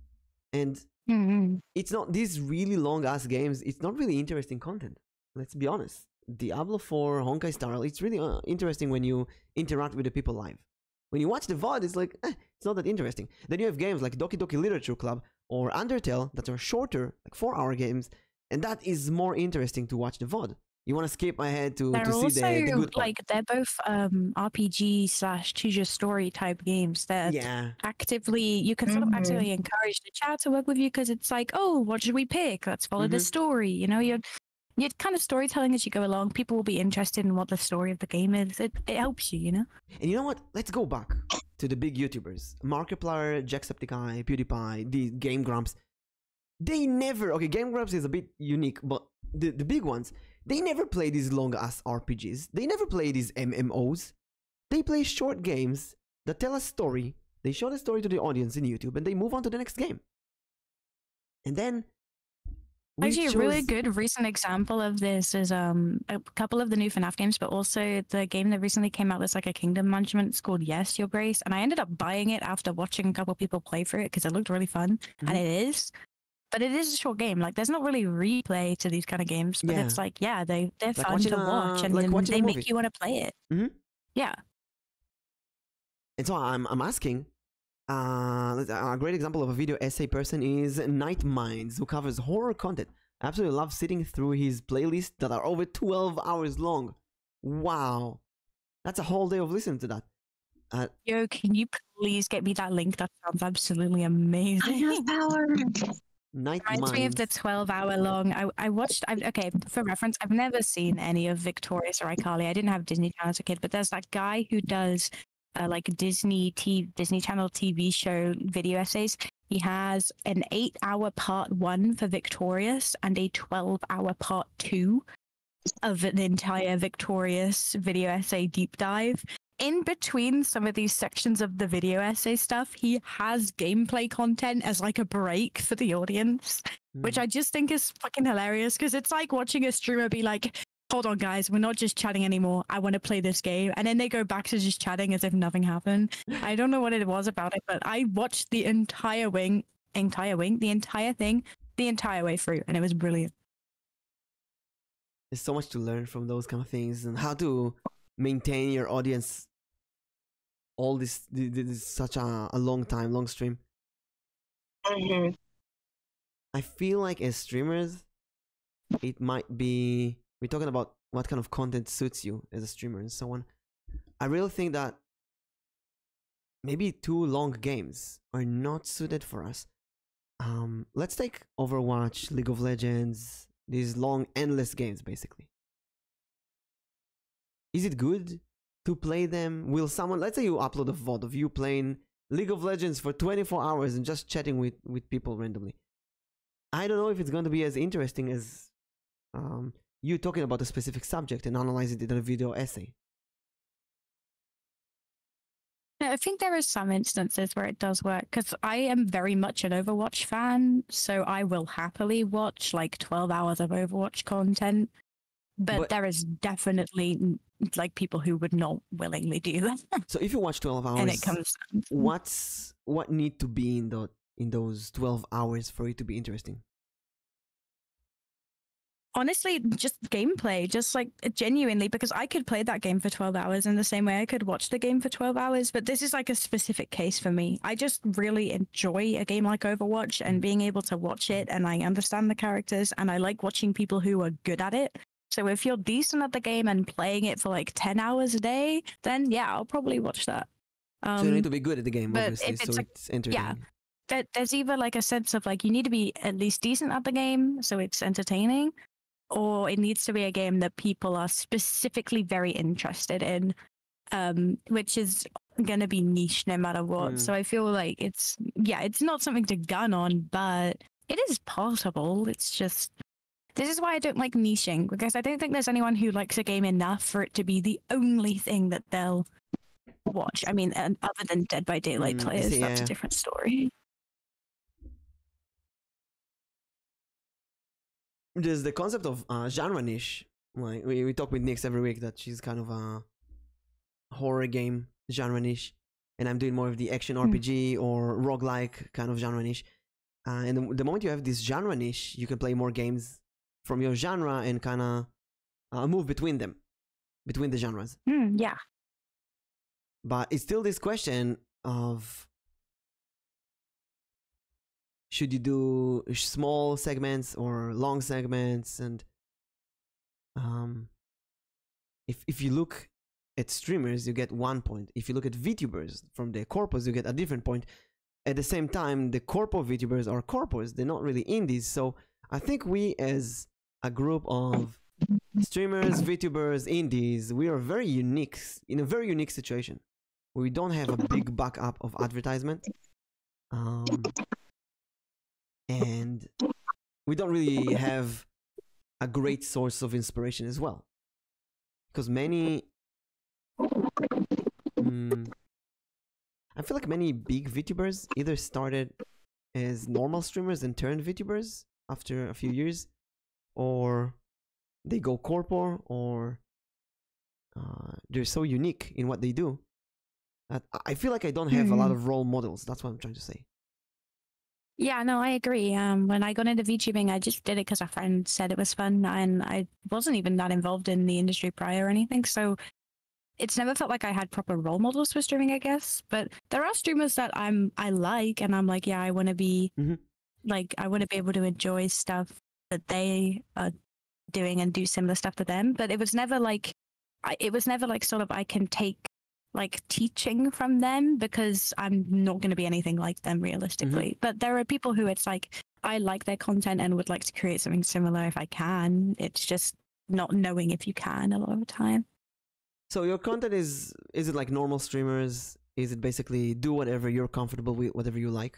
And it's not, these really long ass games, it's not really interesting content. Let's be honest. Diablo 4, Honkai Star Rail, it's really interesting when you interact with the people live. When you watch the VOD, it's like, it's not that interesting. Then you have games like Doki Doki Literature Club or Undertale that are shorter, like 4-hour games, and that is more interesting to watch the VOD. You want to skip ahead to see the good part. Like, they're both RPG / choose your story type games that actively, you can sort of actively encourage the chat to work with you because it's like, oh, what should we pick? Let's follow the story. You know, you're kind of storytelling as you go along. People will be interested in what the story of the game is. It helps you, you know? And you know what? Let's go back to the big YouTubers. Markiplier, Jacksepticeye, PewDiePie, the Game Grumps. They never... Okay, Game Grumps is a bit unique, but the big ones, they never play these long-ass RPGs. They never play these MMOs. They play short games that tell a story. They show the story to the audience in YouTube, and they move on to the next game. And then... Actually, a really good recent example of this is a couple of the new FNAF games, but also the game that recently came out that's like a kingdom management. It's called Yes, Your Grace. And I ended up buying it after watching a couple of people play through it because it looked really fun. And it is. But it is a short game. Like, there's not really replay to these kind of games, but it's like, they're like fun to watch and they make you want to play it. Yeah. And so I'm asking, a great example of a video essay person is Night Minds, who covers horror content. I absolutely love sitting through his playlists that are over 12 hours long. Wow. That's a whole day of listening to that. Yo, can you please get me that link? That sounds absolutely amazing. I have power. Night Reminds me of the 12-hour long. I watched. Okay, for reference, I've never seen any of Victorious or iCarly. I didn't have Disney Channel as a kid, but there's that guy who does like Disney Channel TV show video essays. He has an 8-hour part 1 for Victorious and a 12-hour part 2 of an entire Victorious video essay deep dive. In between some of these sections of the video essay stuff, he has gameplay content as like a break for the audience, which I just think is fucking hilarious because it's like watching a streamer be like, hold on, guys, we're not just chatting anymore. I want to play this game. And then they go back to just chatting as if nothing happened. I don't know what it was about it, but I watched the entire thing, the entire way through, and it was brilliant. There's so much to learn from those kind of things, and how to maintain your audience all this such a long stream. I feel like as streamers, it might be, we're talking about what kind of content suits you as a streamer and so on. I really think that maybe too long games are not suited for us. Let's take Overwatch, League of Legends, these long, endless games, basically. Is it good to play them? Will someone, let's say you upload a VOD of you playing League of Legends for 24 hours and just chatting with people randomly. I don't know if it's going to be as interesting as you talking about a specific subject and analyzing it in a video essay. I think there are some instances where it does work, because I am very much an Overwatch fan, so I will happily watch like 12 hours of Overwatch content. But there is definitely like people who would not willingly do that. So if you watch 12 hours, and it comes what need to be in those 12 hours for it to be interesting? Honestly, just gameplay, just like genuinely, because I could play that game for 12 hours in the same way I could watch the game for 12 hours, but this is like a specific case for me. I just really enjoy a game like Overwatch and being able to watch it, and I understand the characters, and I like watching people who are good at it. So if you're decent at the game and playing it for like 10 hours a day, then yeah, I'll probably watch that. So you need to be good at the game, obviously, so it's entertaining. Yeah, there's either like a sense of like you need to be at least decent at the game so it's entertaining, or it needs to be a game that people are specifically very interested in, which is going to be niche no matter what. So I feel like it's not something to gun on, but it is possible. It's just, this is why I don't like niching, because I don't think there's anyone who likes a game enough for it to be the only thing that they'll watch. I mean, other than Dead by Daylight players, that's a different story. There's the concept of genre niche. Like we talk with Nix every week that she's kind of a horror game genre niche, and I'm doing more of the action RPG or roguelike kind of genre niche. And the moment you have this genre niche, you can play more games from your genre and kind of move between them, between the genres. Yeah. But it's still this question of, should you do small segments or long segments? And if you look at streamers, you get 1 point. If you look at VTubers from their corpus, you get a different point. At the same time, the corpo VTubers are corpus. They're not really indies. So I think we, as a group of streamers, VTubers, indies, we are very unique, in a very unique situation. We don't have a big backup of advertisement. And we don't really have a great source of inspiration as well. Because many... I feel like many big VTubers either started as normal streamers and turned VTubers after a few years, or they go corpo, or they're so unique in what they do that I feel like I don't have a lot of role models. That's what I'm trying to say. Yeah, no, I agree. When I got into VTubing, I just did it because a friend said it was fun, and I wasn't even that involved in the industry prior or anything. So it's never felt like I had proper role models for streaming, I guess. But there are streamers that I like, and I'm like, yeah, I want to be like, I want to be able to enjoy stuff that they are doing and do similar stuff to them. But it was never like, sort of I can take like teaching from them, because I'm not going to be anything like them realistically. But there are people who it's like, I like their content and would like to create something similar if I can. It's just not knowing if you can a lot of the time. So your content is it like normal streamers? Is it basically do whatever you're comfortable with, whatever you like?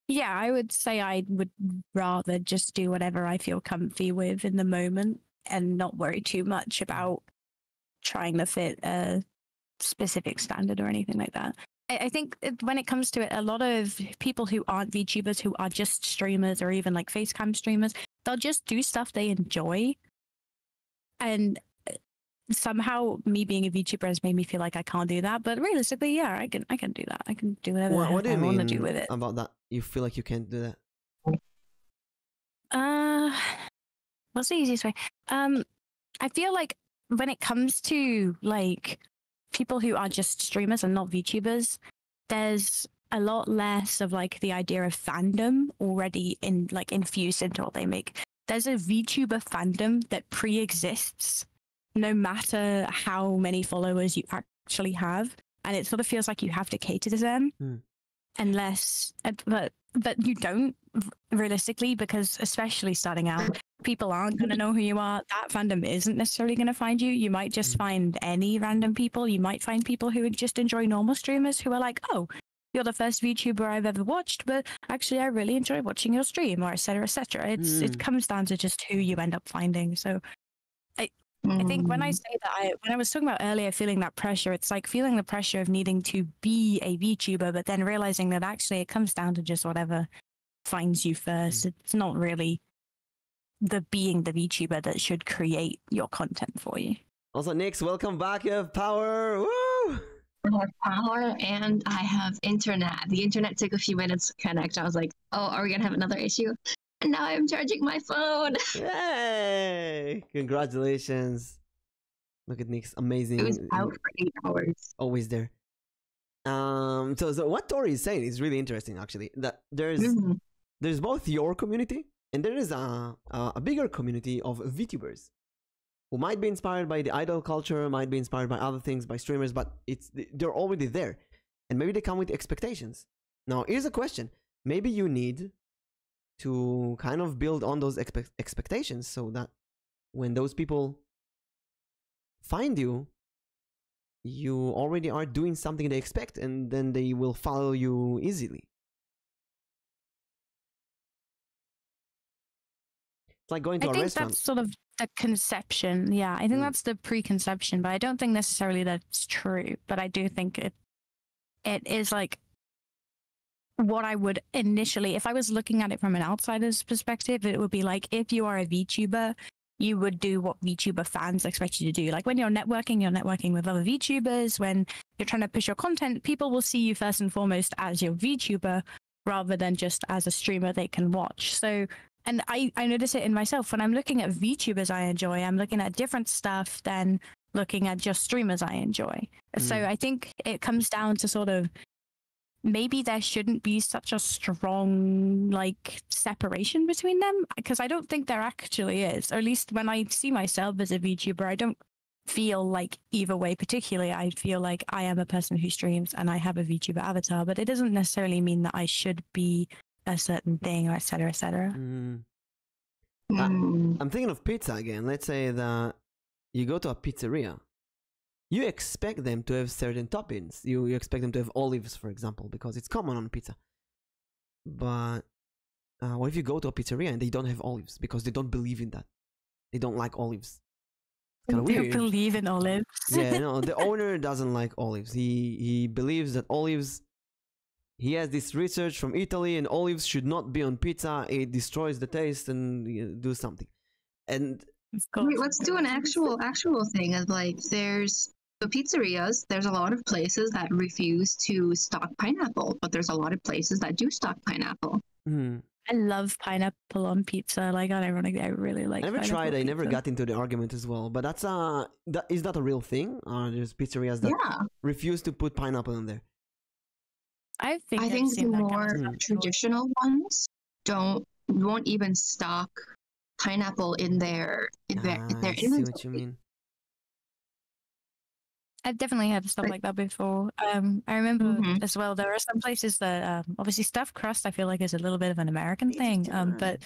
Yeah, I would say I would rather just do whatever I feel comfy with in the moment and not worry too much about trying to fit a specific standard or anything like that. I think when it comes to it, a lot of people who aren't VTubers, who are just streamers or even like facecam streamers, they'll just do stuff they enjoy. and somehow me being a VTuber has made me feel like I can't do that. But realistically, yeah, I can do that. I can do whatever What do you I want to mean do with it. about that? You feel like you can't do that? What's the easiest way? I feel like when it comes to like people who are just streamers and not VTubers, there's a lot less of like the idea of fandom already infused into what they make. There's a VTuber fandom that pre-exists no matter how many followers you actually have, and it sort of feels like you have to cater to them unless but you don't realistically, because especially starting out, people aren't going to know who you are. That fandom isn't necessarily going to find you. You might just find any random people. You might find people who just enjoy normal streamers who are like, oh, you're the first VTuber I've ever watched, but actually I really enjoy watching your stream, or et cetera, et cetera. It comes down to just who you end up finding. So I think when I say that, when I was talking about earlier feeling that pressure, it's like feeling the pressure of needing to be a VTuber, but then realizing that actually it comes down to just whatever finds you first. It's not really being the VTuber that should create your content for you. Also, Nix, welcome back. You have power. Woo! I have power and I have internet. The internet took a few minutes to connect. I was like, oh, are we going to have another issue? And now I'm charging my phone. Yay! Congratulations. Look at Nick's amazing. It was out for 8 hours. Always there. So what Tori is saying is really interesting, actually. That there's both your community and there is a bigger community of VTubers who might be inspired by the idol culture, might be inspired by other things, by streamers, but they're already there, and maybe they come with expectations. Now, here's a question: maybe you need to kind of build on those expectations so that when those people find you, you already are doing something they expect, and then they will follow you easily. It's like going to a restaurant. I think that's sort of the conception. Yeah, I think that's the preconception, but I don't think necessarily that's true. But I do think it is like what I would initially, if I was looking at it from an outsider's perspective, it would be like, if you are a VTuber, you would do what VTuber fans expect you to do. Like when you're networking with other VTubers. When you're trying to push your content, people will see you first and foremost as your VTuber rather than just as a streamer they can watch. So, and I notice it in myself when I'm looking at VTubers I enjoy, I'm looking at different stuff than looking at just streamers I enjoy. So I think it comes down to sort of, maybe there shouldn't be such a strong like separation between them, because I don't think there actually is. Or at least when I see myself as a VTuber, I don't feel like either way particularly. I feel like I am a person who streams and I have a VTuber avatar, but it doesn't necessarily mean that I should be a certain thing, or et cetera, et cetera. I'm thinking of pizza again. Let's say that you go to a pizzeria. You expect them to have certain toppings. You expect them to have olives, for example, because it's common on pizza. But what if you go to a pizzeria and they don't have olives because they don't believe in that? They don't like olives. It's kind of weird. They don't believe in olives. Yeah, no, the owner doesn't like olives. He believes that olives, he has this research from Italy, and olives should not be on pizza. It destroys the taste and do something. And wait, let's do an actual thing of like, there's the pizzerias, there's a lot of places that refuse to stock pineapple, but there's a lot of places that do stock pineapple. I love pineapple on pizza. Like, ironically, I really like. I never tried. I never got into the argument as well. But that's is that a real thing? Or there's pizzerias that refuse to put pineapple in there? I think the more traditional ones won't even stock pineapple in their I see what you mean. I've definitely had stuff like that before. I remember as well, there are some places that obviously stuffed crust I feel like is a little bit of an American thing. But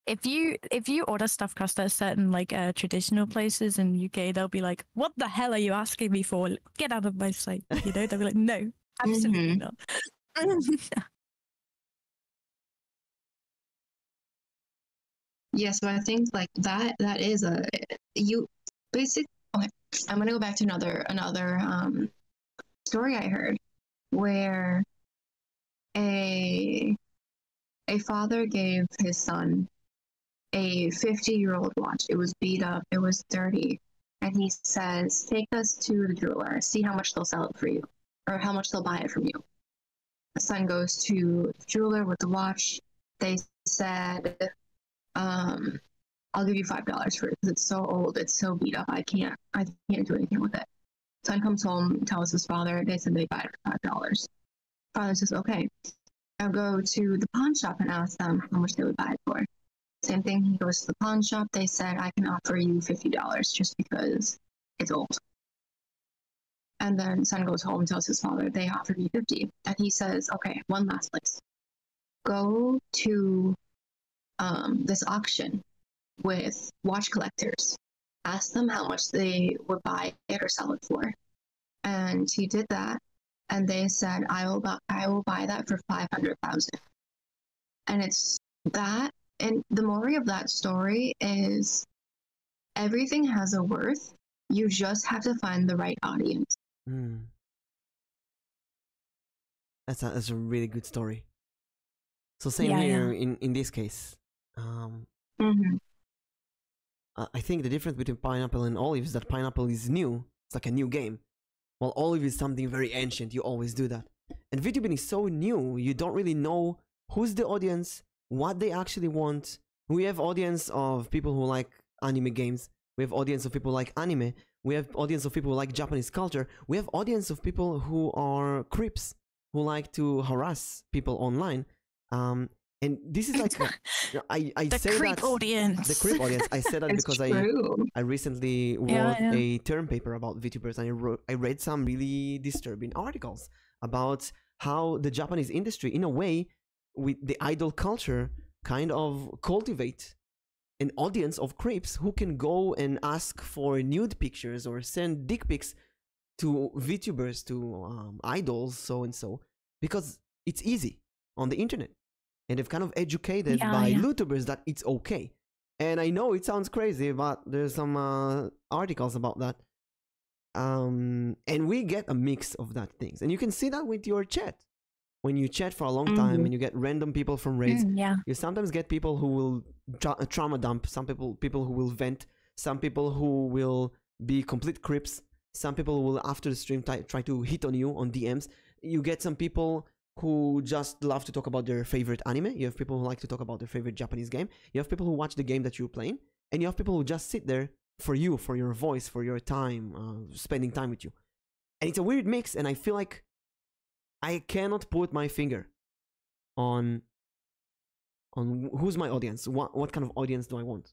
if you order stuffed crust at certain like traditional places in UK, they'll be like, "What the hell are you asking me for? Get out of my sight!" You know, they'll be like, "No, absolutely not." Yeah, so I think like that is basic. Okay, I'm gonna go back to another story I heard where a father gave his son a 50-year-old watch. It was beat up. It was dirty. and he says, take us to the jeweler, see how much they'll sell it for you, or how much they'll buy it from you. The son goes to the jeweler with the watch. They said, I'll give you $5 for it because it's so old, it's so beat up, I can't do anything with it. Son comes home, tells his father. They said they buy it for $5. Father says, okay. I'll go to the pawn shop and ask them how much they would buy it for. Same thing, he goes to the pawn shop. They said, I can offer you $50 just because it's old. And then son goes home and tells his father, they offered me $50. And he says, okay, one last place. Go to this auction with watch collectors. Ask them how much they would buy it or sell it for. And he did that. And they said, I will buy that for $500,000. And it's that. And the moral of that story is everything has a worth. You just have to find the right audience. That's a really good story. So same here in this case. I think the difference between pineapple and olive is that pineapple is new. It's like a new game. While olive is something very ancient. You always do that. And VTubing is so new. You don't really know who's the audience, what they actually want. We have audience of people who like anime games. We have audience of people who like anime. We have audience of people who like Japanese culture. We have audience of people who are creeps, who like to harass people online. And this is like I the say creep that audience. the creep audience. I said that because I recently wrote a term paper about VTubers, and I read some really disturbing articles about how the Japanese industry, in a way, with the idol culture, kind of cultivate an audience of creeps who can go and ask for nude pictures or send dick pics to VTubers, to idols, so and so, because it's easy on the internet. And they've kind of educated by YouTubers that it's okay. And I know it sounds crazy, but there's some articles about that. And we get a mix of that things. And you can see that with your chat. When you chat for a long time and you get random people from raids, you sometimes get people who will trauma dump, some people who will vent, some people who will be complete creeps, some people who will after the stream try to hit on you on DMs. You get some people who just love to talk about their favorite anime. You have people who like to talk about their favorite Japanese game. You have people who watch the game that you're playing. And you have people who just sit there for you, for your voice, for your time, spending time with you. And it's a weird mix, and I feel like I cannot put my finger on who's my audience. What kind of audience do I want?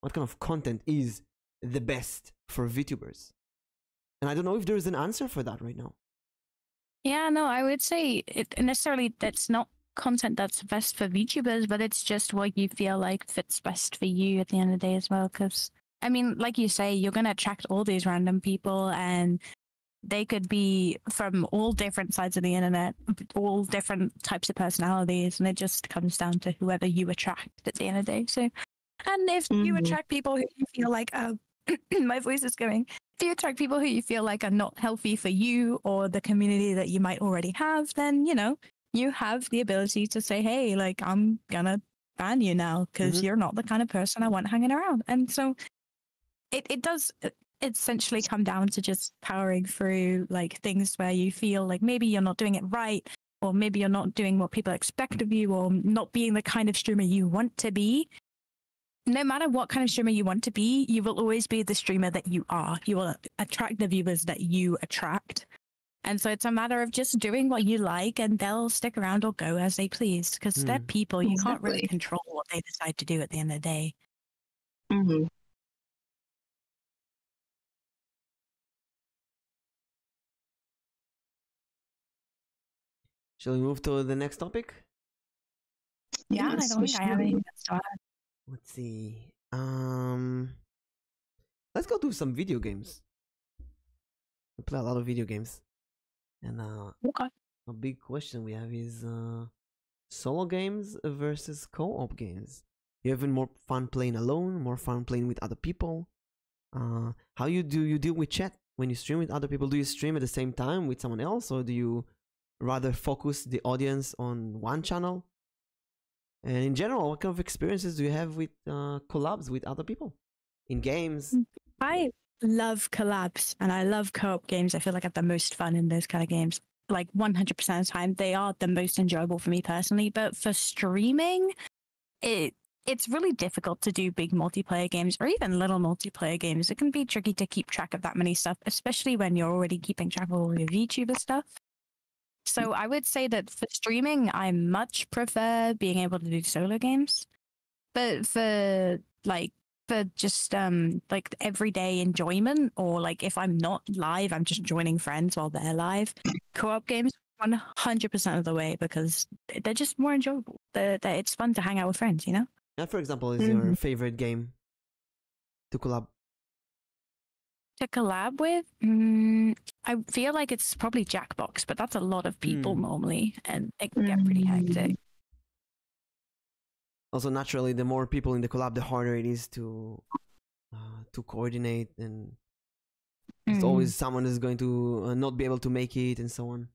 What kind of content is the best for VTubers? And I don't know if there's an answer for that right now. Yeah, no, I would say that's not content that's best for VTubers, but it's just what you feel like fits best for you at the end of the day as well. Because, I mean, like you say, you're going to attract all these random people, and they could be from all different sides of the internet, all different types of personalities, and it just comes down to whoever you attract at the end of the day. So, and if you attract people who you feel like, my voice is going. If you attract people who you feel like are not healthy for you or the community that you might already have, then, you know, you have the ability to say, hey, like, I'm gonna ban you now because you're not the kind of person I want hanging around. And so it does essentially come down to just powering through like things where you feel like maybe you're not doing it right, or maybe you're not doing what people expect of you, or not being the kind of streamer you want to be. No matter what kind of streamer you want to be, you will always be the streamer that you are. You will attract the viewers that you attract. And so it's a matter of just doing what you like, and they'll stick around or go as they please, because they're people. You can't really control what they decide to do at the end of the day. Shall we move to the next topic? Yeah, I don't think I have anything else to add. Let's see. Let's go do some video games. We play a lot of video games. And a big question we have is solo games versus co-op games. You having more fun playing alone, more fun playing with other people? How do you deal with chat when you stream with other people? Do you stream at the same time with someone else, or do you rather focus the audience on one channel? And in general, what kind of experiences do you have with collabs with other people in games? I love collabs and I love co-op games. I feel like I have the most fun in those kind of games. Like 100% of the time, they are the most enjoyable for me personally. But for streaming, it's really difficult to do big multiplayer games or even little multiplayer games. It can be tricky to keep track of that many stuff, especially when you're already keeping track of all your VTuber stuff. So I would say that for streaming, I much prefer being able to do solo games. But for just like everyday enjoyment, or like if I'm not live, I'm just joining friends while they're live. Co-op games 100% of the way because they're just more enjoyable. It's fun to hang out with friends, you know? That, for example, is your favorite game to collab? To collab with? I feel like it's probably Jackbox, but that's a lot of people normally, and it can get pretty hectic. Also, naturally, the more people in the collab, the harder it is to coordinate, and there's always someone who's going to not be able to make it, and so on.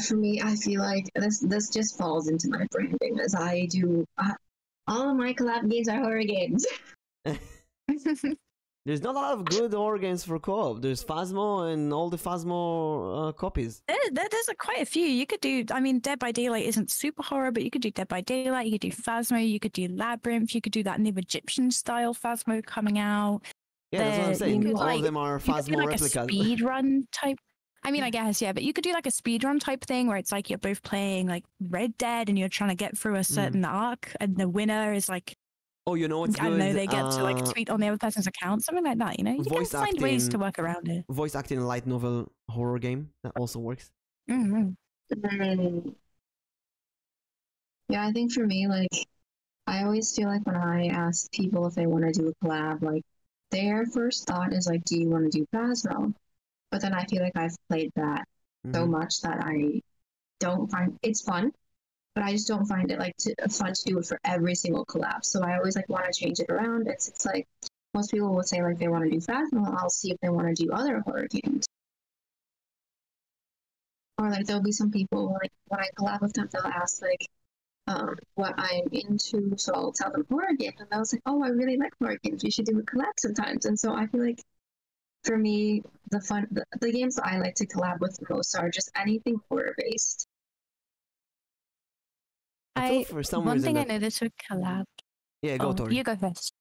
For me, I feel like this just falls into my branding, as I do. All of my collab games are horror games. There's not a lot of good horror games for co-op. There's Phasmo and all the Phasmo copies. There's quite a few. You could do, I mean, Dead by Daylight isn't super horror, but you could do Dead by Daylight, you could do Phasmo, you could do Labyrinth, you could do that new Egyptian style Phasmo coming out. Yeah, that's what I'm saying. All like, of them are Phasmo like replicas. A speed run type. I mean, I guess, yeah, but you could do like a speed run type thing where it's like you're both playing like Red Dead and you're trying to get through a certain arc, and the winner is like, oh, you know what's good? I don't know, they get to like tweet on the other person's account, something like that, you know? You can find ways to work around it. Voice acting a light novel horror game, that also works. Yeah, I think for me, like, I always feel like when I ask people if they want to do a collab, like, their first thought is like, do you want to do Phasmo? But then I feel like I've played that so much that I don't find it's fun. But I just don't find it like fun to do it for every single collab. So I always like want to change it around. It's like most people will say like they want to do Phasmo. I'll see if they want to do other horror games. Or like there'll be some people like when I collab with them, they'll ask like what I'm into. So I'll tell them horror games, and they'll say, "Oh, I really like horror games. We should do a collab sometimes." And so I feel like for me, the games that I like to collab with the most are just anything horror based. One thing I noticed with collab. Yeah, go Tori. You go first.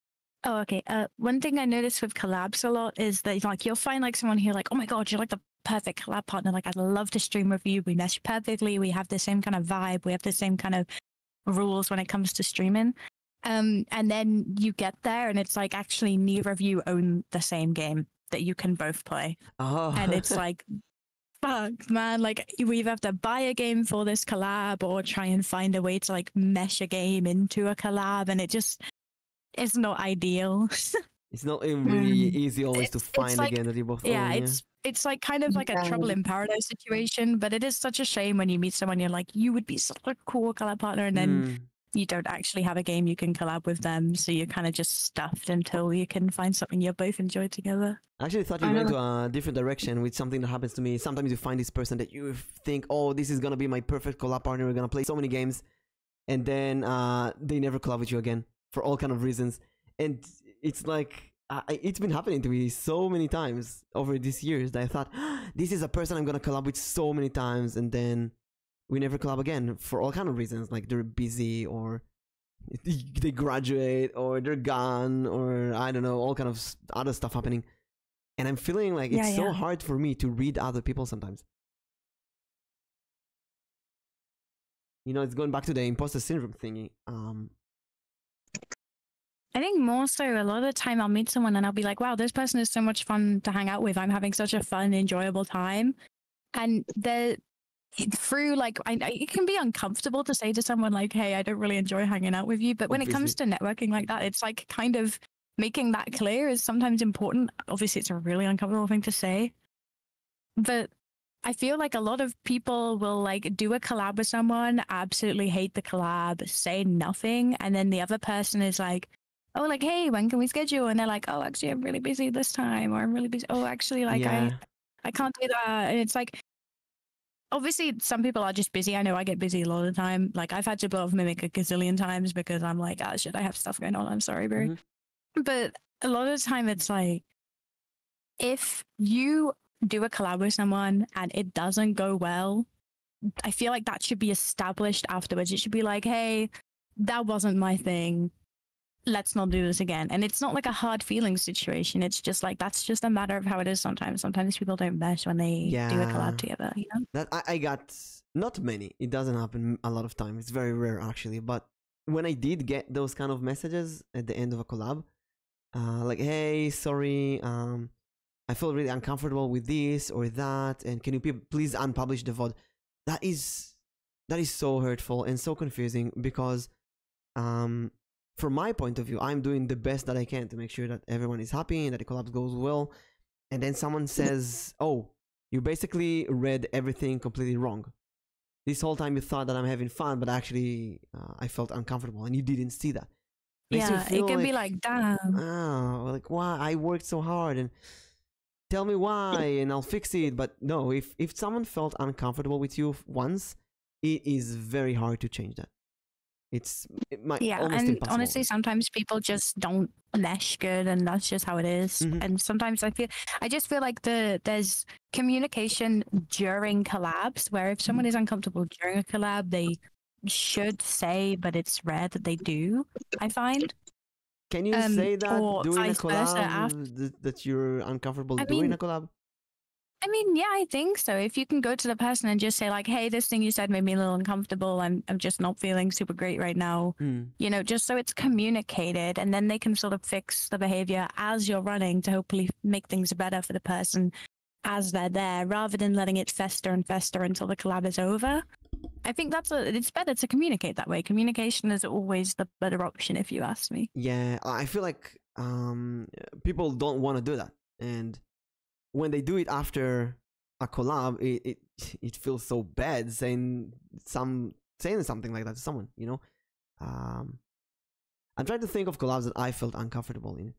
Oh, okay. One thing I noticed with collabs a lot is that like you'll find like someone here like, oh my god, you're like the perfect collab partner. Like I'd love to stream with you. We mesh perfectly. We have the same kind of vibe. We have the same kind of rules when it comes to streaming. And then you get there and it's like actually neither of you own the same game that you can both play. Oh. And it's like, fuck, man, like we either have to buy a game for this collab or try and find a way to like mesh a game into a collab, and it's not ideal. It's not really easy always to find a game that you both own. It's like kind of like a trouble in paradise situation, but it is such a shame when you meet someone you're like, you would be such a cool collab partner, and then you don't actually have a game you can collab with them, so you're kind of just stuffed until you can find something you both enjoy together. I actually thought you went to a different direction with something that happens to me. Sometimes you find this person that you think, oh, this is gonna be my perfect collab partner, we're gonna play so many games, and then they never collab with you again for all kind of reasons. And it's like, it's been happening to me so many times over these years that I thought, this is a person I'm gonna collab with so many times, and then we never collab again for all kind of reasons, like they're busy, or they graduate, or they're gone, or I don't know, all kind of other stuff happening. And I'm feeling like it's so hard for me to read other people sometimes. You know, it's going back to the imposter syndrome thingy. I think more so a lot of the time I'll meet someone and I'll be like, wow, this person is so much fun to hang out with. I'm having such a fun, enjoyable time. And through like, it can be uncomfortable to say to someone like, hey, I don't really enjoy hanging out with you. But when it comes to networking like that, it's like kind of making that clear is sometimes important. Obviously, it's a really uncomfortable thing to say. But I feel like a lot of people will like do a collab with someone, absolutely hate the collab, say nothing. And then the other person is like, oh, like, hey, when can we schedule? And they're like, oh, actually, I'm really busy this time. Or I'm really busy. Oh, actually, like, I can't do that. And it's like, obviously, some people are just busy. I know I get busy a lot of the time. Like, I've had to blow off Mimic a gazillion times because I'm like, oh, shit, I have stuff going on. I'm sorry, bro. But a lot of the time it's like, if you do a collab with someone and it doesn't go well, I feel like that should be established afterwards. It should be like, hey, that wasn't my thing. Let's not do this again. And it's not like a hard feeling situation. It's just like, that's just a matter of how it is sometimes. Sometimes people don't mesh when they do a collab together, you know? That I got not many. It doesn't happen a lot of time. It's very rare actually. But when I did get those kind of messages at the end of a collab, like, hey, sorry, I feel really uncomfortable with this or that, and can you please unpublish the VOD? That is so hurtful and so confusing because from my point of view, I'm doing the best that I can to make sure that everyone is happy and that the collab goes well. And then someone says, oh, you basically read everything completely wrong. This whole time you thought that I'm having fun, but actually I felt uncomfortable and you didn't see that. Yeah, it can be like, damn. Oh, like, why? I worked so hard and tell me why and I'll fix it. But no, if someone felt uncomfortable with you once, it is very hard to change that. It's almost impossible. Honestly, sometimes people just don't mesh good, and that's just how it is. And sometimes I just feel like there's communication during collabs where if someone is uncomfortable during a collab, they should say, but it's rare that they do, I find. Can you say that during a collab that you're uncomfortable doing a collab? I mean, yeah, I think so. If you can go to the person and just say like, hey, this thing you said made me a little uncomfortable. I'm just not feeling super great right now. You know, just so it's communicated, and then they can sort of fix the behavior as you're running to hopefully make things better for the person as they're there, rather than letting it fester and fester until the collab is over. I think it's better to communicate that way. Communication is always the better option, if you ask me. Yeah, I feel like people don't want to do that, and when they do it after a collab, it feels so bad saying something like that to someone, you know. I'm trying to think of collabs that I felt uncomfortable in.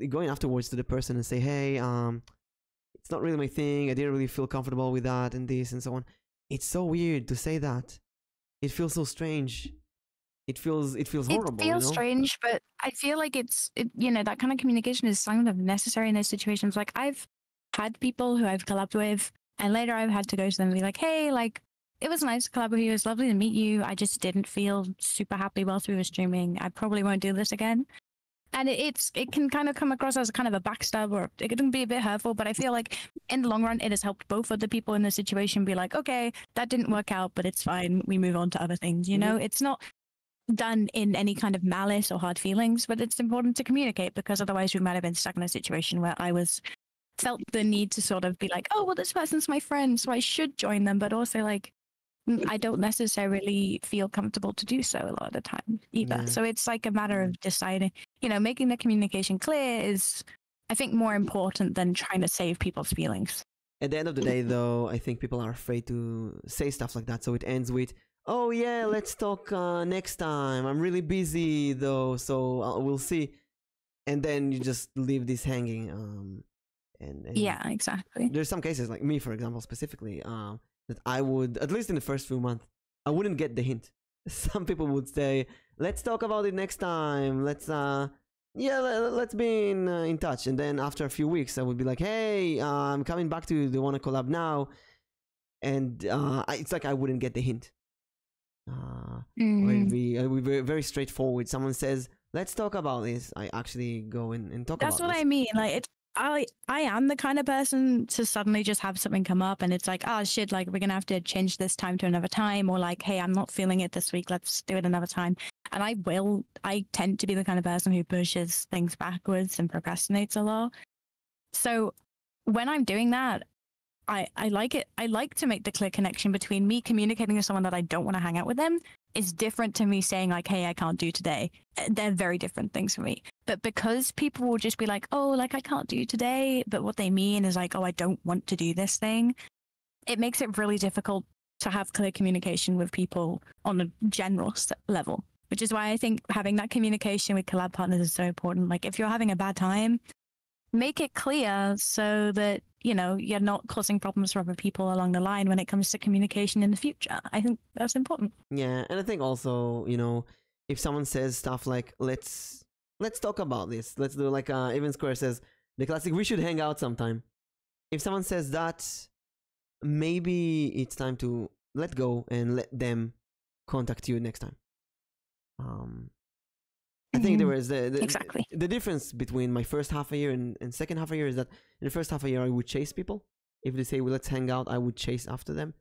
Going afterwards to the person and say, hey, it's not really my thing. I didn't really feel comfortable with that and this and so on. It's so weird to say that. It feels so strange. It feels horrible. It feels strange, but I feel like you know, that kind of communication is kind of necessary in those situations. Like, I've had people who I've collabed with, and later I've had to go to them and be like, hey, like, it was nice to collab with you. It was lovely to meet you. I just didn't feel super happy whilst we were streaming. I probably won't do this again. And it can kind of come across as kind of a backstab, or it can be a bit hurtful, but I feel like in the long run, it has helped both of the people in the situation be like, okay, that didn't work out, but it's fine. We move on to other things, you know? It's not done in any kind of malice or hard feelings, but it's important to communicate, because otherwise we might have been stuck in a situation where I felt the need to sort of be like, oh, well, this person's my friend, so I should join them, but also like, I don't necessarily feel comfortable to do so a lot of the time either. Yeah. So it's like a matter of deciding, you know, making the communication clear is, I think, more important than trying to save people's feelings. At the end of the day, though, I think people are afraid to say stuff like that. So it ends with, oh, yeah, let's talk next time. I'm really busy, though, so we'll see. And then you just leave this hanging. And yeah, exactly. There's some cases, like me, for example, specifically, that I would, at least in the first few months, I wouldn't get the hint. Some people would say, let's talk about it next time. Let's be in touch. And then after a few weeks, I would be like, hey, I'm coming back to you. Do you want to collab now? And it's like I wouldn't get the hint. We'd be very straightforward. Someone says, let's talk about this. I actually go and talk about it. That's what I mean. Like, I am the kind of person to suddenly just have something come up and it's like, oh shit, like we're gonna have to change this time to another time, or like, hey, I'm not feeling it this week, let's do it another time. And I tend to be the kind of person who pushes things backwards and procrastinates a lot. So when I'm doing that, I like it. I like to make the clear connection between me communicating to someone that I don't want to hang out with them is different to me saying like, hey, I can't do today. They're very different things for me. But because people will just be like, oh, like I can't do today, but what they mean is like, oh, I don't want to do this thing. It makes it really difficult to have clear communication with people on a general level, which is why I think having that communication with collab partners is so important. Like if you're having a bad time, make it clear so that, you know, you're not causing problems for other people along the line when it comes to communication in the future. I think that's important. Yeah, and I think also, you know, if someone says stuff like, let's let's talk about this. Let's do like Even Square says, the classic, we should hang out sometime. If someone says that, maybe it's time to let go and let them contact you next time. I think there was Exactly. the difference between my first half a year and second half a year is that in the first half a year I would chase people. If they say, well, let's hang out, I would chase after them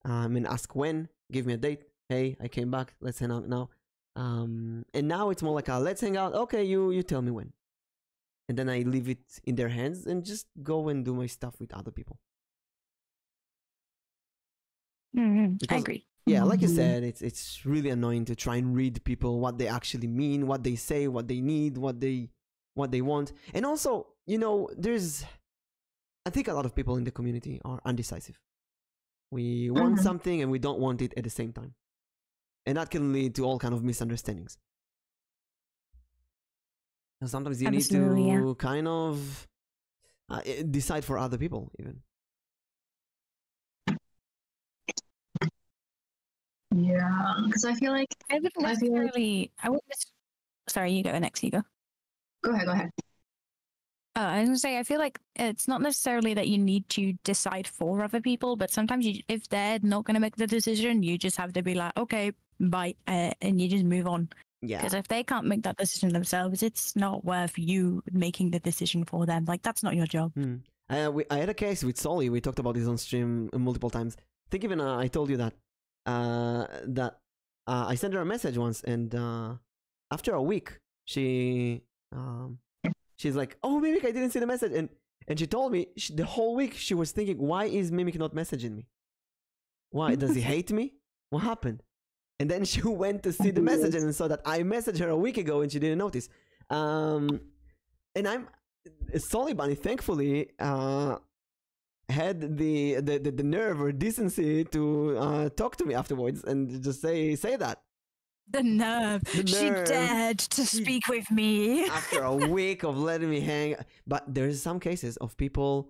and ask when, give me a date. Hey, I came back, let's hang out now. And now it's more like a let's hang out. Okay, you tell me when. And then I leave it in their hands and just go and do my stuff with other people. I Because, agree. yeah, like you said, it's really annoying to try and read people, what they actually mean, what they say, what they need, what they want. And also, you know, I think a lot of people in the community are undecisive. We want something and we don't want it at the same time. And that can lead to all kind of misunderstandings. And sometimes you need to kind of decide for other people, even. Yeah, because I feel like I wouldn't necessarily. Sorry, you go next. You go. Go ahead. I was gonna say, I feel like it's not necessarily that you need to decide for other people, but sometimes if they're not gonna make the decision, you just have to be like, okay, bye, and you just move on. Yeah. Because if they can't make that decision themselves, it's not worth you making the decision for them. Like, that's not your job. I had a case with Solly. We talked about this on stream multiple times. I think even I told you that I sent her a message once, and after a week, she's like, "Oh, Mimic, I didn't see the message," and she told me the whole week she was thinking, "Why is Mimic not messaging me? Why does he hate me? What happened?" And then she went to see the message and saw that I messaged her a week ago and she didn't notice. And I'm Solly Bunny, thankfully, had the nerve or decency to talk to me afterwards and just say that. The nerve. She dared to speak with me. After a week of letting me hang. But there's some cases of people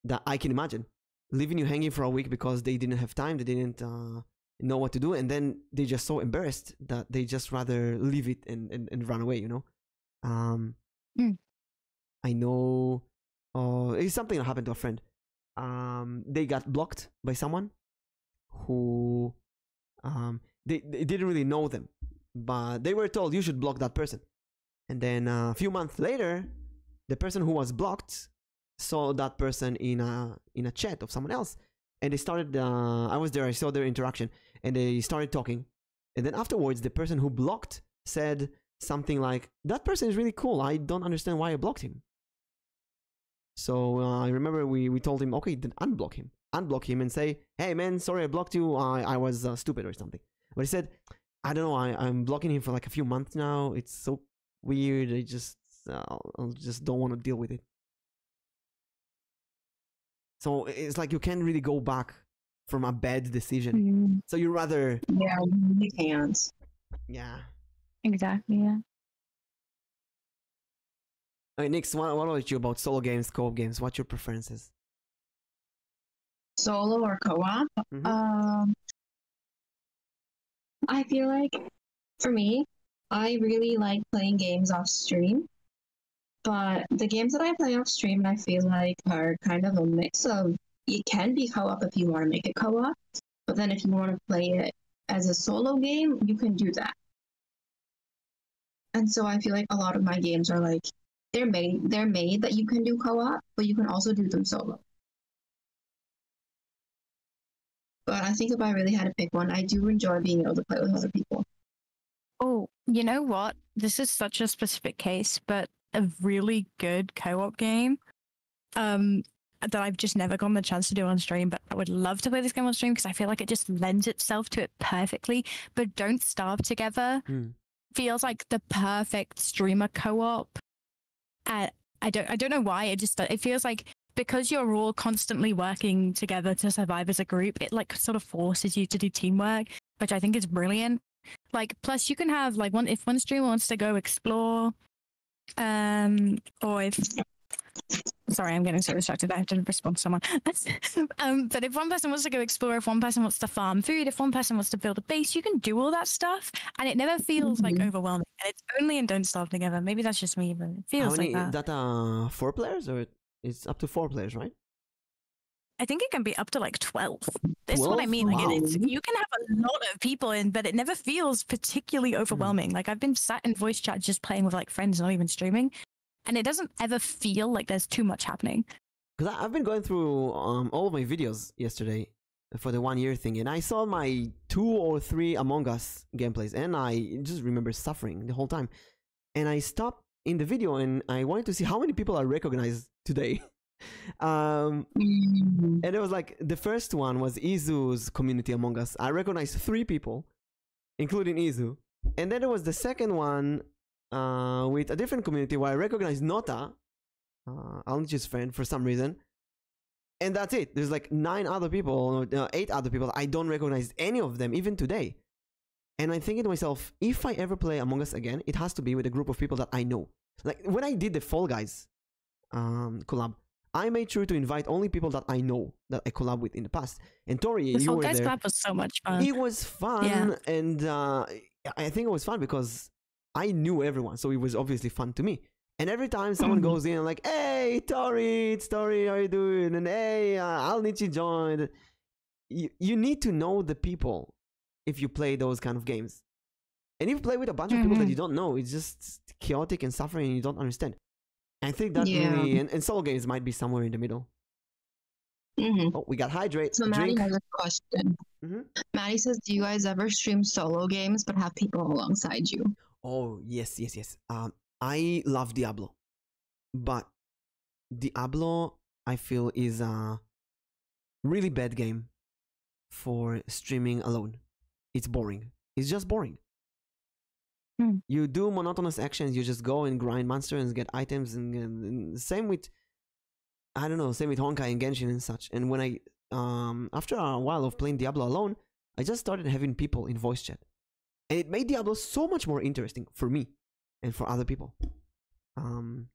that I can imagine leaving you hanging for a week because they didn't have time, they didn't know what to do, and then they're just so embarrassed that they just rather leave it and run away, you know? I know it's something that happened to a friend. They got blocked by someone who they didn't really know them, but they were told you should block that person. And then a few months later, the person who was blocked saw that person in a chat of someone else, and they started I was there, I saw their interaction, and they started talking. And then afterwards, the person who blocked said something like, that person is really cool, I don't understand why I blocked him. So I remember we told him, okay, then unblock him and say, hey man, sorry I blocked you, I was stupid or something. But he said, I don't know, I'm blocking him for like a few months now, it's so weird, I just don't want to deal with it. So it's like you can't really go back from a bad decision. So you rather... Yeah, you can't. Yeah. Exactly, yeah. Alright, Nix, what about you about solo games, co-op games? What's your preferences? Solo or co-op? I feel like, for me, I really like playing games off stream. But the games that I play off stream, I feel like are kind of a mix of, it can be co-op if you want to make it co-op, but then if you want to play it as a solo game, you can do that. And so I feel like a lot of my games are like, they're made that you can do co-op, but you can also do them solo. But I think if I really had to pick one, I do enjoy being able to play with other people. Oh, you know what? This is such a specific case, but a really good co-op game that I've just never gotten the chance to do on stream, but I would love to play this game on stream because I feel like it just lends itself to it perfectly. But Don't Starve Together feels like the perfect streamer co-op. I don't know why, it feels like because you're all constantly working together to survive as a group, it like sort of forces you to do teamwork, which I think is brilliant. Like, plus you can have like if one streamer wants to go explore, or if sorry, I'm getting so distracted I have to respond to someone. But if one person wants to go explore, if one person wants to farm food, if one person wants to build a base, you can do all that stuff, and it never feels like overwhelming. and it's only in Don't Starve Together. Maybe that's just me, but it How feels many? like that. That 4 players, or it's up to 4 players, right? I think it can be up to like 12. This is what I 12? mean. Like, Wow. you can have a lot of people in, but it never feels particularly overwhelming. Like, I've been sat in voice chat just playing with like friends, not even streaming, and it doesn't ever feel like there's too much happening. Because I've been going through all of my videos yesterday for the 1 year thing, and I saw my 2 or 3 Among Us gameplays, and I just remember suffering the whole time. And I stopped in the video, and I wanted to see how many people I recognized today. And it was like the first one was Izu's community Among Us. I recognized 3 people, including Izu. And then there was the second one with a different community where I recognized Nota, Alnich's friend, for some reason. And that's it. There's like 9 other people, 8 other people. I don't recognize any of them, even today. And I'm thinking to myself, if I ever play Among Us again, it has to be with a group of people that I know. Like when I did the Fall Guys collab, I made sure to invite only people that I know, that I collab with in the past. And Tori, you were there. That was so much fun. It was fun, yeah. And I think it was fun because I knew everyone, so it was obviously fun to me. And every time someone goes in, like, "Hey, Tori, it's Tori, how you doing?" And "Hey, Alnichi joined." You need to know the people if you play those kind of games. And if you play with a bunch of people that you don't know, it's just chaotic and suffering, and you don't understand. I think that really, and solo games might be somewhere in the middle. Oh, we got hydrate. So Maddie has a question. Maddie says, do you guys ever stream solo games but have people alongside you? Oh, yes. I love Diablo. But Diablo, I feel, is a really bad game for streaming alone. It's boring. It's just boring. You do monotonous actions. You just go and grind monsters and get items, and same with, I don't know, same with Honkai and Genshin and such. And when I after a while of playing Diablo alone, I just started having people in voice chat, and it made Diablo so much more interesting for me and for other people. And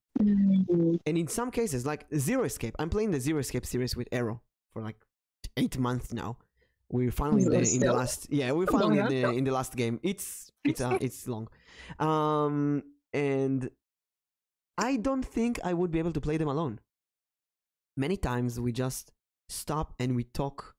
in some cases, like Zero Escape, I'm playing the Zero Escape series with Arrow for like 8 months now. We're finally in the last, we're finally in the last game. It's long, and I don't think I would be able to play them alone. Many times we just stop and we talk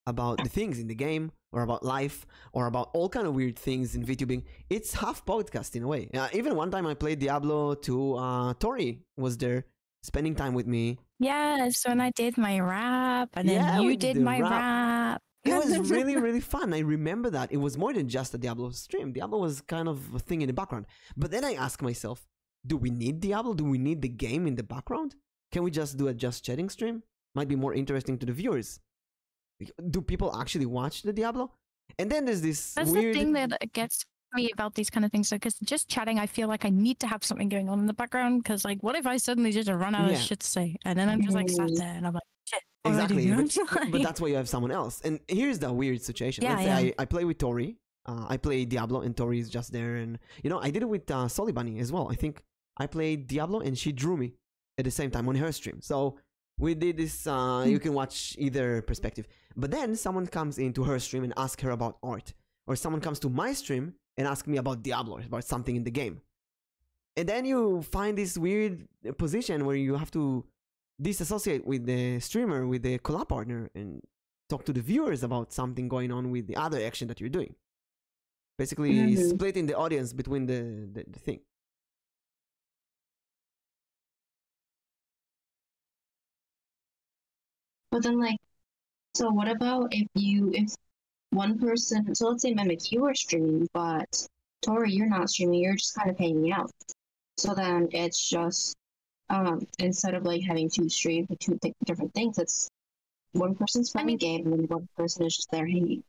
about the things in the game, or about life, or about all kind of weird things in VTubing. It's half podcast in a way. Even one time I played Diablo 2, Tori was there spending time with me. Yes, when I did my rap, and then you did my rap. It was really, really fun. I remember that. It was more than just a Diablo stream. Diablo was kind of a thing in the background. But then I asked myself, do we need Diablo? Do we need the game in the background? Can we just do a just chatting stream? Might be more interesting to the viewers. Do people actually watch the Diablo? And then there's this That's weird... the thing that gets me about these kind of things. Because just chatting, I feel like I need to have something going on in the background. Because like, what if I suddenly just run out of shit to say? And then I'm just like sat there and I'm like, shit. Exactly, but that's why you have someone else. And here's the weird situation. Let's say I play with Tori. I play Diablo and Tori is just there. And, you know, I did it with Solly Bunny as well. I think I played Diablo and she drew me at the same time on her stream. So we did this, you can watch either perspective. But then someone comes into her stream and asks her about art. Or someone comes to my stream and asks me about Diablo, about something in the game. And then you find this weird position where you have to disassociate with the streamer, with the collab partner, and talk to the viewers about something going on with the other action that you're doing. Basically, splitting the audience between the thing. But then, like, so what about if one person, so let's say Mimic, you are streaming, but Tori, you're not streaming, you're just kind of hanging out. So then it's just, instead of like having 2 streams for 2 different things, it's one person's playing a game and then one person is just there hanging.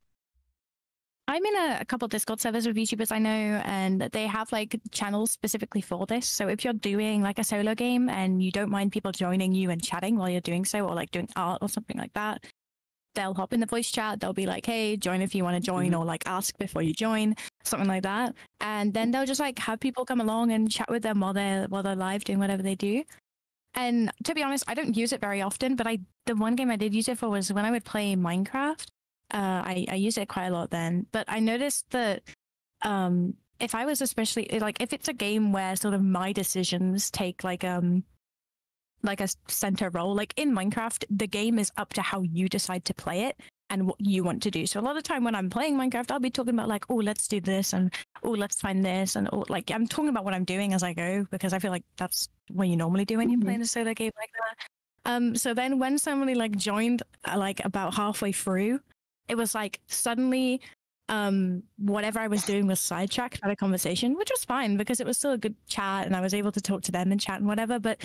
I'm in a couple Discord servers with YouTubers I know, and they have like channels specifically for this. So if you're doing like a solo game and you don't mind people joining you and chatting while you're doing so, or like doing art or something like that, they'll hop in the voice chat. They'll be like, hey, join if you want to join, or like ask before you join, something like that. And then they'll just like have people come along and chat with them while they're live doing whatever they do. And to be honest, I don't use it very often, but the one game I did use it for was when I would play Minecraft. I used it quite a lot then, but I noticed that if I was especially like if it's a game where sort of my decisions take like a center role, like in Minecraft, the game is up to how you decide to play it and what you want to do. So a lot of the time when I'm playing Minecraft, I'll be talking about like, oh, let's do this, and oh, let's find this, and oh, like I'm talking about what I'm doing as I go, because I feel like that's what you normally do when you're playing a solo game like that. So then when somebody like joined like about halfway through, it was like suddenly whatever I was doing was sidetracked by the conversation, which was fine because it was still a good chat and I was able to talk to them and chat and whatever. But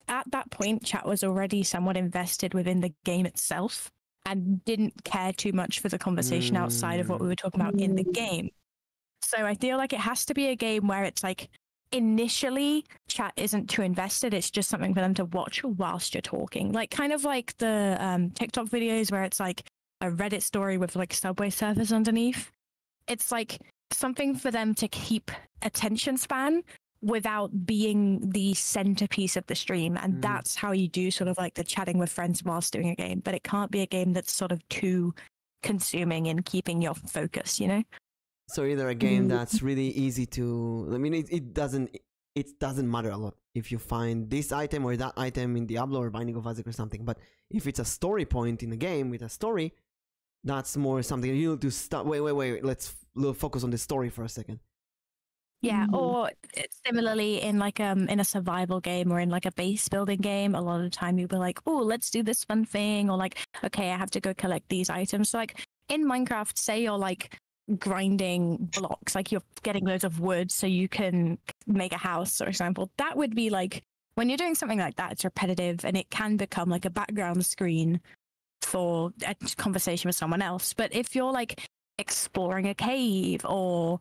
at that point, chat was already somewhat invested within the game itself and didn't care too much for the conversation outside of what we were talking about in the game. So I feel like it has to be a game where it's like initially chat isn't too invested. It's just something for them to watch whilst you're talking. Like kind of like the TikTok videos where it's like a Reddit story with like Subway surfers underneath. It's like something for them to keep attention span without being the centerpiece of the stream. And that's how you do sort of like the chatting with friends whilst doing a game. But it can't be a game that's sort of too consuming in keeping your focus, you know? So either a game that's really easy to, I mean, it doesn't matter a lot if you find this item or that item in Diablo or Binding of Isaac or something. But if it's a story point in a game with a story, that's more something you need to start. Wait. Let's focus on the story for a second. Yeah, or similarly in like in a survival game or in like a base building game, a lot of the time you'll be like, oh, let's do this fun thing, or like, okay, I have to go collect these items. So like in Minecraft, say you're like grinding blocks, like you're getting loads of wood so you can make a house, for example. That would be like, when you're doing something like that, it's repetitive and it can become like a background screen for a conversation with someone else. But if you're like exploring a cave or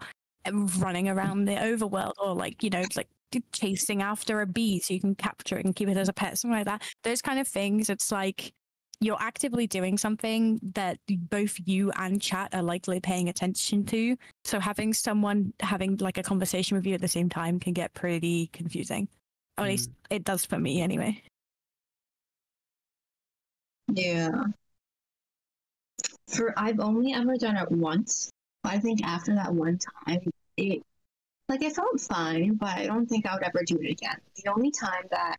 running around the overworld, or like, you know, like chasing after a bee so you can capture it and keep it as a pet, something like that, those kind of things, it's like you're actively doing something that both you and chat are likely paying attention to. So having someone having like a conversation with you at the same time can get pretty confusing. Or at least it does for me anyway. Yeah. I've only ever done it once. I think after that one time, it felt fine, but I don't think I would ever do it again. The only time that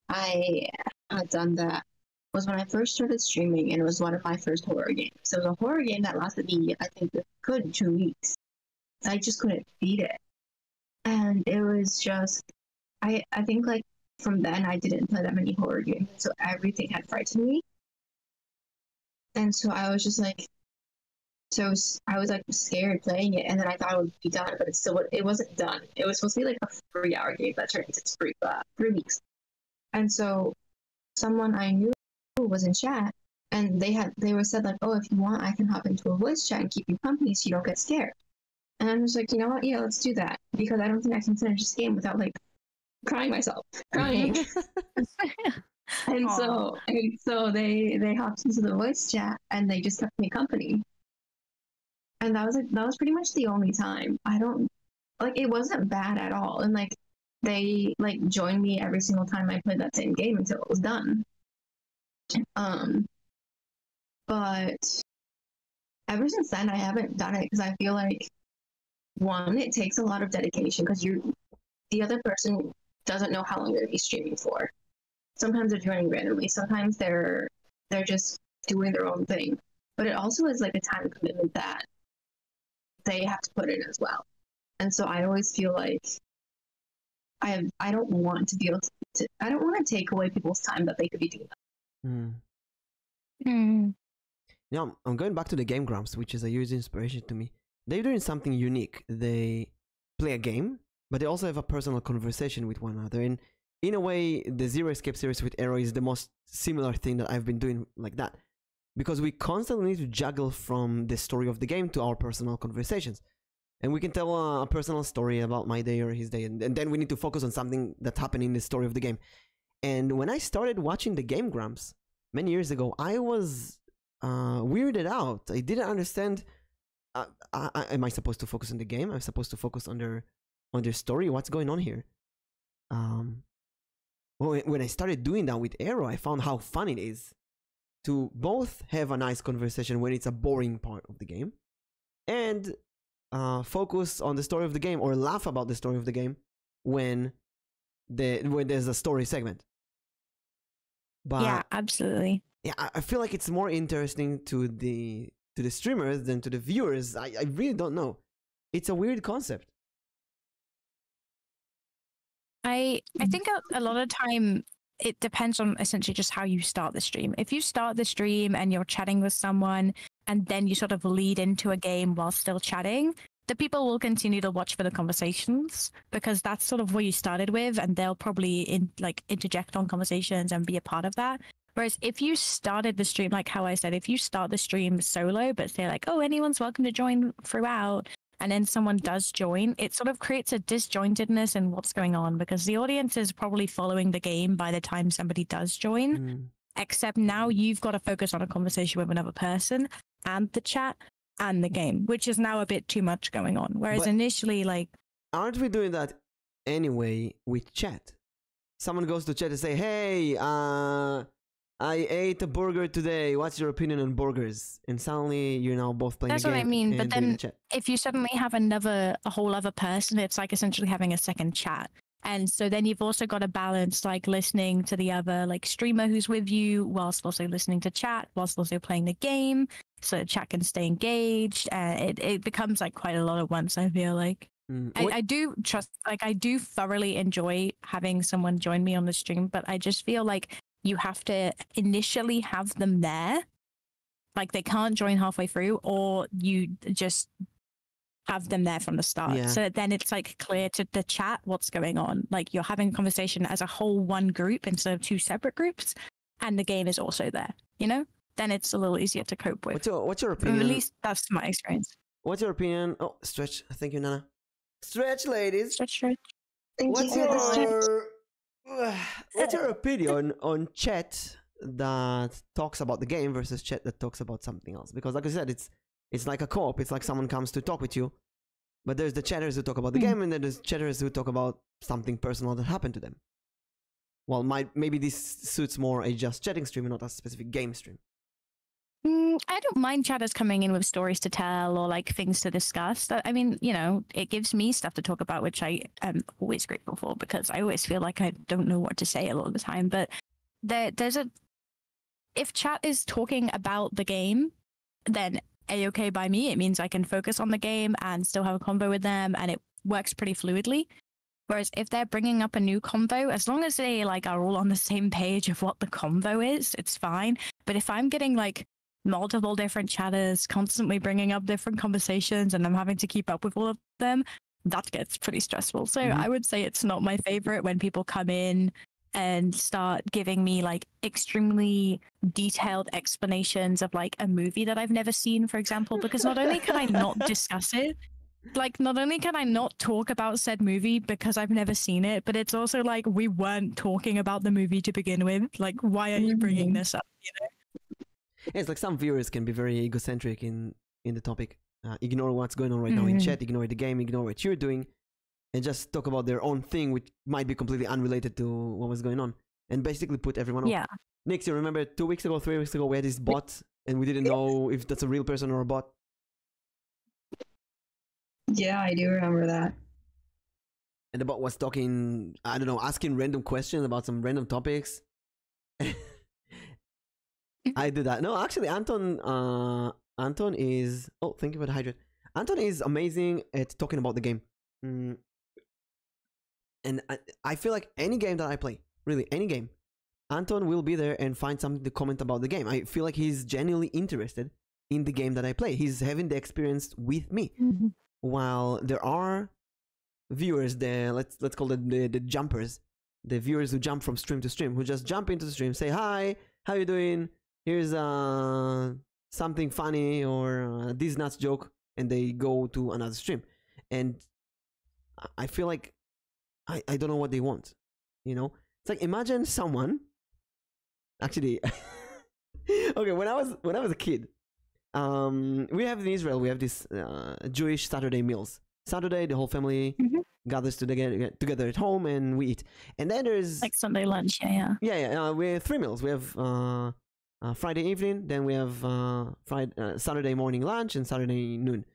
I had done that was when I first started streaming, and it was one of my first horror games. So it was a horror game that lasted me, I think, a good 2 weeks. I just couldn't beat it. And it was just, I think like from then I didn't play that many horror games, so everything had frightened me. And so I was just like, I was like scared playing it, and then I thought it would be done, but it wasn't done. It was supposed to be like a 3-hour game that turned into 3 weeks. And so someone I knew was in chat, and they were said like, oh, if you want, I can hop into a voice chat and keep you company so you don't get scared. And I'm just like, you know what? Yeah, let's do that, because I don't think I can finish this game without like crying. And so they hopped into the voice chat and they just kept me company. And that was pretty much the only time. I don't like, it wasn't bad at all. And like they like joined me every single time I played that same game until it was done. But ever since then I haven't done it because I feel like, one, it takes a lot of dedication because the other person doesn't know how long you're gonna be streaming for. Sometimes they're joining randomly. Sometimes they're just doing their own thing. But it also is like a time commitment that they have to put in as well. And so I always feel like I don't want to be able to I don't want to take away people's time that they could be doing that. Yeah, I'm going back to the Game Grumps, which is a huge inspiration to me. They're doing something unique. They play a game, but they also have a personal conversation with one another. And in a way, the Zero Escape series with Arrow is the most similar thing that I've been doing like that. Because we constantly need to juggle from the story of the game to our personal conversations. And we can tell a personal story about my day or his day, and then we need to focus on something that happened in the story of the game. And when I started watching the Game Grumps many years ago, I was weirded out. I didn't understand, am I supposed to focus on the game? I'm supposed to focus on their story? What's going on here? Well, when I started doing that with Arrow, I found how fun it is to both have a nice conversation when it's a boring part of the game, and focus on the story of the game or laugh about the story of the game when there's a story segment. But yeah, absolutely. yeah, I feel like it's more interesting to the streamers than to the viewers. I really don't know. It's a weird concept. I think a lot of time it depends on essentially just how you start the stream. If you start the stream and you're chatting with someone and then you sort of lead into a game while still chatting, the people will continue to watch for the conversations because that's sort of what you started with, and they'll probably interject on conversations and be a part of that. Whereas if you started the stream, like how I said, if you start the stream solo but say like, oh, anyone's welcome to join throughout, and then someone does join, it sort of creates a disjointedness in what's going on because the audience is probably following the game by the time somebody does join. Except now you've got to focus on a conversation with another person and the chat and the game, which is now a bit too much going on. Whereas But initially, like, aren't we doing that anyway with chat? Someone goes to chat and say, hey, I ate a burger today. What's your opinion on burgers? And suddenly you're now both playing that's the what I game mean. But and doing then the chat. if you suddenly have a whole other person, it's like essentially having a second chat. And so then you've also got to balance like listening to the other like streamer who's with you whilst also listening to chat, whilst also playing the game. So chat can stay engaged. It becomes like quite a lot at once, I feel like. I do trust, like I do thoroughly enjoy having someone join me on the stream, but I just feel like you have to initially have them there. Like they can't join halfway through, or you just have them there from the start. Yeah. So then it's like clear to the chat what's going on. Like you're having a conversation as a whole one group instead of two separate groups, and the game is also there, you know? Then it's a little easier to cope with. What's your opinion? At least that's my experience. What's your opinion? Oh, stretch. Thank you, Nana. Stretch, ladies. Stretch. Thank you for the stretch. What's your opinion on chat that talks about the game versus chat that talks about something else? Because like I said, it's like a co-op. It's like someone comes to talk with you, but there's the chatters who talk about the game, and then there's chatters who talk about something personal that happened to them. Well, maybe this suits more a just chatting stream and not a specific game stream. I don't mind chatters coming in with stories to tell or like things to discuss. I mean, you know, it gives me stuff to talk about, which I am always grateful for because I always feel like I don't know what to say a lot of the time. But if chat is talking about the game, then A-okay by me. It means I can focus on the game and still have a convo with them, and it works pretty fluidly. Whereas if they're bringing up a new convo, as long as they like are all on the same page of what the convo is, it's fine. But if I'm getting like multiple different chatters constantly bringing up different conversations and I'm having to keep up with all of them, that gets pretty stressful. So I would say it's not my favorite when people come in and start giving me like extremely detailed explanations of like a movie that I've never seen, for example, because not only can I not discuss it, like not only can I not talk about said movie because I've never seen it, but it's also like we weren't talking about the movie to begin with. Like, why are you bringing this up, you know? Yeah, it's like some viewers can be very egocentric in the topic. Ignore what's going on right now in chat, ignore the game, ignore what you're doing, and just talk about their own thing, which might be completely unrelated to what was going on, and basically put everyone off. Yeah. Nix, you remember 2 weeks ago, 3 weeks ago, we had this bot, and we didn't know if that's a real person or a bot. Yeah, I do remember that. And the bot was talking, I don't know, asking random questions about some random topics. I do that. No, actually, Anton is... Oh, thank you for the hydrate. Anton is amazing at talking about the game. And I feel like any game that I play, really, any game, Anton will be there and find something to comment about the game. I feel like he's genuinely interested in the game that I play. He's having the experience with me. While there are viewers there, let's call them the jumpers, the viewers who jump from stream to stream, who just jump into the stream, say, hi, how you doing? Here's something funny or this nuts joke, and they go to another stream. And I feel like I don't know what they want, you know? It's like, imagine someone actually okay, when I was a kid, we have in Israel, we have this Jewish Saturday meals. Saturday, the whole family gathers together at home and we eat. And then there's like Sunday lunch, yeah. We have 3 meals. We have Friday evening, then we have Saturday morning lunch and Saturday noon.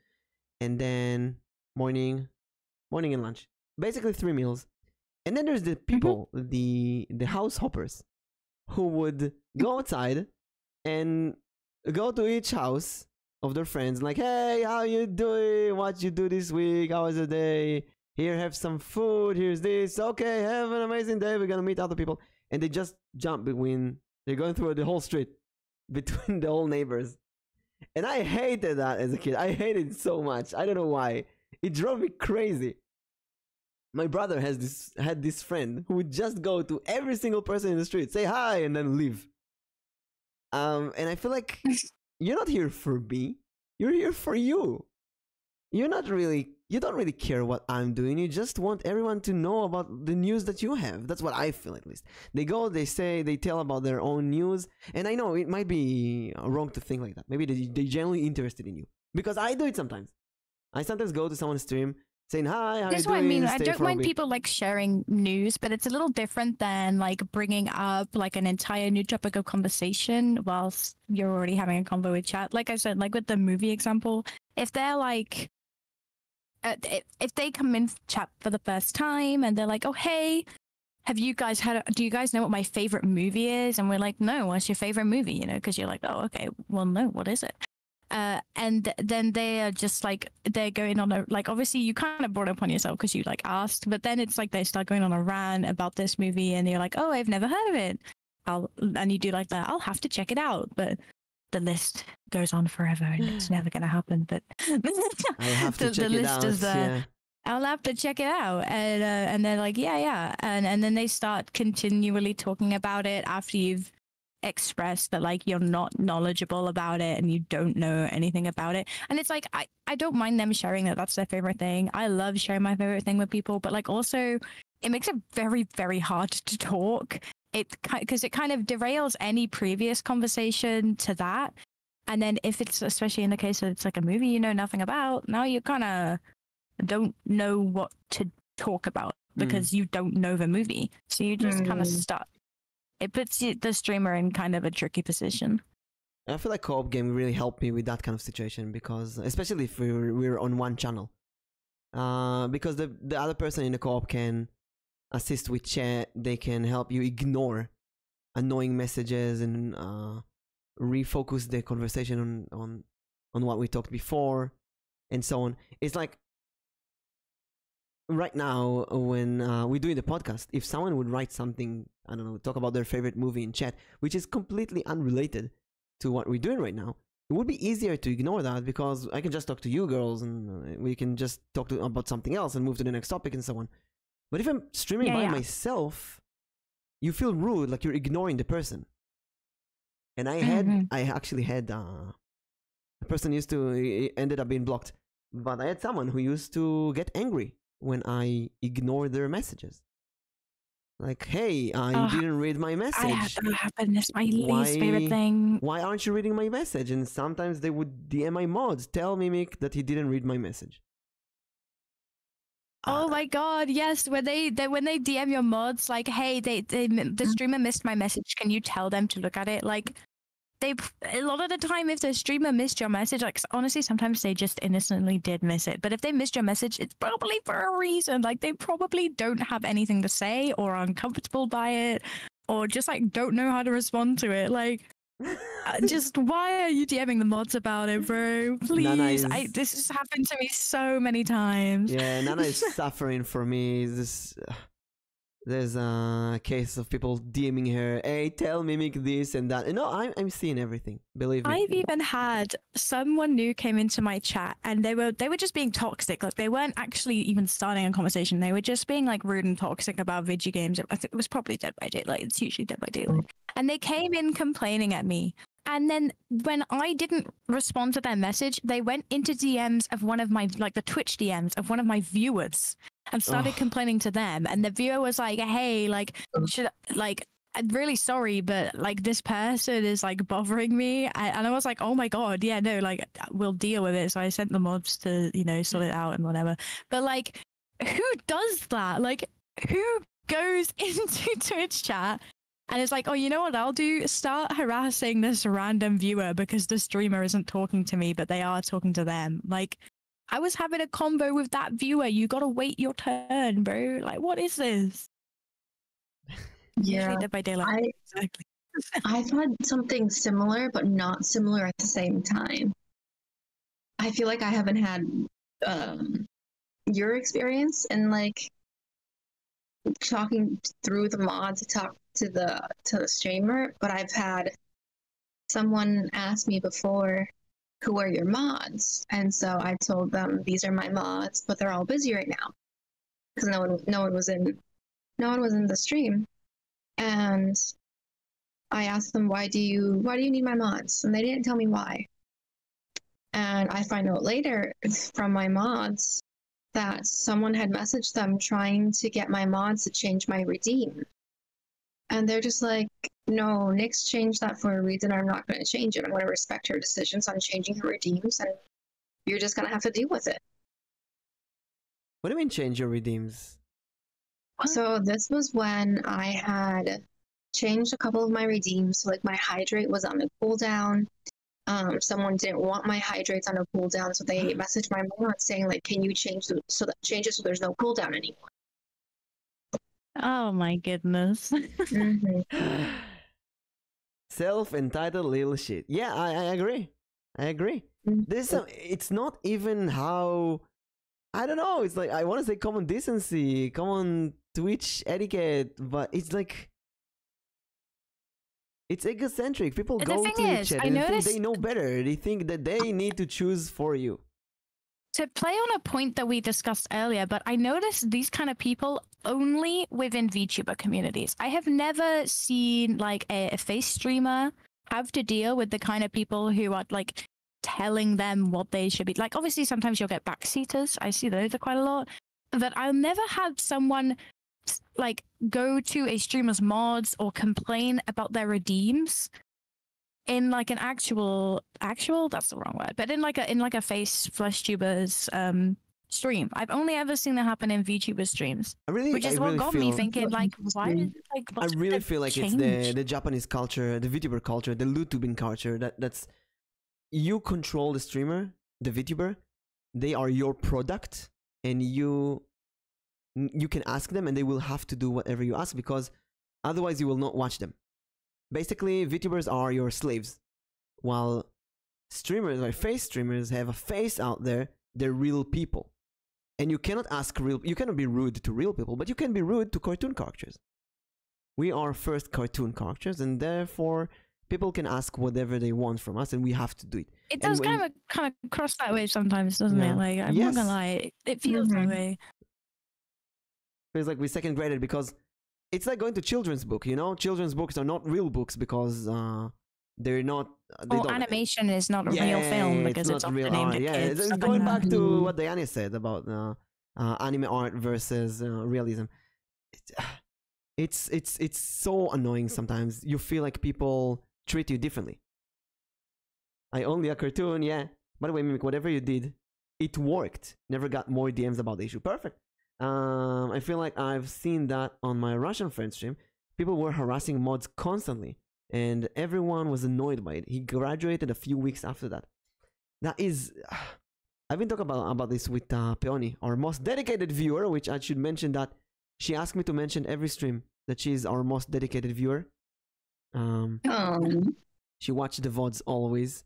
and then morning and lunch. Basically 3 meals. And then there's the people, the house hoppers, who would go outside and go to each house of their friends, like, hey, how you doing? What you do this week? How was the day? Here, have some food. Here's this. Okay, have an amazing day. We're gonna meet other people. And they just jump between. They're going through the whole street between the whole neighbors. And I hated that as a kid. I hated it so much. I don't know why. It drove me crazy. My brother had this friend who would just go to every single person in the street, say hi, and then leave. And I feel like you're not here for me. You're here for you. You don't really care what I'm doing. You just want everyone to know about the news that you have. That's what I feel, at least. They go, they say, they tell about their own news. And I know it might be wrong to think like that. Maybe they're genuinely interested in you. Because I do it sometimes. I sometimes go to someone's stream saying, hi, how That's you what doing? I mean. I Stay don't for a mind bit. people like sharing news, but it's a little different than like bringing up like an entire new topic of conversation whilst you're already having a convo with chat. Like I said, like with the movie example, if they're like, if they come in chat for the first time and they're like, oh, hey, do you guys know what my favorite movie is? And we're like, no, what's your favorite movie? You know, because you're like, oh, okay, well, no, what is it? And then they are just like, they're going on a, like, obviously you kind of brought it upon yourself because you like asked, but then it's like they start going on a rant about this movie and you're like, oh, I've never heard of it. And you do like that, I'll have to check it out. But the list goes on forever and it's never going to happen. But I have to check the it list out. is there. Yeah. I'll have to check it out. And they're like, yeah. And then they start continually talking about it after you've expressed that like you're not knowledgeable about it and you don't know anything about it. And it's like, I don't mind them sharing that that's their favorite thing. I love sharing my favorite thing with people, but like also it makes it very, very hard to talk. Because it kind of derails any previous conversation to that. And then if it's, especially in the case that it's like a movie you know nothing about, now you kind of don't know what to talk about because you don't know the movie. So you just kind of stuck. It puts the streamer in kind of a tricky position. I feel like co-op game really helped me with that kind of situation because, especially if we're on one channel, because the other person in the co-op can assist with chat. They can help you ignore annoying messages and refocus the conversation on what we talked before and so on. It's like right now when we're doing the podcast, if someone would write something, I don't know, talk about their favorite movie in chat, which is completely unrelated to what we're doing right now, it would be easier to ignore that because I can just talk to you girls and we can just talk about something else and move to the next topic and so on. But if I'm streaming by myself, you feel rude, like you're ignoring the person. And I actually had a person ended up being blocked, but I had someone who used to get angry when I ignored their messages. Like, hey, you didn't read my message. I had that happen. It's my least favorite thing. Why aren't you reading my message? And sometimes they would DM my mods, tell Mimic that he didn't read my message. Oh my god, yes. When they DM your mods, like, hey, the streamer missed my message. Can you tell them to look at it? Like, a lot of the time, if the streamer missed your message, like, honestly, sometimes they just innocently did miss it. But if they missed your message, it's probably for a reason. Like, they probably don't have anything to say or are uncomfortable by it or just, like, don't know how to respond to it. Like, just why are you DMing the mods about it, bro? Please. This has happened to me so many times. Yeah, Nana is suffering for me. There's a case of people DMing her, hey, tell Mimic this and that. And no, I'm seeing everything. Believe me. I've even had someone new came into my chat and they were just being toxic. Like, they weren't actually even starting a conversation. They were just being like rude and toxic about video games. I think it was probably Dead by Daylight. It's usually Dead by Daylight. And they came in complaining at me. And then when I didn't respond to their message, they went into DMs of one of my, like the Twitch DMs of one of my viewers and started complaining to them. And the viewer was like, hey, like, I'm really sorry, but like this person is like bothering me. And I was like, oh my God, yeah, no, like we'll deal with it. So I sent the mods to, you know, sort it out and whatever. But like, who does that? Like, who goes into Twitch chat and it's like, oh, you know what I'll do? Start harassing this random viewer because the streamer isn't talking to me, but they are talking to them. Like, I was having a combo with that viewer. You gotta wait your turn, bro. Like, what is this? Yeah, Usually Dead by Daylight. Exactly. I've had something similar, but not similar at the same time. I feel like I haven't had your experience and like talking through the mod to talk to the streamer, but I've had someone ask me before, who are your mods? And so I told them these are my mods, but they're all busy right now because no one was in the stream. And I asked them, why do you need my mods? And they didn't tell me why. And I find out later from my mods that someone had messaged them trying to get my mods to change my redeem. And they're just like, no, Nyx changed that for a reason. I'm not going to change it. I'm going to respect her decisions on changing her redeems, and you're just going to have to deal with it. What do you mean change your redeems? So this was when I had changed a couple of my redeems. So like my hydrate was on a cooldown. Someone didn't want my hydrates on a cooldown, so they messaged my mod saying like, can you change it so there's no cooldown anymore. Oh my goodness. Mm-hmm. Self-entitled little shit. Yeah, I agree. I agree. Mm-hmm. It's not even how, I don't know, it's like, I want to say common decency, common Twitch etiquette, but it's like, it's egocentric. People The go thing to the is, chat I and they think noticed- they know better. They think that they need to choose for you. To play on a point that we discussed earlier, but I noticed these kind of people only within VTuber communities. I have never seen like a face streamer have to deal with the kind of people who are like telling them what they should be. Like obviously sometimes you'll get backseaters. I see those quite a lot. But I'll never have someone like go to a streamer's mods or complain about their redeems in like an actual that's the wrong word, but in like a face flesh tubers stream. I've only ever seen that happen in VTuber streams, which is what got me thinking like, why is like I really feel like it's the Japanese culture, the VTuber culture, the loot-tubing culture, that's you control the streamer, the VTuber, they are your product, and you can ask them and they will have to do whatever you ask, because otherwise you will not watch them. Basically, VTubers are your slaves, while streamers, like face streamers, have a face out there. They're real people, and you cannot be rude to real people, but you can be rude to cartoon characters. We are first cartoon characters, and therefore people can ask whatever they want from us, and we have to do it. It does kind of cross that way sometimes, doesn't it? Like I'm not gonna lie, it feels that way. Feels like we second graded, because it's like going to children's book, you know? Children's books are not real books because they're not... animation is not a real film because it's often real aimed art. at Yeah, kids. it's going back to what Diana said about anime art versus realism. It's so annoying sometimes. You feel like people treat you differently. I only a cartoon, yeah. By the way, Mimic, whatever you did, it worked. Never got more DMs about the issue. Perfect. I feel like I've seen that on my Russian friend stream. People were harassing mods constantly, and everyone was annoyed by it. He graduated a few weeks after that. That is... I've been talking about this with Peony, our most dedicated viewer, which I should mention that she asked me to mention every stream that she's our most dedicated viewer. She watched the VODs always,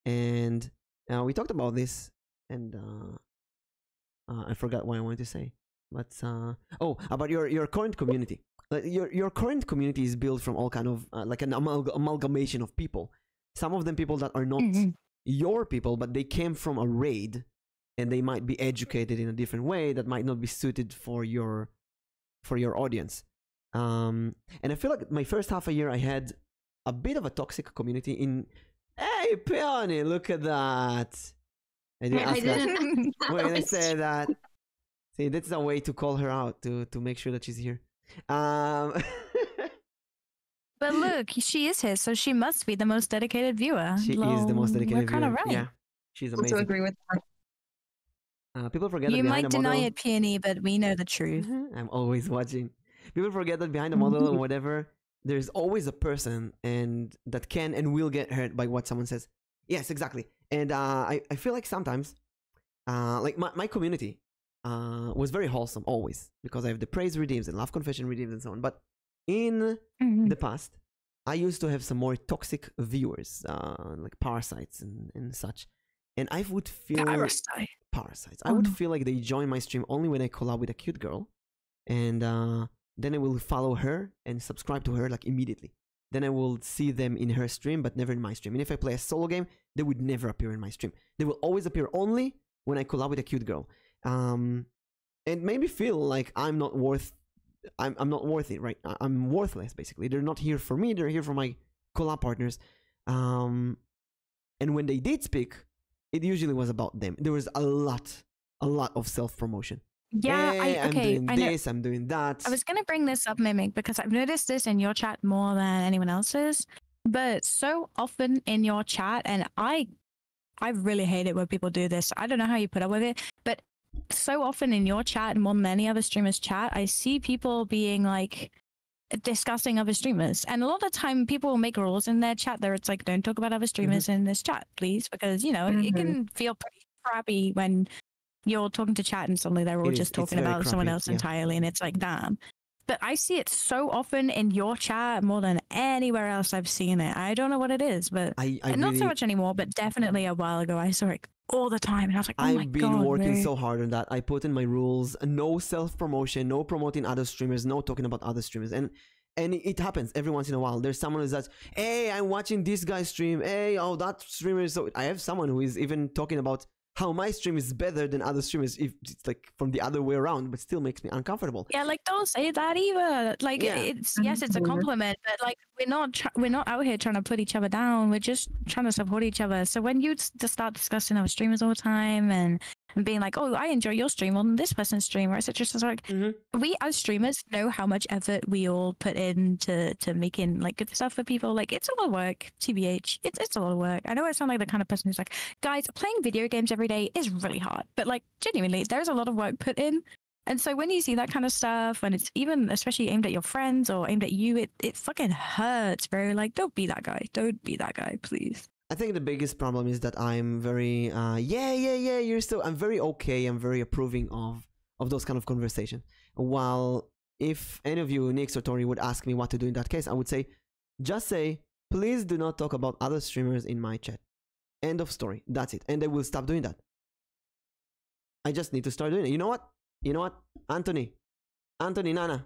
and we talked about this, and I forgot what I wanted to say, but about your current community. Your current community is built from all kind of like an amalgamation of people. Some of them people that are not your people, but they came from a raid, and they might be educated in a different way that might not be suited for your audience. And I feel like my first half a year I had a bit of a toxic community in... Hey, Peony, look at that. I didn't ask that. When I said that, see, that's a way to call her out, to make sure that she's here. But look, she is here, so she must be the most dedicated viewer. She is the most dedicated viewer. We're kind of right. Yeah, she's amazing. I agree with that. People forget you that might behind the deny model... it, Peony, but we know the truth. I'm always watching. People forget that behind the model or whatever, there's always a person and that can and will get hurt by what someone says. Yes, exactly. And I feel like sometimes like my community was very wholesome always, because I have the praise redeems and love confession redeems and so on. But in the past, I used to have some more toxic viewers, like parasites and such. And I would feel parasites. I would feel like they join my stream only when I collab with a cute girl, and then I will follow her and subscribe to her like immediately. Then I will see them in her stream, but never in my stream. And if I play a solo game, they would never appear in my stream. They will always appear only when I collab with a cute girl. It made me feel like I'm not worth it, right? I'm worthless, basically. They're not here for me. They're here for my collab partners. And when they did speak, it usually was about them. There was a lot of self-promotion. Yeah, hey, I'm doing this, know. I'm doing that. I was going to bring this up, Mimic, because I've noticed this in your chat more than anyone else's. But so often in your chat, and I really hate it when people do this. I don't know how you put up with it, but so often in your chat, more than any other streamers' chat, I see people being like discussing other streamers. And a lot of the time people will make rules in their chat there. It's like, don't talk about other streamers in this chat, please, because, you know, it can feel pretty crappy when you're talking to chat and suddenly they're all just talking about someone else entirely, and it's like, damn. But I see it so often in your chat more than anywhere else I've seen it. I don't know what it is, but I not really, so much anymore, but definitely a while ago I saw it all the time, and I was like, oh my God. I've been working so hard on that. I put in my rules, no self-promotion, no promoting other streamers, no talking about other streamers. And it happens every once in a while. There's someone who says, hey, I'm watching this guy's stream. Hey, oh, that streamer is so... I have someone who is even talking about how my stream is better than other streamers, if it's like from the other way around, but still makes me uncomfortable. Yeah, like, don't say that either. Like, it's yes, it's a compliment, but like, we're not out here trying to put each other down. We're just trying to support each other. So when you just start discussing our streamers all the time and being like, oh, I enjoy your stream more than this person's stream, or etc. So like, we as streamers know how much effort we all put into making like good stuff for people. Like, it's a lot of work, TBH. It's a lot of work. I know I sound like the kind of person who's like, guys, playing video games every day is really hard, but like, genuinely, there's a lot of work put in. And so when you see that kind of stuff, when it's even especially aimed at your friends or aimed at you, it fucking hurts, bro. Like, don't be that guy. Don't be that guy, please. I think the biggest problem is that I'm very, I'm very okay, I'm very approving of those kind of conversations. While if any of you, Nix or Tori, would ask me what to do in that case, I would say, just say, please do not talk about other streamers in my chat. End of story. That's it. And I will stop doing that. I just need to start doing it. You know what? Anthony, Nana,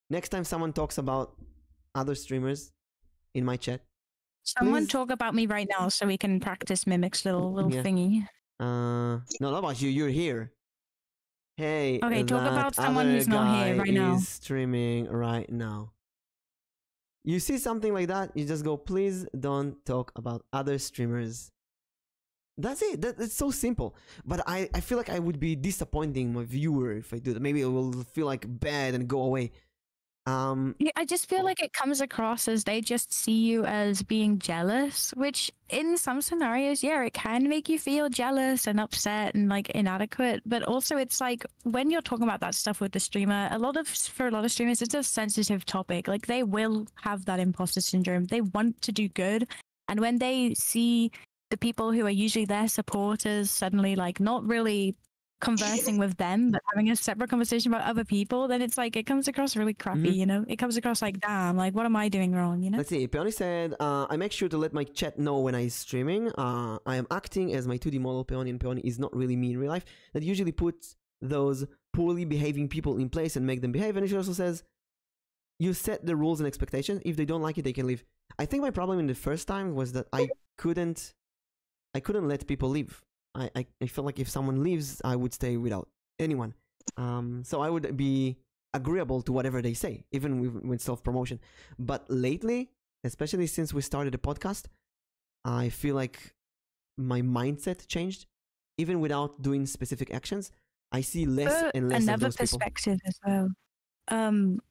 next time someone talks about other streamers in my chat, someone talk about me right now so we can practice Mimic's little thingy. No, not about you. You're here. Hey, okay, talk about someone who's not here right now. Is streaming right now. You see something like that, you just go, please don't talk about other streamers. That's it. It's so simple. But I feel like I would be disappointing my viewer if I do that. Maybe it will feel like bad and go away. Yeah, I just feel like it comes across as they just see you as being jealous, which in some scenarios, yeah, it can make you feel jealous and upset and like inadequate. But also it's like when you're talking about that stuff with the streamer, for a lot of streamers, it's a sensitive topic. Like, they will have that imposter syndrome. They want to do good. And when they see the people who are usually their supporters suddenly like not really conversing with them but having a separate conversation about other people, then it's like it comes across really crappy, you know. It comes across like, damn, like, what am I doing wrong, you know? Let's see. Peony said, I make sure to let my chat know when I'm streaming. I am acting as my 2D model Peony, and Peony is not really me in real life. That usually puts those poorly behaving people in place and make them behave. And she also says, you set the rules and expectations. If they don't like it, they can leave. I think my problem in the first time was that I couldn't let people leave. I felt like if someone leaves, I would stay without anyone. So I would be agreeable to whatever they say, even with self-promotion. But lately, especially since we started the podcast, I feel like my mindset changed. Even without doing specific actions, I see less and less of those people. Another perspective as well.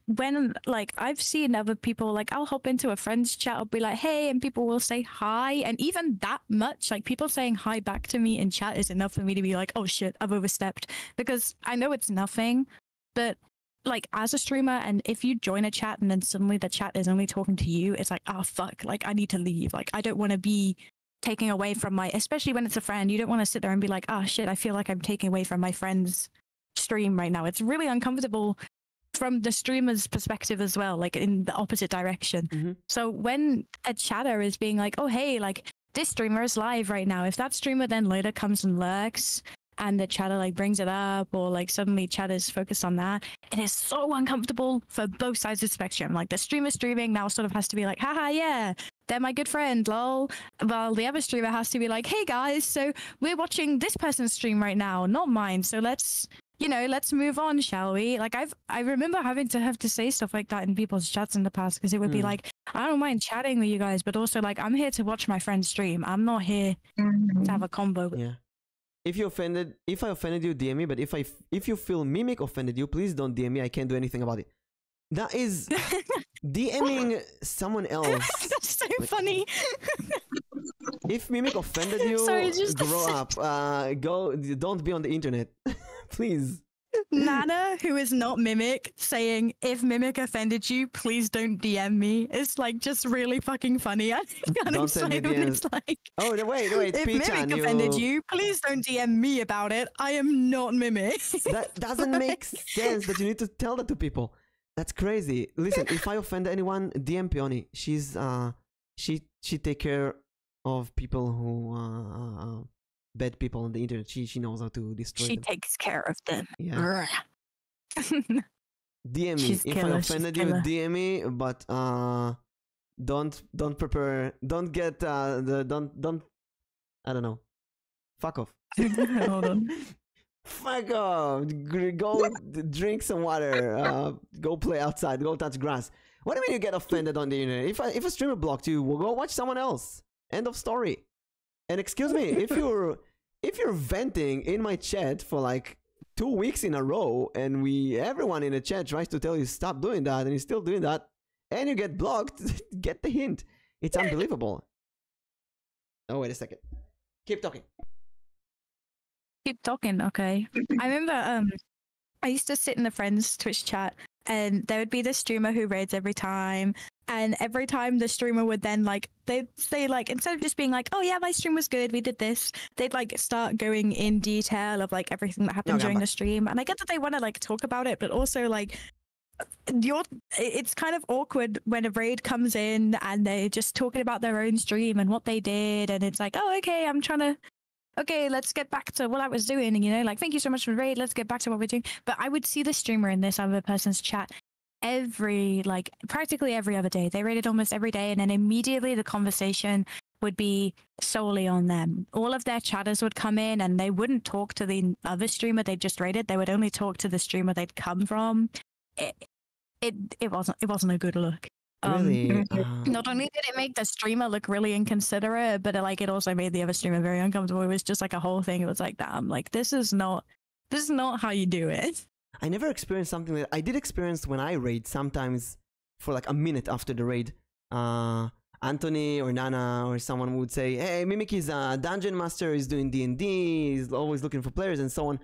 When like I've seen other people, like I'll hop into a friend's chat, I'll be like, hey, and people will say hi, and even that much, like people saying hi back to me in chat is enough for me to be like, oh shit, I've overstepped, because I know it's nothing, but like as a streamer, and if you join a chat and then suddenly the chat is only talking to you, it's like, oh fuck, like I need to leave, like I don't want to be taking away from especially when it's a friend, you don't want to sit there and be like, oh shit, I feel like I'm taking away from my friend's stream right now. It's really uncomfortable from the streamer's perspective as well, like in the opposite direction. Mm-hmm. So when a chatter is being like, oh, hey, like this streamer is live right now, if that streamer then later comes and lurks and the chatter like brings it up, or like suddenly chat is focused on that, it is so uncomfortable for both sides of the spectrum. Like the streamer streaming now sort of has to be like, haha, yeah, they're my good friend, lol. While the other streamer has to be like, hey guys, so we're watching this person's stream right now, not mine. So let's move on, shall we? Like I remember having to say stuff like that in people's chats in the past, because it would be like, I don't mind chatting with you guys, but also like I'm here to watch my friend's stream. I'm not here to have a combo. Yeah. If I offended you, DM me. But if you feel Mimic offended you, please don't DM me. I can't do anything about it. That is DMing someone else. That's so funny. If Mimic offended you, Sorry, grow up. Don't be on the internet, please. Nana, who is not Mimic, saying, if Mimic offended you, please don't DM me. It's like just really fucking funny. I can't Don't send me explain when DMs. it's like, Oh, wait, if P-chan, Mimic offended you, please don't DM me about it. I am not Mimic. That doesn't make sense that you need to tell that to people. That's crazy. Listen, if I offend anyone, DM Peony. She's she take care of people who bad people on the internet. She knows how to destroy She them. takes care of them. Yeah. DM me. She's If killer, I she's offended you, killer. DM me, but don't prepare, don't get don't I don't know. Fuck off. Hold on. Fuck off. Go drink some water. Go play outside. Go touch grass. What do you mean you get offended on the internet? If a streamer blocked you, we'll go watch someone else. End of story. And excuse me, if you're venting in my chat for like 2 weeks in a row, and everyone in the chat tries to tell you stop doing that, and you're still doing that, and you get blocked, get the hint. It's unbelievable. Oh, wait a second. Keep talking. Keep talking, okay. I remember I used to sit in the friends Twitch chat, and there would be this streamer who raids every time, and every time the streamer would then like, they'd say like, instead of just being like, oh yeah, my stream was good, we did this, they'd like start going in detail of like everything that happened during the stream. And I get that they want to like talk about it, but also like it's kind of awkward when a raid comes in and they're just talking about their own stream and what they did, and it's like, oh okay, okay, let's get back to what I was doing, and, you know, like, thank you so much for the raid, let's get back to what we're doing. But I would see the streamer in this other person's chat practically every other day. They raided almost every day, and then immediately the conversation would be solely on them. All of their chatters would come in, and they wouldn't talk to the other streamer they just raided. They would only talk to the streamer they'd come from. It wasn't a good look. Really? Not only did it make the streamer look really inconsiderate, but it also made the other streamer very uncomfortable. It was just like a whole thing. It was like, damn, like this is not how you do it. I never experienced something that I did experience when I raid. Sometimes for like a minute after the raid, Anthony or Nana or someone would say, "Hey, Mimic is a dungeon master. He's doing D&D. He's always looking for players and so on."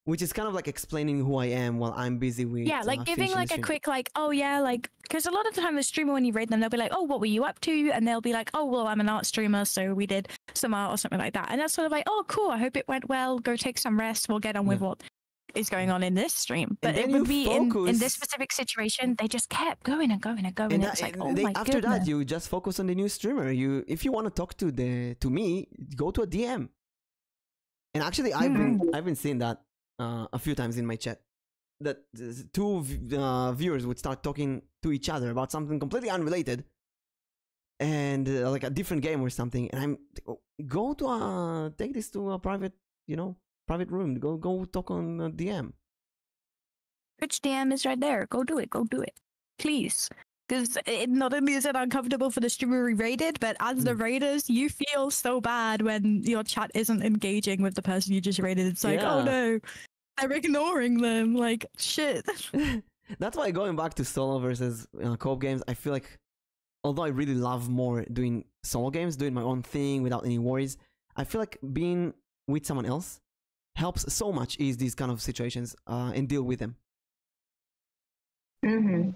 Which is kind of like explaining who I am while I'm busy with like giving finishing like the a stream. quick like, oh yeah, like, because a lot of the time the streamer, when you raid them, they'll be like, oh, what were you up to? And they'll be like, oh well, I'm an art streamer, so we did some art or something like that. And that's sort of like, oh cool, I hope it went well, go take some rest, we'll get on with what is going on in this stream. But it would be in this specific situation, they just kept going and going and going, and it's like, oh my after goodness. that, you just focus on the new streamer. If you want to talk to me, go to a DM. And actually, I've been seeing that a few times in my chat, that two viewers would start talking to each other about something completely unrelated, and like a different game or something, and go to take this to a private room, go talk on a DM. Which DM is right there? Go do it, please. Because not only is it uncomfortable for the streamer we raided, but as the raiders, you feel so bad when your chat isn't engaging with the person you just raided. It's like, oh no, they're ignoring them. Like, shit. That's why going back to solo versus co-op games, I feel like, although I really love more doing solo games, doing my own thing without any worries, I feel like being with someone else helps so much ease these kind of situations and deal with them. Mm-hmm.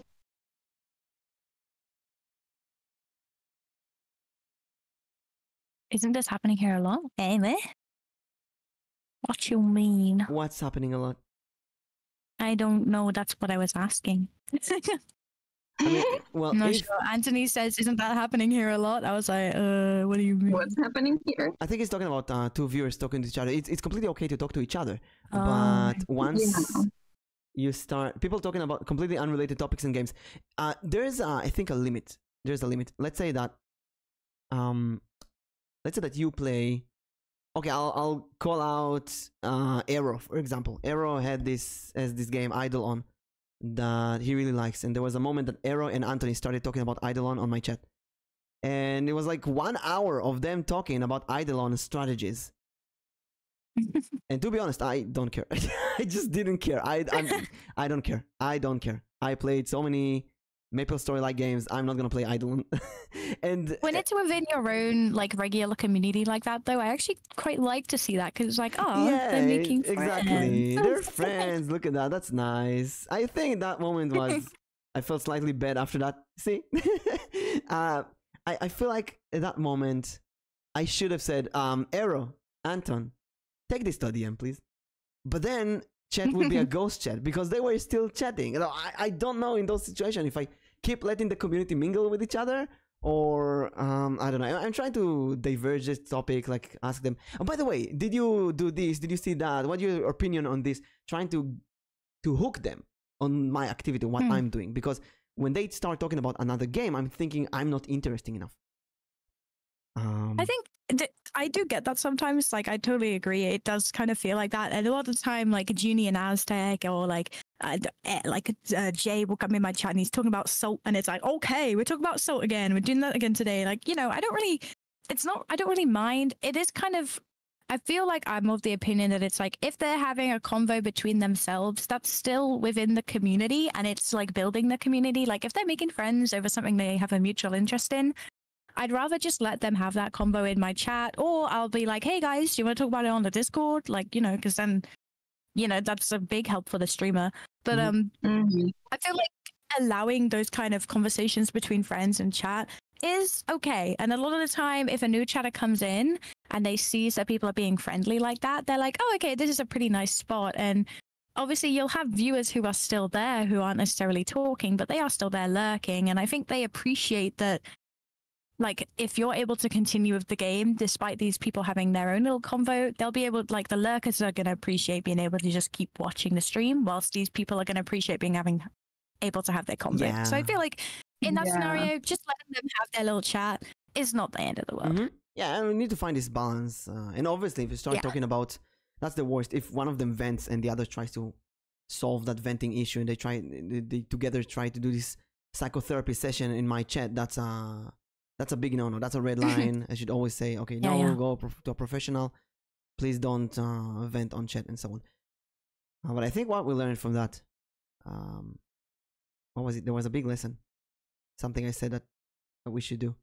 Isn't this happening here a lot? Anyway, what you mean? What's happening a lot? I don't know. That's what I was asking. I mean, well, I'm not if, sure. Anthony says, "Isn't that happening here a lot?" I was like, what do you mean?" What's happening here? I think he's talking about two viewers talking to each other. It's completely okay to talk to each other, Ah. but once you start people talking about completely unrelated topics in games, there's I think a limit. There's a limit. Let's say that you play. Okay, I'll call out Arrow, for example. Arrow has this game Eidolon that he really likes, and there was a moment that Arrow and Anthony started talking about Eidolon on my chat, and it was like 1 hour of them talking about Eidolon strategies. And to be honest, I don't care. I just didn't care. I don't care. I don't care. I played so many Maple Story like games. I'm not gonna play Eidolon. And when it's within your own like regular community like that, though, I actually quite like to see that because it's like, oh, yeah, they're making exactly. friends. They're friends. Look at that. That's nice. I think that moment was. I felt slightly bad after that. See, I feel like at that moment, I should have said, Arrow, Anton, take this to DM, please. But then chat would be a ghost chat because they were still chatting. You know, I don't know in those situations if I keep letting the community mingle with each other or I don't know. I'm trying to diverge this topic, like ask them, oh, by the way, did you do this? Did you see that? What's your opinion on this? Trying to hook them on my activity, what I'm doing. Because when they start talking about another game, I'm thinking I'm not interesting enough. I think I do get that sometimes. Like, I totally agree. It does kind of feel like that. And a lot of the time, like Juni and Aztec or Jay will come in my chat and he's talking about salt. And it's like, okay, we're talking about salt again. We're doing that again today. Like, you know, I don't really mind. It is kind of, I feel like I'm of the opinion that it's like, if they're having a convo between themselves, that's still within the community and it's like building the community. Like if they're making friends over something they have a mutual interest in, I'd rather just let them have that convo in my chat, or I'll be like, hey guys, do you want to talk about it on the Discord? Like, you know, because then, you know, that's a big help for the streamer. But I feel like allowing those kind of conversations between friends and chat is okay. And a lot of the time, if a new chatter comes in and they see that people are being friendly like that, they're like, oh, okay, this is a pretty nice spot. And obviously you'll have viewers who are still there who aren't necessarily talking, but they are still there lurking. And I think they appreciate that. Like, if you're able to continue with the game, despite these people having their own little convo, they'll be able, like, the lurkers are going to appreciate being able to just keep watching the stream, whilst these people are going to appreciate able to have their convo. Yeah. So I feel like in that scenario, just letting them have their little chat is not the end of the world. Yeah, and we need to find this balance. And obviously, if you start talking about, that's the worst. If one of them vents and the other tries to solve that venting issue, and they together try to do this psychotherapy session in my chat, that's a big no-no. That's a red line. I should always say, okay, go to a professional. Please don't vent on chat and so on. But I think what we learned from that, what was it? There was a big lesson. Something I said that we should do.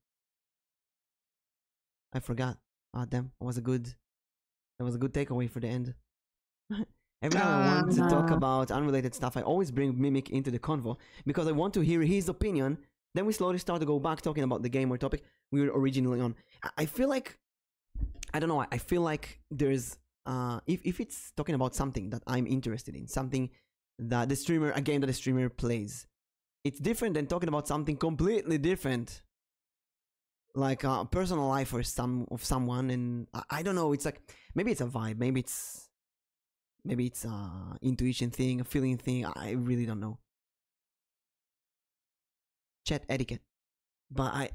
I forgot. Damn. That was a good takeaway for the end. Every time I want to talk about unrelated stuff, I always bring Mimic into the convo because I want to hear his opinion. Then we slowly start to go back talking about the game or topic we were originally on. I feel like, I don't know, I feel like there's, if it's talking about something that I'm interested in, something that a game that the streamer plays, it's different than talking about something completely different. Like a personal life or someone, and I don't know, it's like, maybe it's a vibe, maybe it's a intuition thing, a feeling thing, I really don't know. Chat etiquette, but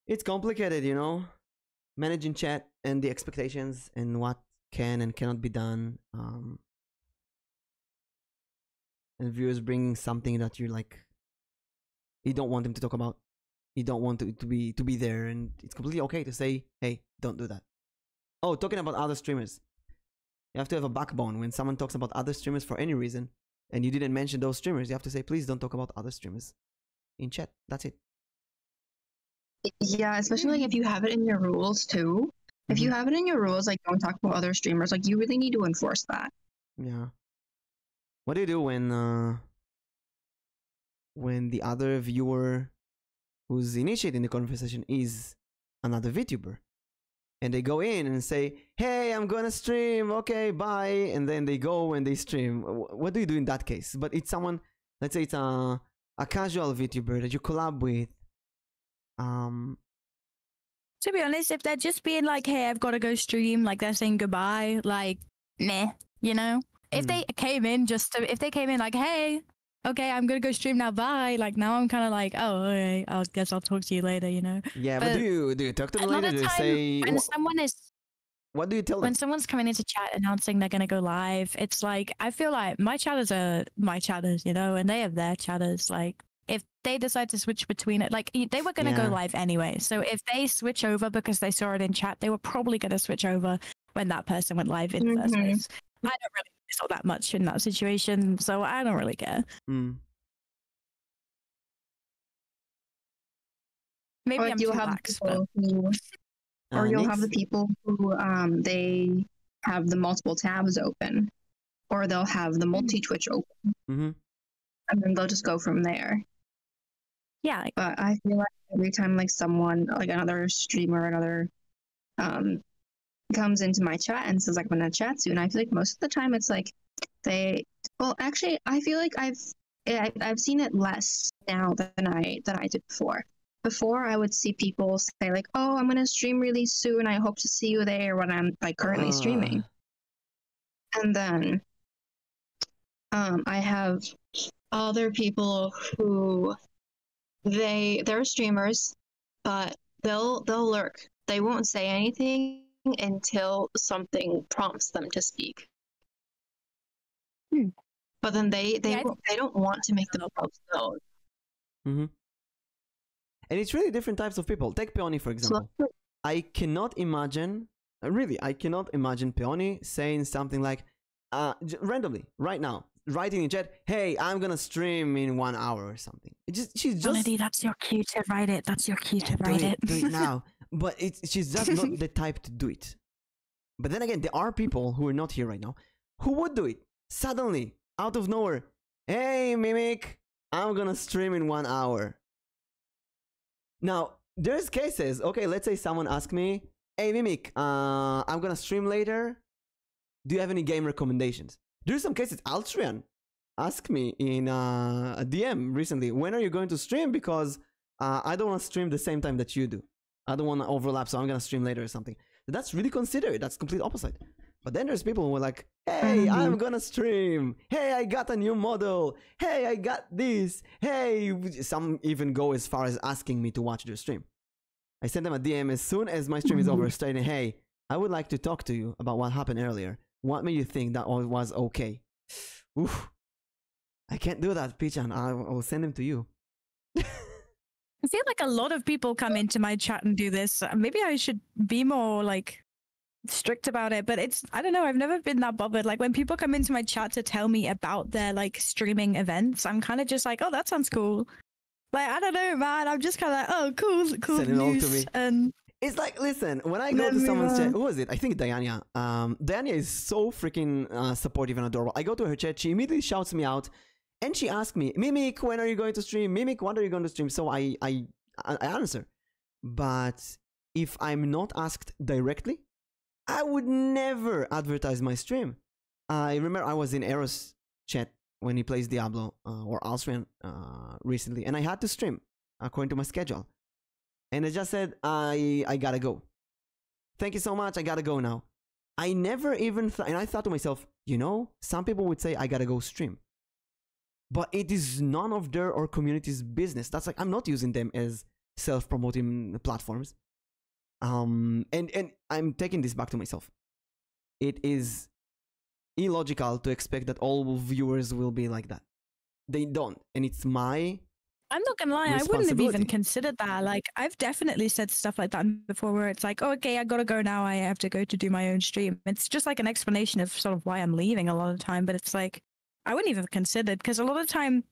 it's complicated, you know, managing chat and the expectations and what can and cannot be done, and viewers bringing something that you're like, you don't want them to talk about, you don't want to be there, and it's completely okay to say, hey, don't do that. Oh, talking about other streamers, you have to have a backbone when someone talks about other streamers for any reason and you didn't mention those streamers. You have to say, please don't talk about other streamers in chat. That's it. Yeah, especially like if you have it in your rules too. If you have it in your rules, like don't talk about other streamers, like you really need to enforce that. Yeah. What do you do when the other viewer who's initiating the conversation is another VTuber. And they go in and say, hey, I'm gonna stream, okay, bye. And then they go and they stream. What do you do in that case? But it's someone, let's say it's a casual VTuber that you collab with. To be honest, if they're just being like, hey, I've got to go stream, like they're saying goodbye, like, meh, you know? If they came in if they came in like, hey, okay, I'm going to go stream now, bye. Like now I'm kind of like, oh, okay, I guess I'll talk to you later, you know? Yeah, but do you talk to them later? Do you say... When someone is... What do you tell them? When someone's coming into chat announcing they're going to go live, it's like, I feel like my chatters are my chatters, you know, and they have their chatters. Like, if they decide to switch between it, like, they were going to go live anyway. So if they switch over because they saw it in chat, they were probably going to switch over when that person went live in the first place. I don't really saw that much in that situation, so I don't really care. Maybe I'm too lax, but... Or you'll have the people who they have the multiple tabs open, or they'll have the multi-Twitch open, and then they'll just go from there. Yeah. But I feel like every time like someone, like another streamer, another comes into my chat and says like I'm gonna chat soon, I feel like most of the time it's like actually I feel like I've seen it less now than I did before. Before, I would see people say like, "Oh, I'm gonna stream really soon. I hope to see you there when I'm like currently streaming." And then, I have other people who they're streamers, but they'll lurk. They won't say anything until something prompts them to speak. But then they don't want to make themselves known. And it's really different types of people. Take Peony, for example. I cannot imagine Peony saying something like, randomly, right now, writing in chat, hey, I'm gonna stream in 1 hour or something. She's just... Melody, that's your cue to write it. That's your cue to write it. Do it now. But she's just not the type to do it. But then again, there are people who are not here right now who would do it. Suddenly, out of nowhere. Hey, Mimic, I'm gonna stream in 1 hour. Now, there's cases, okay, let's say someone asks me, hey Mimic, I'm gonna stream later. Do you have any game recommendations? There's some cases, Altrian asked me in a DM recently, when are you going to stream? Because I don't want to stream the same time that you do. I don't want to overlap, so I'm gonna stream later or something. That's really considerate, that's complete opposite. But then there's people who are like, hey, I'm gonna stream. Hey, I got a new model. Hey, I got this. Hey, some even go as far as asking me to watch their stream. I sent them a DM as soon as my stream is over, stating, hey, I would like to talk to you about what happened earlier. What made you think that was okay? Oof. I can't do that, Pichan. I will send him to you. I feel like a lot of people come into my chat and do this. Maybe I should be more like strict about it, but I don't know, I've never been that bothered. Like when people come into my chat to tell me about their like streaming events, I'm kind of just like, oh, that sounds cool. Like, I don't know, man, I'm just kind of like, oh, cool Send it all news. to me. And it's like, listen, when I go to someone's chat, who was it? I think Diana. Diana is so freaking supportive and adorable. I go to her chat, she immediately shouts me out, and she asks me, Mimic, when are you going to stream? Mimic, when are you going to stream? So I answer. But if I'm not asked directly, I would never advertise my stream. I remember I was in Eros chat when he plays Diablo or Alstrian recently, and I had to stream according to my schedule. And I just said, I gotta go. Thank you so much, I gotta go now. I never even thought, and I thought to myself, you know, some people would say I gotta go stream. But it is none of their or community's business. That's like, I'm not using them as self-promoting platforms. And I'm taking this back to myself. It is illogical to expect that all viewers will be like that. They don't, and it's my... I'm not gonna lie, I wouldn't have even considered that. Like, I've definitely said stuff like that before where it's like, oh, okay, I gotta go now, I have to go to do my own stream. It's just like an explanation of sort of why I'm leaving a lot of the time, but it's like, I wouldn't even have considered, because a lot of the time,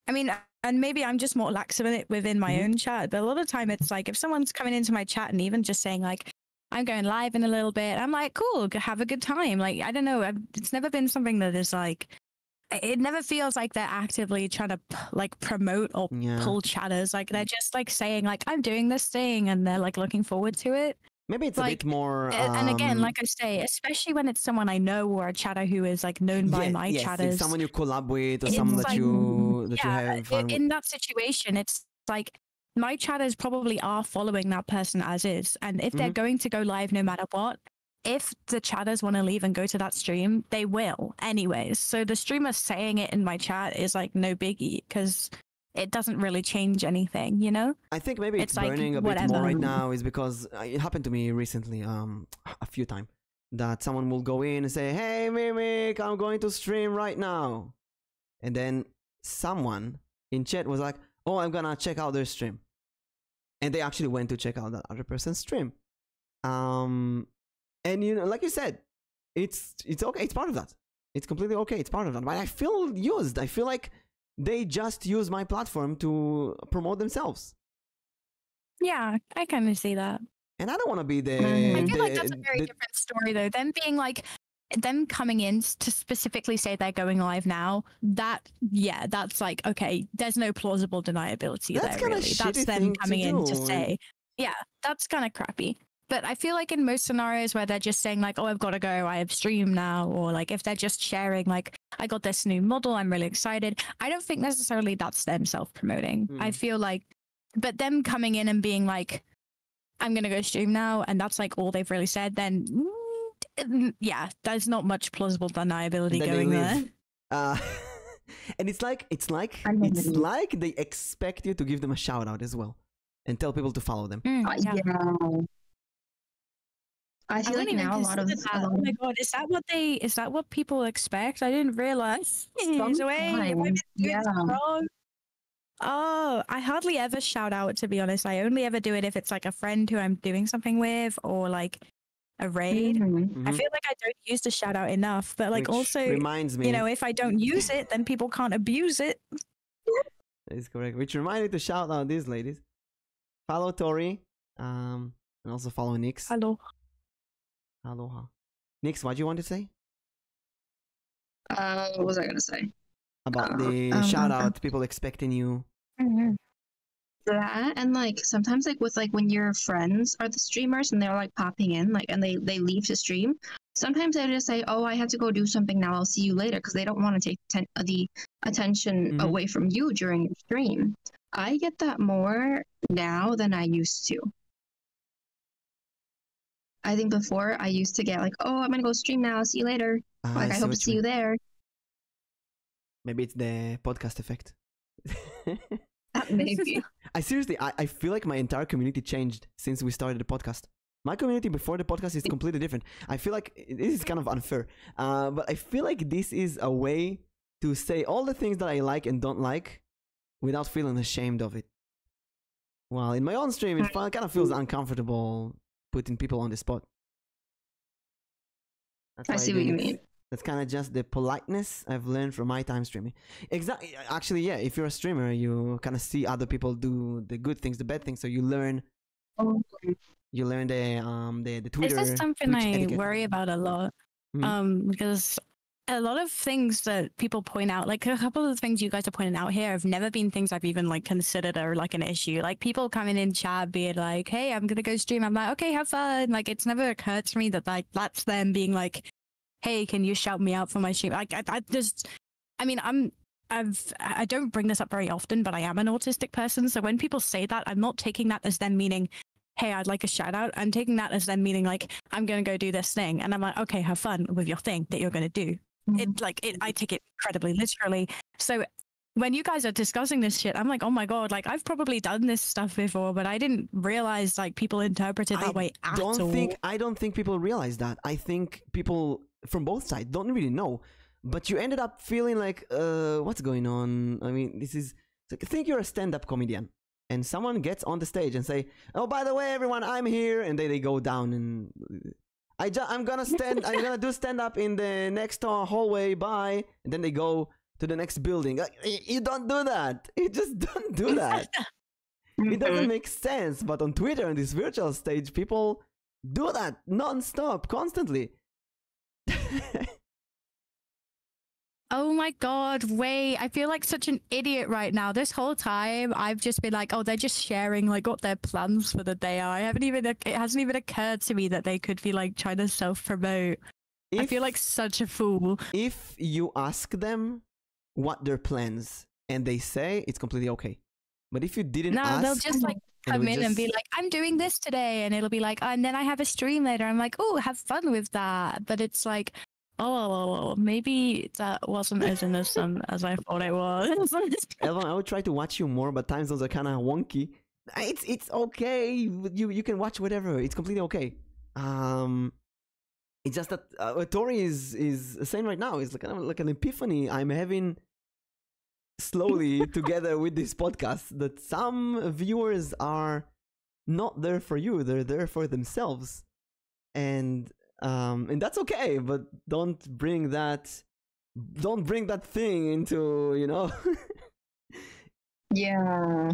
I mean, and maybe I'm just more lax with it within my own chat, but a lot of the time it's like, if someone's coming into my chat and even just saying like, I'm going live in a little bit, I'm like, cool, have a good time. Like, I don't know, it's never been something that is like, it never feels like they're actively trying to like promote or pull chatters. Like they're just like saying like I'm doing this thing, and they're like looking forward to it. Maybe it's like, a bit more. And again, like I say, especially when it's someone I know or a chatter who is like known by my chatters, if someone you collab with or someone that you have fun in that situation, it's like my chatters probably are following that person as is, and if they're going to go live no matter what, if the chatters want to leave and go to that stream, they will anyways. So the streamer saying it in my chat is like no biggie, because it doesn't really change anything, you know? I think maybe it's burning like, a bit more right now is because it happened to me recently a few times that someone will go in and say, hey Mimic, I'm going to stream right now, and then someone in chat was like, oh, I'm gonna check out their stream, and they actually went to check out that other person's stream. And you know, like you said, it's okay, it's part of that, it's completely okay, it's part of that, but I feel used. I feel like they just use my platform to promote themselves. Yeah, I kind of see that. And I don't want to be the... I feel like that's a very different story, though. Them being like, them coming in to specifically say they're going live now, that's like, okay, there's no plausible deniability there, really. That's them coming in to say, yeah, that's kind of crappy. But I feel like in most scenarios where they're just saying like, oh, I've got to go, I have stream now, or like if they're just sharing like, I got this new model, I'm really excited, I don't think necessarily that's them self-promoting. I feel like, but them coming in and being like, I'm going to go stream now, and that's like all they've really said, then yeah, there's not much plausible deniability going there. And it's like they expect you to give them a shout out as well and tell people to follow them. Yeah. I feel like now a lot of oh my god, is that what people expect? I didn't realize. Yeah. Wrong. Oh, I hardly ever shout out, to be honest. I only ever do it if it's like a friend who I'm doing something with, or like a raid. I feel like I don't use the shout out enough, but like, which also reminds me, you know, if I don't use it, then people can't abuse it. That is correct. Which reminds me to shout out these ladies. Follow Tori, and also follow Nix. Hello. Aloha. Nix, what do you want to say? What was I gonna say? About the shout out, people expecting you. That, and like sometimes like with like when your friends are the streamers and they're like popping in, like, and they leave to stream, sometimes they just say, oh, I have to go do something now, I'll see you later, because they don't want to take the attention away from you during your stream. I get that more now than I used to. I think before I used to get like, oh, I'm gonna go stream now, see you later. Like, I hope to see you there. Maybe it's the podcast effect. Maybe. I feel like my entire community changed since we started the podcast. My community before the podcast is completely different. I feel like this is kind of unfair, but I feel like this is a way to say all the things that I like and don't like without feeling ashamed of it. While in my own stream, it kind of feels uncomfortable putting people on the spot. I see what you mean. That's kind of just the politeness I've learned from my time streaming. Exactly. Actually, yeah, if you're a streamer, you kind of see other people do the good things, the bad things, so you learn. You learn the Twitter. This is something Twitch I etiquette. worry about a lot, because a lot of things that people point out, like a couple of the things you guys are pointing out here, have never been things I've even like considered or like an issue. Like people coming in chat being like, "Hey, I'm gonna go stream." I'm like, "Okay, have fun." Like it's never occurred to me that like that's them being like, hey, can you shout me out for my stream? Like, I don't bring this up very often, but I am an autistic person. So when people say that, I'm not taking that as them meaning, hey, I'd like a shout out. I'm taking that as them meaning like, I'm going to go do this thing. And I'm like, okay, have fun with your thing that you're going to do. I take it incredibly literally. So when you guys are discussing this shit, I'm like, oh my God, like I've probably done this stuff before, but I didn't realize like people interpret it that way at all. I don't think people realize that. I think people from both sides don't really know, but you ended up feeling like, what's going on? I mean, this is like, think you're a stand-up comedian and someone gets on the stage and say, oh, by the way, everyone, I'm here, and they go down and I'm gonna do stand-up in the next hallway, bye, and then they go to the next building. You don't do that. You just don't do that. It doesn't make sense. But on Twitter, on this virtual stage, people do that non-stop, constantly. Oh my God, wait, I feel like such an idiot right now. This whole time I've just been like, oh, they're just sharing like what their plans for the day are. It hasn't even occurred to me that they could be like trying to self-promote. I feel like such a fool. If you ask them what their plans and they say, it's completely okay. But if you didn't ask, they'll just like come in and be like, I'm doing this today, and it'll be like, and then I have a stream later. I'm like, oh, have fun with that. But it's like, oh, maybe that wasn't as innocent as I thought it was. Elboim, I would try to watch you more, but time zones are kind of wonky. It's okay. You can watch whatever. It's completely okay. It's just that what Tori is saying right now is kind of like an epiphany I'm having slowly together with this podcast, that some viewers are not there for you, they're there for themselves, and that's okay, but don't bring that thing into, you know. Yeah.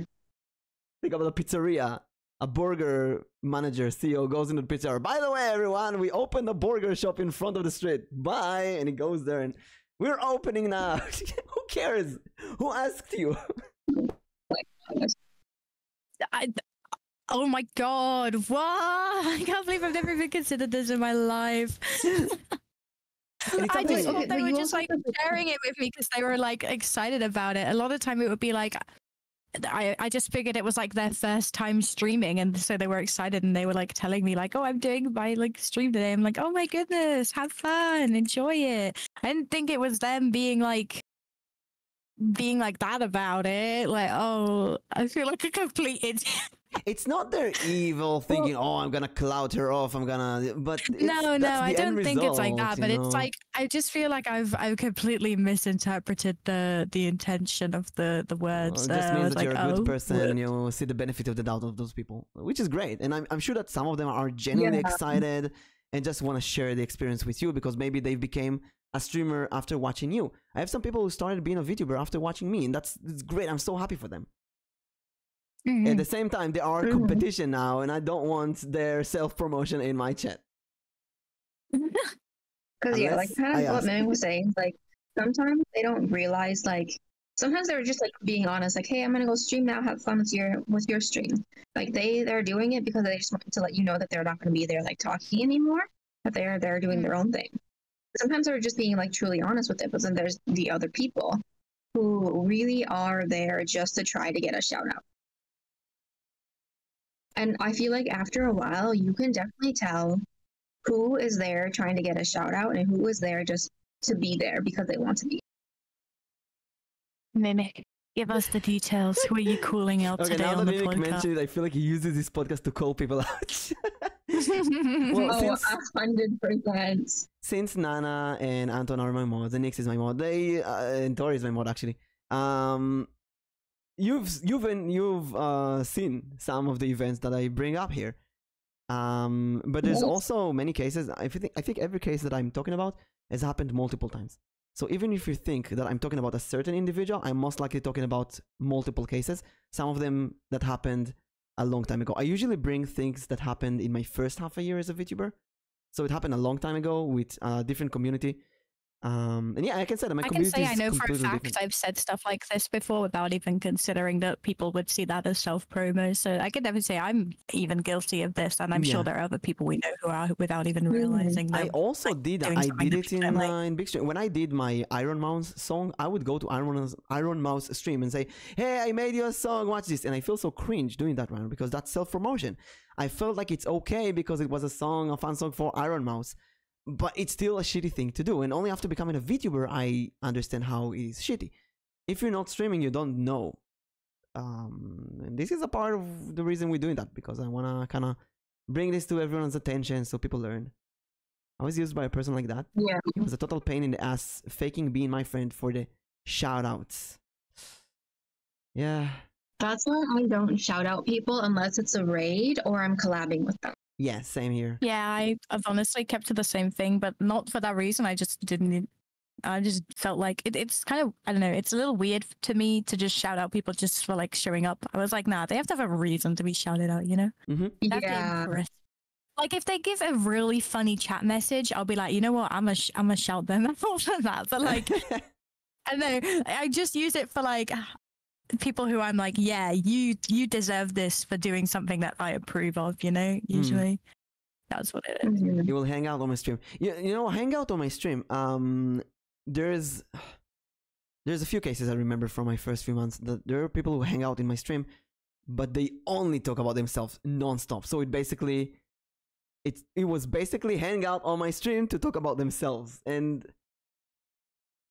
Think about a pizzeria. A burger manager, CEO, goes into the pizzeria. By the way, everyone, we opened a burger shop in front of the street. Bye. And he goes there and we're opening now. Who cares? Who asked you? Oh my God, what? I can't believe I've never even considered this in my life. I just thought they were just like sharing it with me because they were like excited about it. A lot of the time it would be like, I just figured it was like their first time streaming, and so they were excited and they were like telling me like, oh, I'm doing my like stream today. I'm like, oh my goodness, have fun, enjoy it. I didn't think it was them being like that about it. Like, oh, I feel like a complete idiot. It's not their evil thinking, oh, I'm gonna clout her off, I'm gonna, but no, I don't think it's like that, but it's like, I just feel like I've completely misinterpreted the intention of the words. It just means that you're a good person and and you see the benefit of the doubt of those people, which is great. And I'm sure that some of them are genuinely excited and just want to share the experience with you because maybe they became a streamer after watching you. I have some people who started being a VTuber after watching me, and that's great. I'm so happy for them. At the same time, they are competition now, and I don't want their self-promotion in my chat. Because yeah, like kind of what Mimic was saying, like sometimes they don't realize, like sometimes they're just like being honest, like, hey, I'm gonna go stream now, have fun with your stream. Like they're doing it because they just want to let you know that they're not gonna be there like talking anymore, that they're doing their own thing. Sometimes they're just being like truly honest with it, but then there's the other people who really are there just to try to get a shout out. And I feel like after a while, you can definitely tell who is there trying to get a shout out and who is there just to be there because they want to be. Mimic, give us the details. Who are you calling out today on the podcast? Now that Mimic mentioned it, I feel like he uses this podcast to call people out. Well, 100%. Since Nana and Anton are my mods, and Nix is my mod, and Tori is my mod actually. You've seen some of the events that I bring up here, but there's also many cases. I think every case that I'm talking about has happened multiple times. So even if you think that I'm talking about a certain individual, I'm most likely talking about multiple cases. Some of them that happened a long time ago. I usually bring things that happened in my first half a year as a VTuber. So it happened a long time ago with a different community. And yeah, I can say that my community is I know for a fact different. I've said stuff like this before without even considering that people would see that as self-promo. So I can never say I'm even guilty of this, and I'm sure there are other people we know who are without even realizing that. I also did it in Big Stream. When I did my Iron Mouse song, I would go to Iron Mouse stream and say, hey, I made you a song, watch this. And I feel so cringe doing that right because that's self-promotion. I felt like it's okay because it was a fan song for Iron Mouse. But it's still a shitty thing to do, and only after becoming a VTuber I understand how it is shitty. If you're not streaming, you don't know. And this is a part of the reason we're doing that, because I want to kind of bring this to everyone's attention so people learn. I was used by a person like that. Yeah. It was a total pain in the ass, faking being my friend for the shout-outs. Yeah. That's why I don't shout out people unless it's a raid or I'm collabing with them. Yeah, same here. Yeah, I've honestly kept to the same thing, but not for that reason. I just didn't. I just felt like it's kind of, I don't know, it's a little weird to me to just shout out people just for like showing up. I was like, nah, they have to have a reason to be shouted out, you know? Yeah. Like if they give a really funny chat message, I'll be like, you know what, I'm a shout them out for that. But like I know. I just use it for like people who I'm like, yeah, you deserve this for doing something that I approve of, you know, usually. That's what it is. You will hang out on my stream. You know, hang out on my stream. There's a few cases I remember from my first few months that there are people who hang out in my stream, but they only talk about themselves non-stop. So it was basically hang out on my stream to talk about themselves. And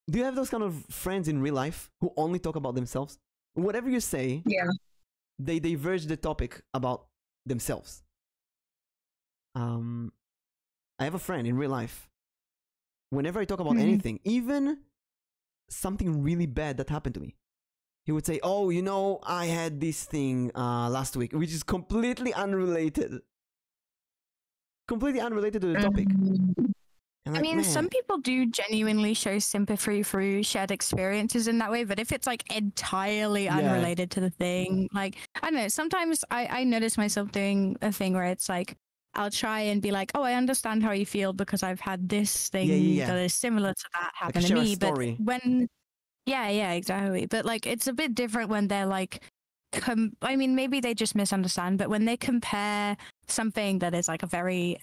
do you have those kind of friends in real life who only talk about themselves? Whatever you say, they diverge the topic about themselves. I have a friend in real life. Whenever I talk about anything, even something really bad that happened to me, he would say, "Oh, you know, I had this thing last week," which is completely unrelated. Completely unrelated to the topic. I mean, some people do genuinely show sympathy through shared experiences in that way, but if it's like entirely unrelated to the thing, like, I don't know, sometimes I notice myself doing a thing where it's like, I'll try and be like, oh, I understand how you feel because I've had this thing that is similar to that happen to me. But when, exactly. But like, it's a bit different when they're like, I mean, maybe they just misunderstand, but when they compare something that is like a very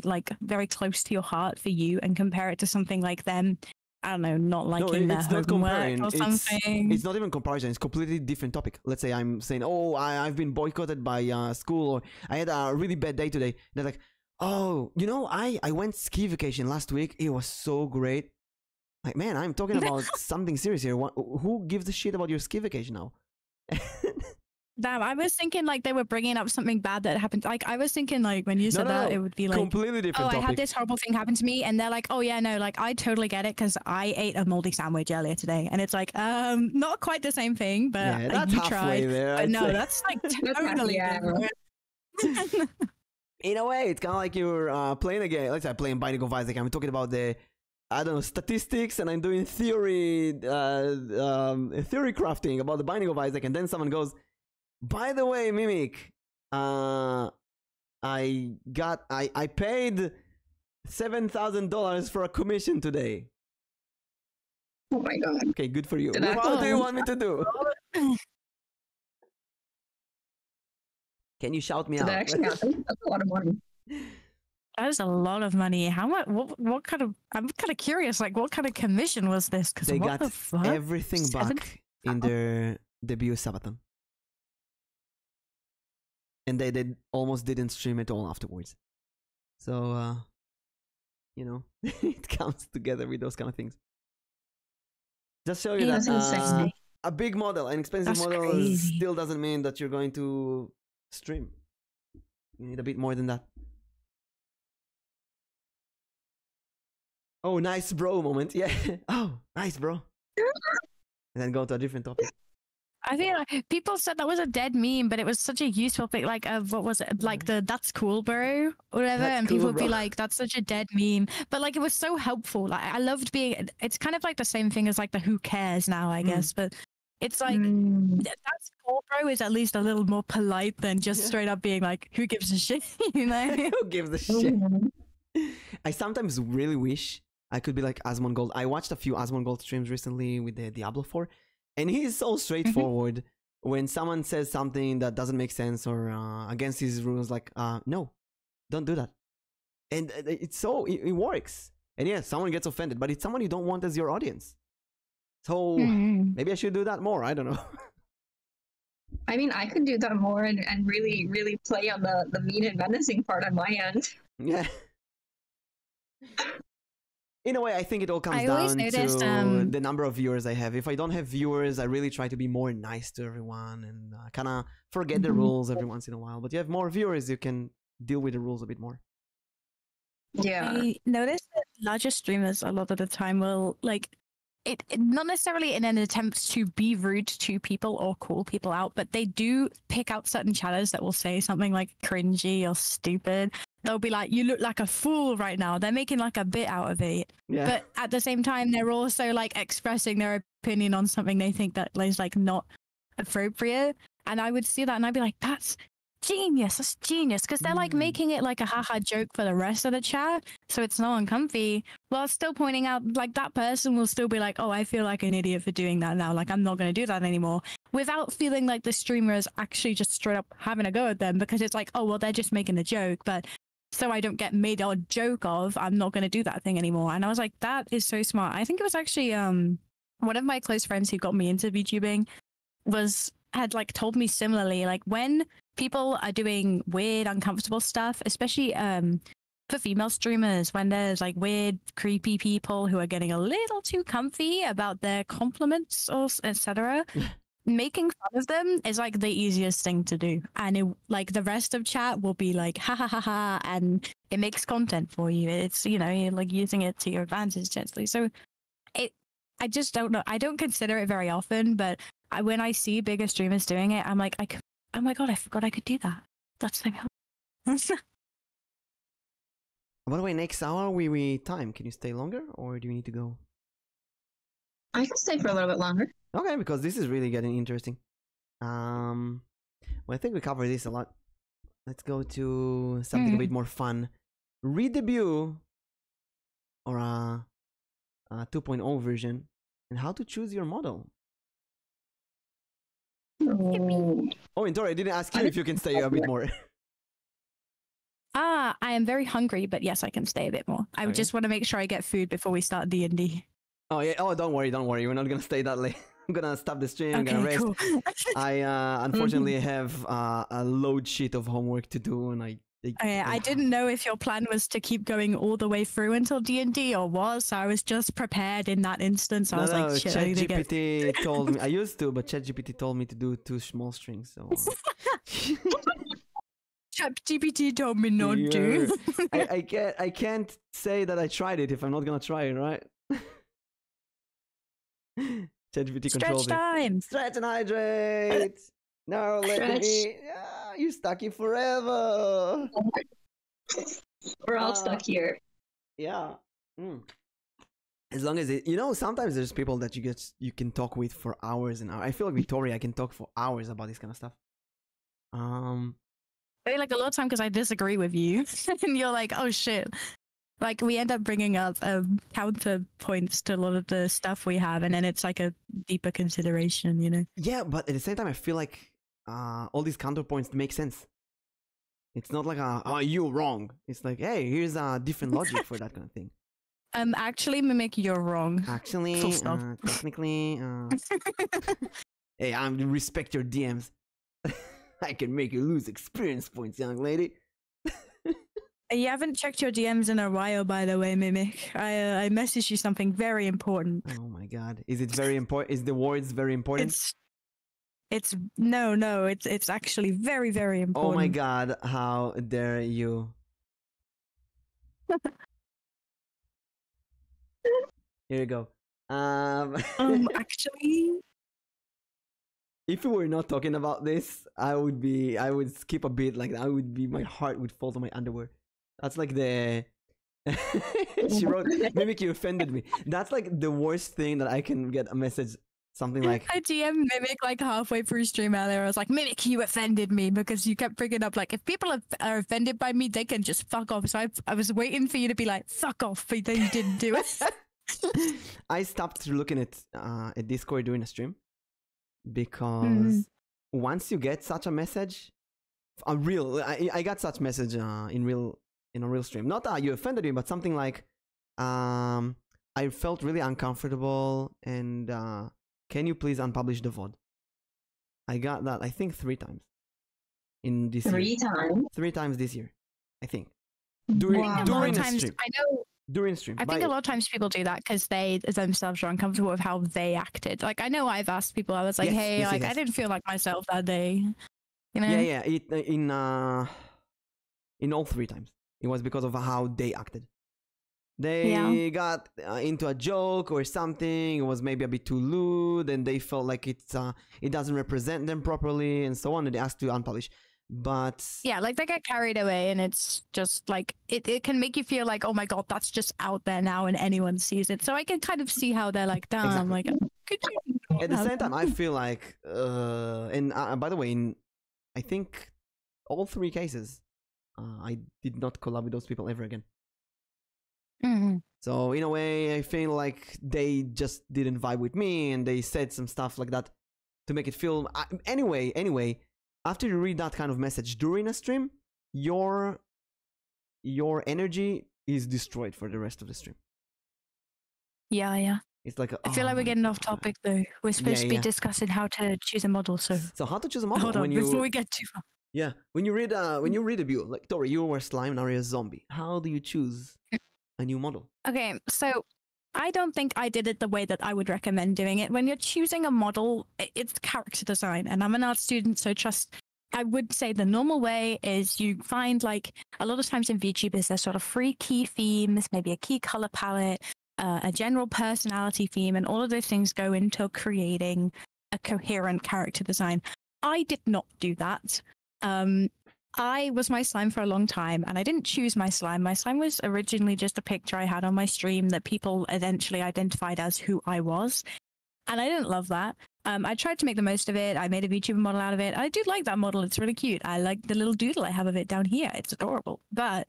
like very close to your heart for you and compare it to something like them, I don't know, not liking their homework or something. It's not even comparison. It's completely different topic. Let's say I'm saying, oh, I've been boycotted by school, or I had a really bad day today. They're like, oh, you know, I went ski vacation last week. It was so great. Like, man, I'm talking about something serious here. Who gives a shit about your ski vacation now? Damn, I was thinking like they were bringing up something bad that happened. Like I was thinking like when you said that, it would be like completely different topic. I had this horrible thing happen to me, and they're like, oh yeah, no, like I totally get it because I ate a moldy sandwich earlier today, and it's like not quite the same thing, but you tried. There, but no, that's like totally different. In a way, it's kind of like you're playing a game. Let's say I'm playing Binding of Isaac. I'm talking about the, I don't know, statistics, and I'm doing theory crafting about the Binding of Isaac, and then someone goes, by the way, Mimic, I paid $7,000 for a commission today. Oh my god. Okay, good for you. What do you want me to do? Can you shout me out? That actually happened? That's a lot of money. That is a lot of money. How much? What kind of? I'm kind of curious. Like, what kind of commission was this? Because they what got the fuck? everything back in their debut Sabaton. And they almost didn't stream it all afterwards. So, you know, it comes together with those kind of things. Just show you that a big model, an expensive model still doesn't mean that you're going to stream. You need a bit more than that. Oh, nice bro moment. Yeah. Oh, nice bro. And then go to a different topic. I feel like people said that was a dead meme, but it was such a useful thing. Like, what was it? Like that's cool, bro, or whatever. And people would be like, that's such a dead meme. But like, it was so helpful. Like, I loved being, it's kind of like the same thing as like the who cares now, I guess. But it's like, that's cool, bro, is at least a little more polite than just straight up being like, who gives a shit, you know? Who gives a shit? I sometimes really wish I could be like Asmongold. I watched a few Asmongold streams recently with the Diablo 4. And he's so straightforward. When someone says something that doesn't make sense or against his rules, like, no, don't do that. And it's so, it works. And yeah, someone gets offended, but it's someone you don't want as your audience. So maybe I should do that more. I don't know. I mean, I could do that more and really, really play on the mean and menacing part on my end. Yeah. In a way, I think it all comes down to the number of viewers I have. If I don't have viewers, I really try to be more nice to everyone and kind of forget the rules every once in a while. But you have more viewers, you can deal with the rules a bit more. Yeah. I noticed that larger streamers a lot of the time will like it not necessarily in an attempt to be rude to people or call people out, but they do pick out certain channels that will say something like cringy or stupid. They'll be like, you look like a fool right now. They're making like a bit out of it. Yeah. But at the same time, they're also like expressing their opinion on something they think that is like not appropriate. And I would see that and I'd be like, that's genius. That's genius. Because they're like making it like a haha joke for the rest of the chat. So it's not uncomfy. While still pointing out, like, that person will still be like, oh, I feel like an idiot for doing that now. Like, I'm not going to do that anymore. Without feeling like the streamer is actually just straight up having a go at them, because it's like, oh, well, they're just making a joke. But so I don't get made a joke of, I'm not going to do that thing anymore. And I was like, that is so smart. I think it was actually one of my close friends who got me into VTubing had like told me similarly, like when people are doing weird, uncomfortable stuff, especially for female streamers, when there's like weird, creepy people who are getting a little too comfy about their compliments or etc. Making fun of them is like the easiest thing to do, and it, like the rest of chat will be like ha ha ha ha, and it makes content for you. It's, you know, you're like using it to your advantage gently. So I just don't know. I don't consider it very often, but when I see bigger streamers doing it, I'm like, oh my god, I forgot I could do that. That's so cool. By the way, next hour we time. Can you stay longer, or do you need to go? I can stay for a little bit longer. Okay, because this is really getting interesting. Well, I think we covered this a lot. Let's go to something a bit more fun. Redebut, or a 2.0 version, and how to choose your model. Oh, and Tori, I didn't ask you if you can stay a bit more. I am very hungry, but yes, I can stay a bit more. I would just want to make sure I get food before we start D&D. Oh yeah. Oh, don't worry. We're not gonna stay that late. I'm gonna stop the stream. I'm gonna rest. Cool. I unfortunately have a load sheet of homework to do, and I didn't know if your plan was to keep going all the way through until D&D or was. So I was just prepared in that instance. I was like, shit, I need to get... ChatGPT told me. I used to, but ChatGPT told me to do 2 small strings. So ChatGPT told me not to. I can't say that I tried it if I'm not gonna try it, right? ChatGPT controls it. Stretch time. Stretch and hydrate. No, let me. You're stuck here forever. We're all stuck here. Yeah. As long as it, you know, sometimes there's people that you can talk with for hours and hours. I feel like Victoria, I can talk for hours about this kind of stuff. I mean, like a lot of time because I disagree with you, and you're like, oh shit. Like we end up bringing up counterpoints to a lot of the stuff we have, and then it's like a deeper consideration, you know. Yeah, but at the same time, I feel like all these counterpoints make sense. It's not like you're wrong. It's like, hey, here's a different logic for that kind of thing. Actually, Mimic, you're wrong. Actually, technically, hey, I respect your DMs. I can make you lose experience points, young lady. You haven't checked your DMs in a while, by the way, Mimic. I messaged you something very important. Oh my god. Is it very important? Is the words very important? It's it's actually very, very important. Oh my god, how dare you. Here you go. Actually, if we were not talking about this, I would skip a bit. Like my heart would fall to my underwear. That's like the she wrote, Mimic, you offended me. That's like the worst thing that I can get a message. Something like, I DM Mimic like halfway through stream earlier. I was like, Mimic, you offended me, because you kept bringing up like, if people are offended by me, they can just fuck off. So I was waiting for you to be like, fuck off, but then you didn't do it. I stopped looking at Discord during a stream because once you get such a message, I got such message in a real stream. Not you offended me, but something like, I felt really uncomfortable, and can you please unpublish the VOD? I got that, I think 3 times in this year. 3 times? 3 times this year, I think. During the stream. I know. During stream. I think a lot of times people do that because they themselves are uncomfortable with how they acted. Like, I know I've asked people, I was like, hey, I didn't feel like myself that day. You know? Yeah. In all 3 times, it was because of how they acted. They got into a joke or something. It was maybe a bit too lewd, and they felt like it doesn't represent them properly, and so on. And they asked to unpublish. But yeah, like they get carried away, and it's just like it can make you feel like, oh my god, that's just out there now, and anyone sees it. So I can kind of see how they're like, damn, exactly. Like, could you? At the same time, I feel like, and by the way, I think all three cases, I did not collab with those people ever again. Mhm. So in a way, I feel like they just didn't vibe with me, and they said some stuff like that to make it feel. Anyway, after you read that kind of message during a stream, your energy is destroyed for the rest of the stream. Yeah. It's like I feel like we're getting off topic though. We're supposed to be discussing how to choose a model. So how to choose a model? hold on before we get too far. Yeah, when you read a build, like Tori, you were slime, now you're a zombie. How do you choose a new model? Okay, so I don't think I did it the way that I would recommend doing it. When you're choosing a model, it's character design, and I'm an art student, so I would say the normal way is you find, like, a lot of times in VTubers, there's sort of 3 key themes, maybe a key color palette, a general personality theme, and all of those things go into creating a coherent character design. I did not do that. I was my slime for a long time, and I didn't choose my slime. My slime was originally just a picture I had on my stream that people eventually identified as who I was, and I didn't love that. I tried to make the most of it. I made a VTuber model out of it. I do like that model. It's really cute. I like the little doodle I have of it down here. It's adorable. But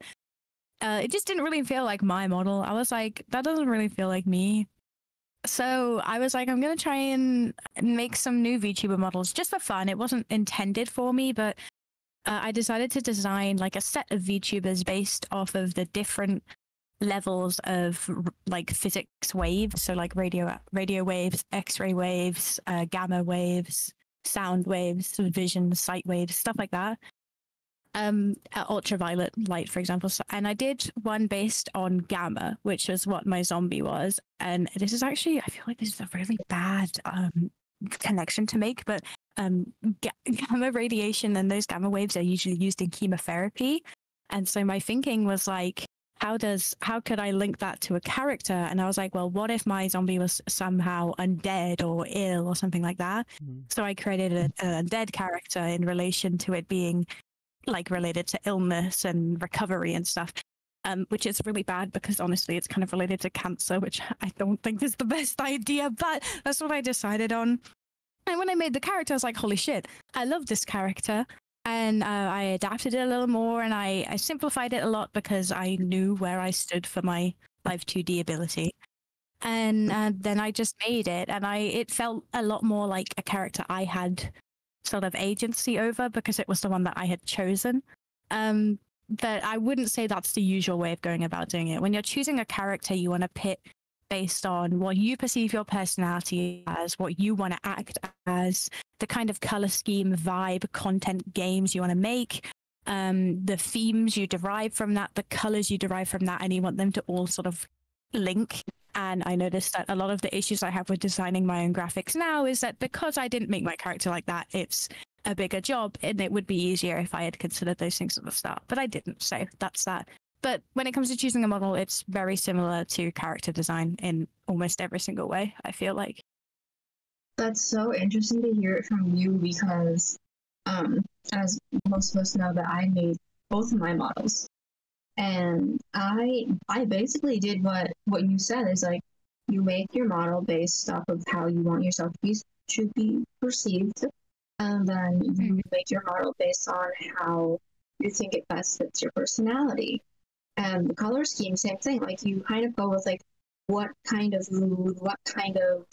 it just didn't really feel like my model. I was like, that doesn't really feel like me. So I was like, I'm going to try and make some new VTuber models just for fun. It wasn't intended for me, but I decided to design like a set of VTubers based off of the different levels of like physics waves. So like radio waves, X-ray waves, gamma waves, sound waves, vision, sight waves, stuff like that. Ultraviolet light, for example. And I did one based on gamma, which was what my zombie was. And this is actually, I feel like this is a really bad connection to make, but gamma radiation and those gamma waves are usually used in chemotherapy. And so my thinking was like, how could I link that to a character? And I was like, well, what if my zombie was somehow undead or ill or something like that? So I created an undead character in relation to it being like related to illness and recovery and stuff, which is really bad because honestly it's kind of related to cancer, which I don't think is the best idea, but that's what I decided on. And when I made the character, I was like, holy shit, I love this character. And I adapted it a little more, and I simplified it a lot because I knew where I stood for my Live 2D ability. And then I just made it, and it felt a lot more like a character I had sort of agency over because it was the one that I had chosen. But I wouldn't say that's the usual way of going about doing it. When you're choosing a character, you want to pick based on what you perceive your personality as, what you want to act as, the kind of color scheme, vibe, content, games you want to make, the themes you derive from that, the colors you derive from that, and you want them to all sort of link. And I noticed that a lot of the issues I have with designing my own graphics now is that because I didn't make my character like that, it's a bigger job, and it would be easier if I had considered those things at the start, but I didn't, so that's that. But when it comes to choosing a model, it's very similar to character design in almost every single way, I feel like. That's so interesting to hear it from you because, as most of us know, that I made both of my models. And I basically did what you said is like, you make your model based off of how you want yourself to be perceived. And then you make your model based on how you think it best fits your personality. And the color scheme, same thing. Like you kind of go with like, what kind of mood, what kind of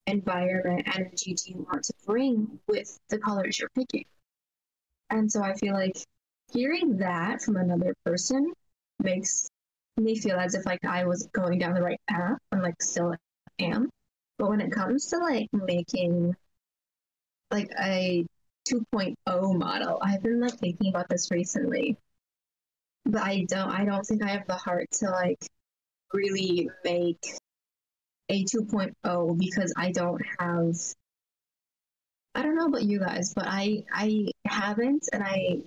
environment, energy do you want to bring with the colors you're picking? And so I feel like hearing that from another person makes me feel as if like I was going down the right path and like still am. But when it comes to like making like a 2.0 model, I've been like thinking about this recently. But I don't think I have the heart to like really make a 2.0 because I don't know about you guys, but I haven't, and I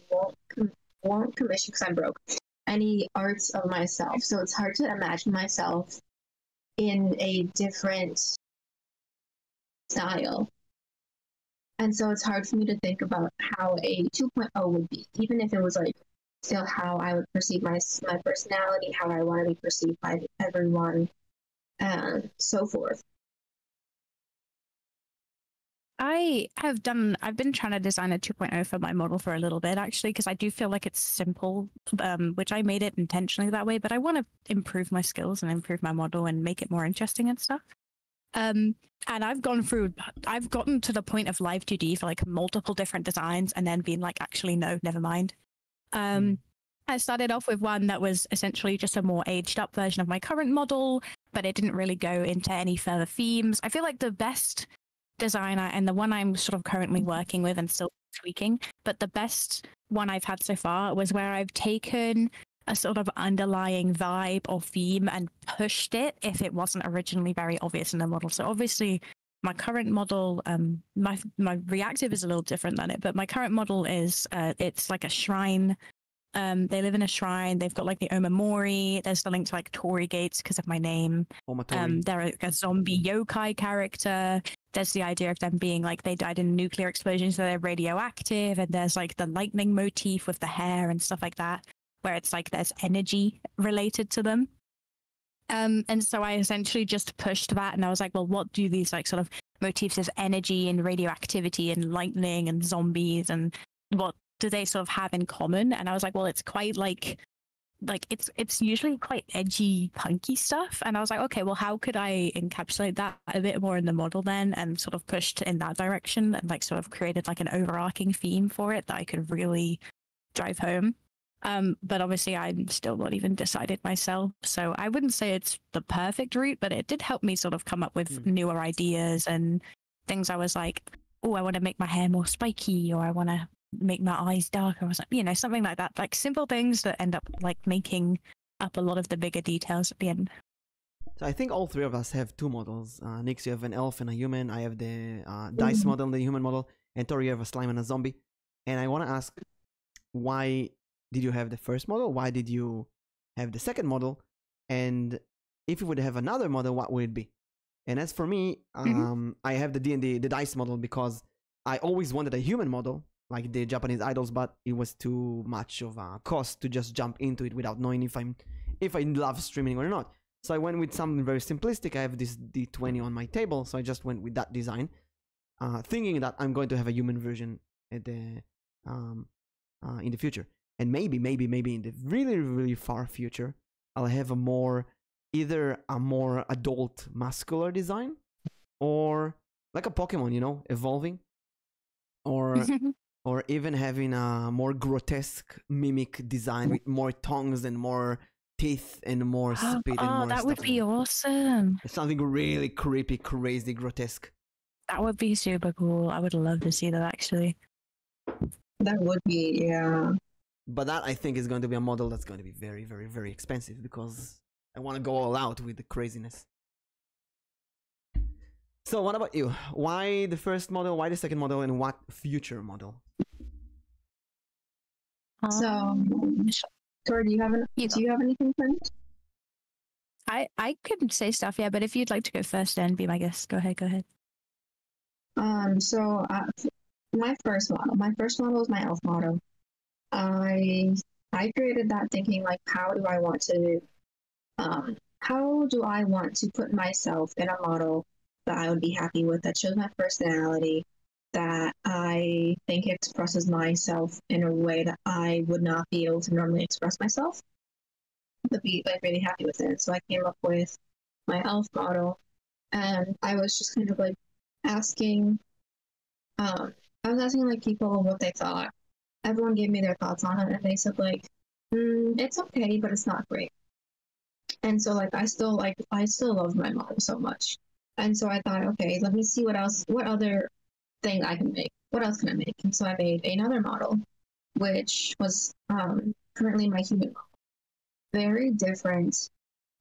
won't commission because I'm broke, any arts of myself. So it's hard to imagine myself in a different style. And so it's hard for me to think about how a 2.0 would be, even if it was like still how I would perceive my personality, how I want to be perceived by everyone, and so forth. I've been trying to design a 2.0 for my model for a little bit, actually, because I do feel like it's simple, which I made it intentionally that way, but I want to improve my skills and improve my model and make it more interesting and stuff. And I've gotten to the point of live 2D for like multiple different designs and then being like, actually, no, never mind. I started off with one that was essentially just a more aged up version of my current model, but it didn't really go into any further themes. I feel like the best designer and the one I'm sort of currently working with and still tweaking, but the best one I've had so far was where I've taken a sort of underlying vibe or theme and pushed it if it wasn't originally very obvious in the model. So obviously my current model, my reactive is a little different than it, but my current model is it's like a shrine. They live in a shrine. They've got like the Omamori. There's the link to like Torii gates because of my name. They're a zombie yokai character. There's the idea of them being like they died in a nuclear explosion, so they're radioactive. And there's like the lightning motif with the hair and stuff like that, where it's like there's energy related to them. And so I essentially just pushed that, and I was like, well, what do these like sort of motifs of energy and radioactivity and lightning and zombies, and what do they sort of have in common? And I was like, well, it's quite like it's usually quite edgy, punky stuff. And I was like, okay, well, how could I encapsulate that a bit more in the model then, and sort of pushed in that direction and like sort of created like an overarching theme for it that I could really drive home. But obviously I'm still not even decided myself. So I wouldn't say it's the perfect route, but it did help me sort of come up with newer ideas and things. I was like, oh, I want to make my hair more spiky, or I want to make my eyes darker, or something, something like that. Like simple things that end up like making up a lot of the bigger details at the end. So I think all three of us have two models. Nix, you have an elf and a human. I have the dice model and the human model. And Tori, you have a slime and a zombie. And I want to ask, why did you have the first model? Why did you have the second model? And if you would have another model, what would it be? And as for me, I have the D&D, the dice model, because I always wanted a human model, like the Japanese idols, but it was too much of a cost to just jump into it without knowing if I love streaming or not. So I went with something very simplistic. I have this D20 on my table, so I just went with that design, thinking that I'm going to have a human version at the in the future. And maybe in the really, really far future, I'll have either a more adult muscular design, or like a Pokemon, evolving, or or even having a more grotesque mimic design with more tongues and more teeth and more spit and more that stuff. would be awesome. Something really creepy, crazy, grotesque. That would be super cool. I would love to see that, actually. That would be, yeah. But that, I think, is going to be a model that's going to be very, very, very expensive, because I want to go all out with the craziness. So what about you? Why the first model? Why the second model? And what future model? So, Tori, do you have anything first? I couldn't say stuff, yeah, but if you'd like to go first and be my guest, go ahead. So my first model is my elf model. I created that thinking like, how do I want to put myself in a model that I would be happy with, that shows my personality, that I think expresses myself in a way that I would not be able to normally express myself, but be like really happy with it. So I came up with my elf model, and I was just kind of like asking like people what they thought. Everyone gave me their thoughts on it, and they said like, it's okay, but it's not great. And so like I still love my model so much. And so I thought, okay, let me see what other thing I can make. What else can I make? And so I made another model, which was currently my human model. Very different,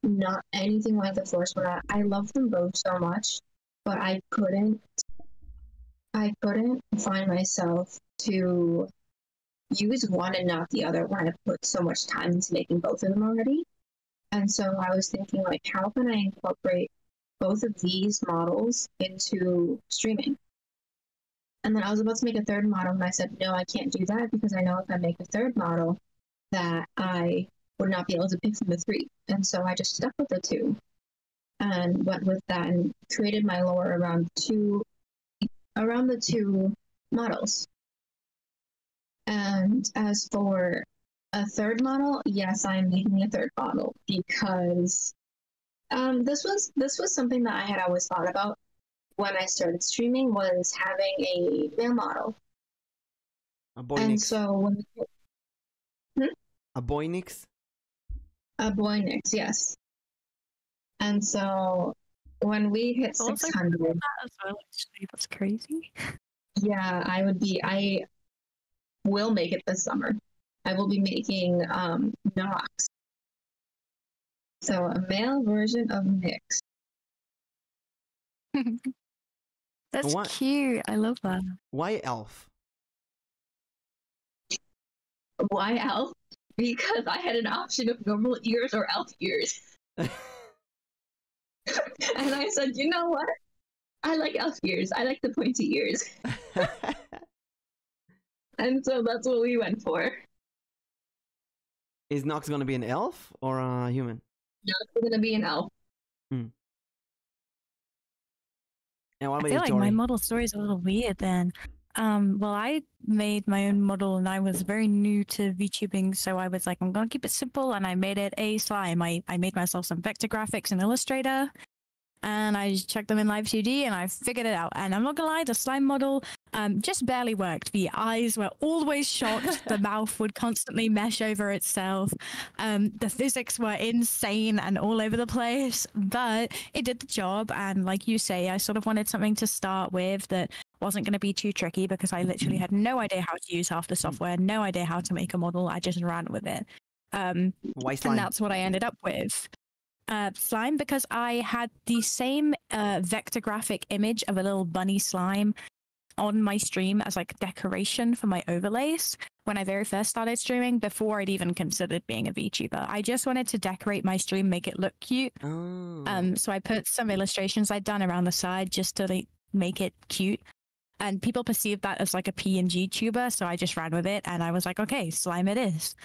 not anything like the first one. I love them both so much, but I couldn't find myself to use one and not the other when I put so much time into making both of them already. And so I was thinking like, how can I incorporate both of these models into streaming? And then I was about to make a third model, and I said, no, I can't do that, because I know if I make a third model that I would not be able to pick from the three. And so I just stuck with the two and went with that and created my lore around two around the two models. And as for a third model, yes, I'm making a third model because this was something that I had always thought about when I started streaming, was having a male model. A boy And Nix. so when A boy Nix? a boy Nix, yes. And so when we hit Also, 600, that as well, actually, that's crazy. yeah, I will make it this summer. I will be making Nox. So a male version of Nix. That's What? cute. I love that. Why elf? Why elf? Because I had an option of normal ears or elf ears. And I said, you know what? I like elf ears. I like the pointy ears. And so that's what we went for. Is Nox gonna be an elf or a human? No, it's going to be an elf. And what I about feel you, like Tori? my model story is a little weird then. Well, I made my own model and I was very new to VTubing, so I was like, I'm gonna keep it simple, and I made it a slime. I made myself some vector graphics in Illustrator, and I just checked them in Live 2D, and I figured it out. And I'm not gonna lie, the slime model just barely worked. The eyes were always shocked. The mouth would constantly mesh over itself. The physics were insane and all over the place, but it did the job. And like you say, I sort of wanted something to start with that wasn't going to be too tricky, because I literally had no idea how to use half the software, no idea how to make a model. I just ran with it. Why slime? And that's what I ended up with. Slime, because I had the same vector graphic image of a little bunny slime on my stream as like decoration for my overlays when I very first started streaming, before I'd even considered being a VTuber. I just wanted to decorate my stream, make it look cute. Oh. So I put some illustrations I'd done around the side just to like make it cute. And people perceived that as like a PNG tuber, so I just ran with it, and I was like, okay, slime it is.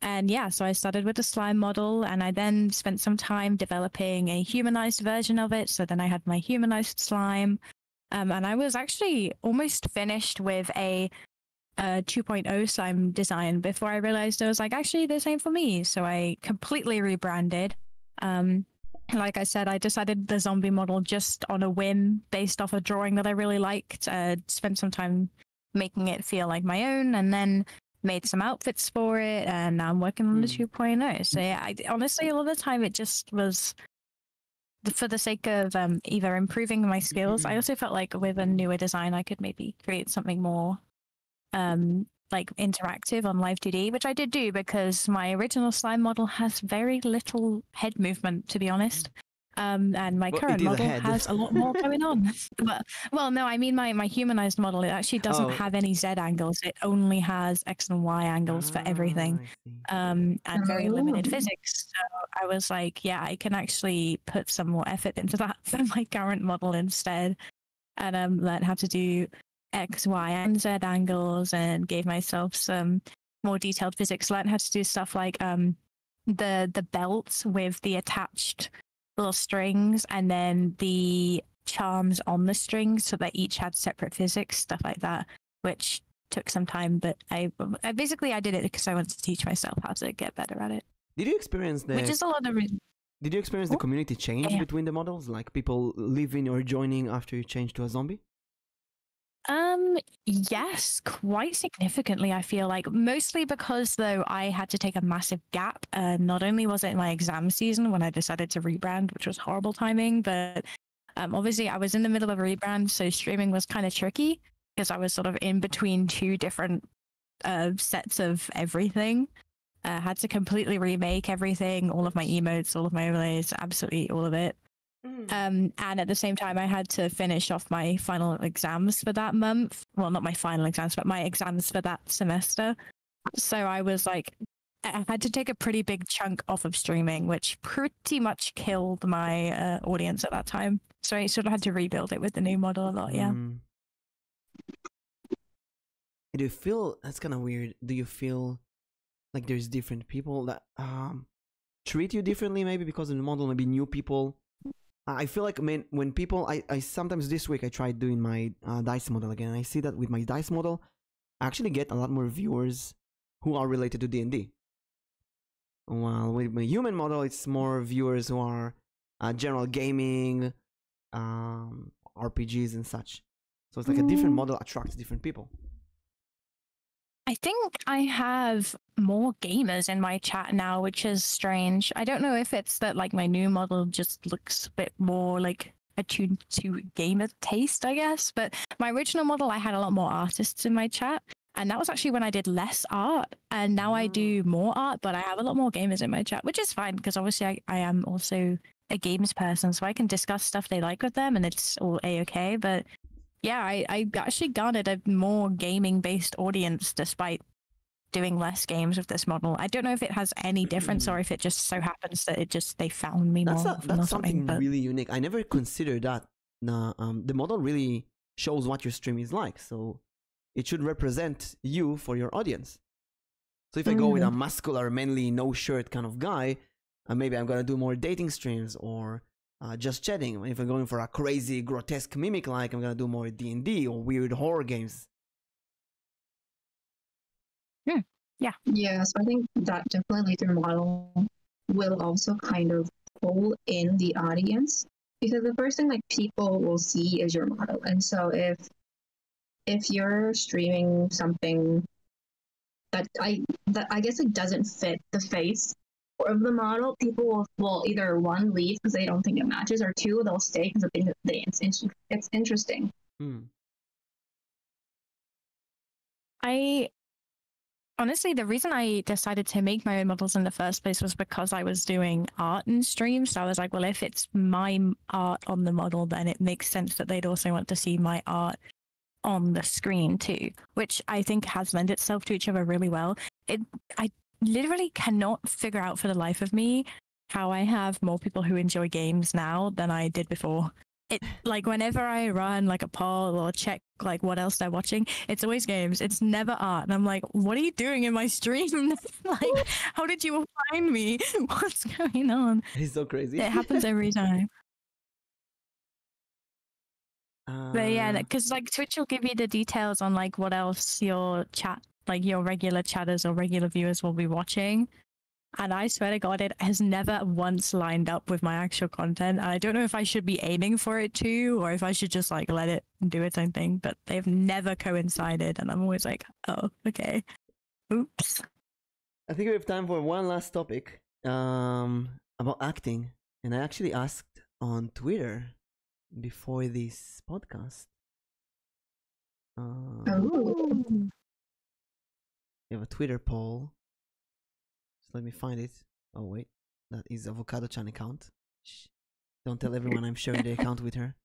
And yeah, so I started with the slime model, and I then spent some time developing a humanized version of it. So then I had my humanized slime. And I was actually almost finished with a 2.0 slime design before I realized I was like, actually, this ain't for me. So I completely rebranded. Like I said, I decided the zombie model just on a whim based off a drawing that I really liked. Spent some time making it feel like my own, and then made some outfits for it, and now I'm working on the 2.0. So yeah, honestly, a lot of the time it just was for the sake of either improving my skills. I also felt like with a newer design, I could maybe create something more like interactive on Live 2D, which I did do, because my original slime model has very little head movement, to be honest. And my current model has a lot more going on. But, well, no, I mean my humanized model, it actually doesn't have any Z angles. It only has X and Y angles for everything, and very limited physics. So I was like, yeah, I can actually put some more effort into that for my current model instead, and learn how to do X, Y, and Z angles, and gave myself some more detailed physics. Learned how to do stuff like the belts with the attached little strings, and then the charms on the strings, so that each had separate physics, stuff like that, which took some time. But I basically I did it because I wanted to teach myself how to get better at it. Did you experience the? Which is a lot of reason. Did you experience the community change between the models, like people leaving or joining after you changed to a zombie? Yes, quite significantly, I feel like. Mostly because, though, I had to take a massive gap. Not only was it my exam season when I decided to rebrand, which was horrible timing, but obviously I was in the middle of a rebrand, so streaming was kind of tricky because I was sort of in between two different sets of everything. Had to completely remake everything, all of my emotes, all of my overlays, absolutely all of it. And at the same time, I had to finish off my final exams for that month. Well, not my final exams, but my exams for that semester. So I was like, I had to take a pretty big chunk off of streaming, which pretty much killed my audience at that time. So I sort of had to rebuild it with the new model a lot, yeah. Do you feel, that's kind of weird, do you feel like there's different people that treat you differently, maybe because of the model, maybe new people I feel like when people, I sometimes this week I tried doing my dice model again, and I see that with my dice model, I actually get a lot more viewers who are related to D&D. While with my human model, it's more viewers who are general gaming, RPGs and such. So it's like a different model attracts different people. I think I have more gamers in my chat now, which is strange. I don't know if it's that like my new model just looks a bit more like attuned to gamer taste, I guess. But my original model, I had a lot more artists in my chat. And that was actually when I did less art. And now I do more art, but I have a lot more gamers in my chat, which is fine because obviously I am also a games person. So I can discuss stuff they like with them and it's all A-okay. But yeah, I actually garnered a more gaming-based audience despite doing less games with this model. I don't know if it has any difference or if it just so happens that they found me more. That's something really unique. I never considered that. The model really shows what your stream is like, so it should represent you for your audience. So if I go with a muscular, manly, no shirt kind of guy, maybe I'm gonna do more dating streams or just chatting. If I'm going for a crazy, grotesque mimic, like I'm gonna do more D&D or weird horror games. Yeah, so I think that definitely their model will also kind of pull in the audience because the first thing like people will see is your model. And so if you're streaming something that I guess it doesn't fit the face of the model, people will either one leave because they don't think it matches, or two they'll stay because they think it's interesting. Honestly, the reason I decided to make my own models in the first place was because I was doing art in streams. So I was like, well, if it's my art on the model, then it makes sense that they'd also want to see my art on the screen too, which I think has lent itself to each other really well. I literally cannot figure out for the life of me how I have more people who enjoy games now than I did before. It like whenever I run like a poll or check like what else they're watching, it's always games. It's never art. And I'm like, what are you doing in my stream? Like, how did you find me? What's going on? It's so crazy. It happens every time. But yeah, because like Twitch will give you the details on like what else your chat, like your regular chatters or regular viewers will be watching. And I swear to God, it has never once lined up with my actual content. And I don't know if I should be aiming for it too, or if I should just like let it do its own thing. But they've never coincided, and I'm always like, oh, okay, oops. I think we have time for one last topic about acting, and I actually asked on Twitter before this podcast. We have a Twitter poll. Let me find it. Oh wait, that is Avocado Chan account. Shh. Don't tell everyone I'm sharing the account with her.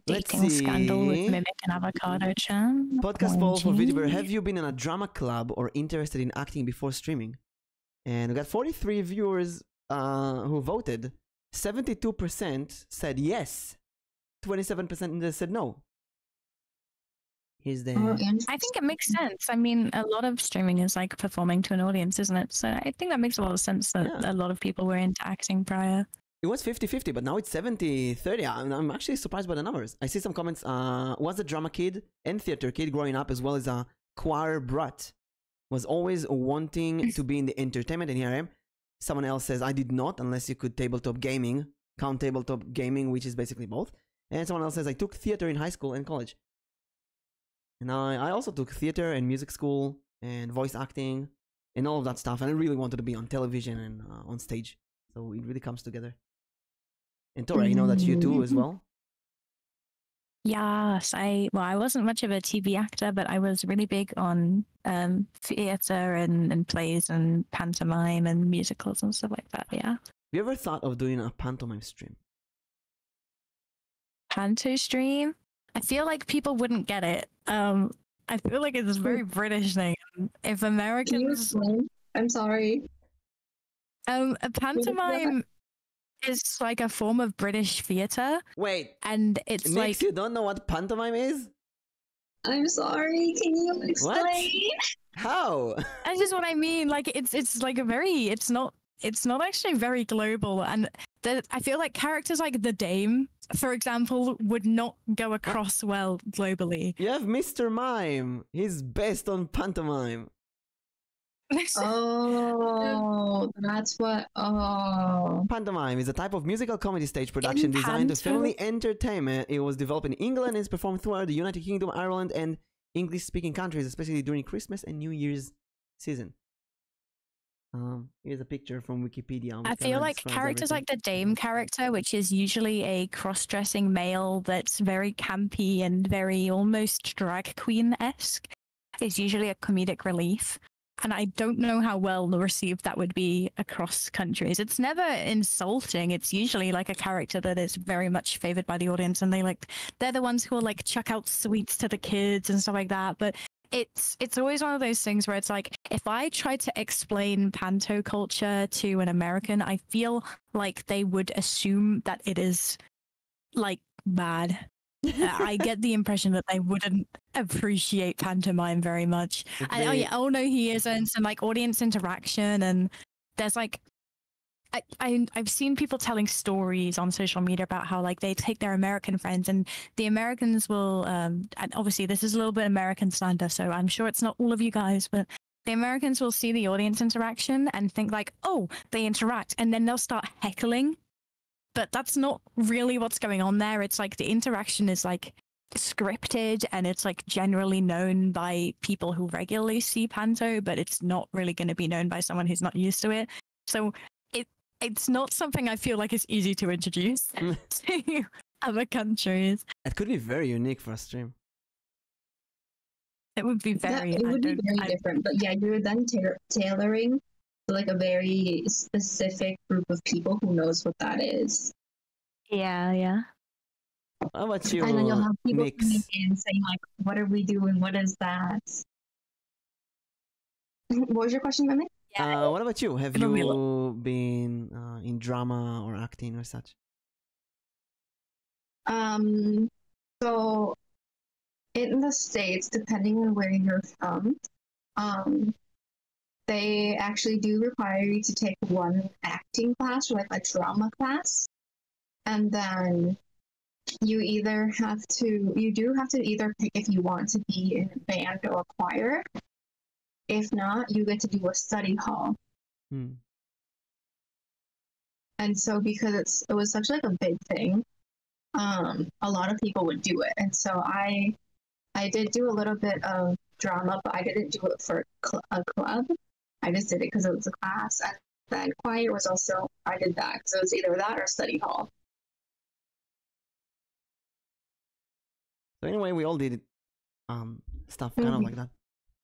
Dating scandal with Mimic and Avocado Chan. Podcast poll for vTuber. Have you been in a drama club or interested in acting before streaming? And we got 43 viewers who voted. 72% said yes. 27% said no. Here's the... I think it makes sense. I mean, a lot of streaming is like performing to an audience, isn't it? So I think that makes a lot of sense that a lot of people were into acting prior. It was 50-50, but now it's 70-30. I'm actually surprised by the numbers. I see some comments. Was a drama kid and theater kid growing up, as well as a choir brat. Was always wanting to be in the entertainment, and here I am. Someone else says, I did not, unless you could tabletop gaming. Count tabletop gaming, which is basically both. And someone else says, I took theater in high school and college. And I also took theater and music school and voice acting and all of that stuff. And I really wanted to be on television and on stage. So it really comes together. And Tora, you know that you do as well? Yes, I wasn't much of a TV actor, but I was really big on theater and plays and pantomime and musicals and stuff like that, yeah. Have you ever thought of doing a pantomime stream? Panto stream? I feel like people wouldn't get it. I feel like it's a very British thing. If Americans... I'm sorry. A pantomime is like a form of British theater. Wait. And it's Nix, like... you don't know what pantomime is? I'm sorry. Can you explain? How? That's just what I mean. Like it's like a very it's not actually very global, and I feel like characters like the Dame, for example, would not go across well globally. You have Mr. Mime. He's best on pantomime. Oh, that's what. Oh, Pantomime is a type of musical comedy stage production designed to family entertainment. It was developed in England and is performed throughout the United Kingdom, Ireland, and English-speaking countries, especially during Christmas and New Year's season. Here's a picture from Wikipedia. I feel like characters like the Dame character, which is usually a cross-dressing male that's very campy and very almost drag queen-esque, is usually a comedic relief. And I don't know how well received that would be across countries. It's never insulting. It's usually like a character that is very much favored by the audience, and they're the ones who will like chuck out sweets to the kids and stuff like that. But it's always one of those things where it's like, if I try to explain panto culture to an American, I feel like they would assume that it is like bad. I get the impression that they wouldn't appreciate pantomime very much. And, oh no, he isn't, and like audience interaction, and there's like I've seen people telling stories on social media about how like they take their American friends, and the Americans will and obviously this is a little bit American slander, so I'm sure it's not all of you guys, but the Americans will see the audience interaction and think like, oh, they interact, and then they'll start heckling. But that's not really what's going on there. It's like the interaction is like scripted, and it's like generally known by people who regularly see panto, but it's not really going to be known by someone who's not used to it. So it's not something I feel like is easy to introduce to other countries. It could be very unique for a stream. It would be very. it would be very different. But yeah, you're then tailoring to like a very specific group of people who knows what that is. Yeah. How about you, And then you'll have people Nix? coming in saying like, "What are we doing? What is that?" What was your question, Mimic? What about you? Have you been in drama or acting or such? So in the States, depending on where you're from, they actually do require you to take one acting class or like a drama class, and then you do have to either pick if you want to be in a band or choir. If not, you get to do a study hall. And so because it was such like a big thing, a lot of people would do it. And so I did do a little bit of drama, but I didn't do it for a club. I just did it because it was a class. And then choir was also, I did that. So it was either that or study hall. So anyway, we all did stuff kind of like that.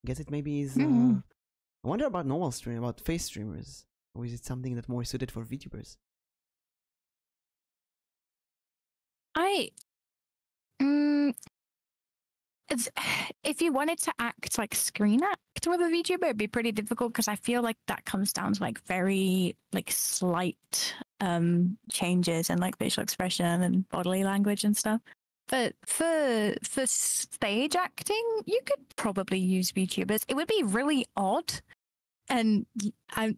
Guess it maybe is. I wonder about normal stream, about face streamers, or is it something that's more suited for VTubers? If you wanted to act like screen act with a VTuber, it'd be pretty difficult because I feel like that comes down to like very like slight changes and like facial expression and bodily language and stuff. But for stage acting, you could probably use VTubers. It would be really odd, and I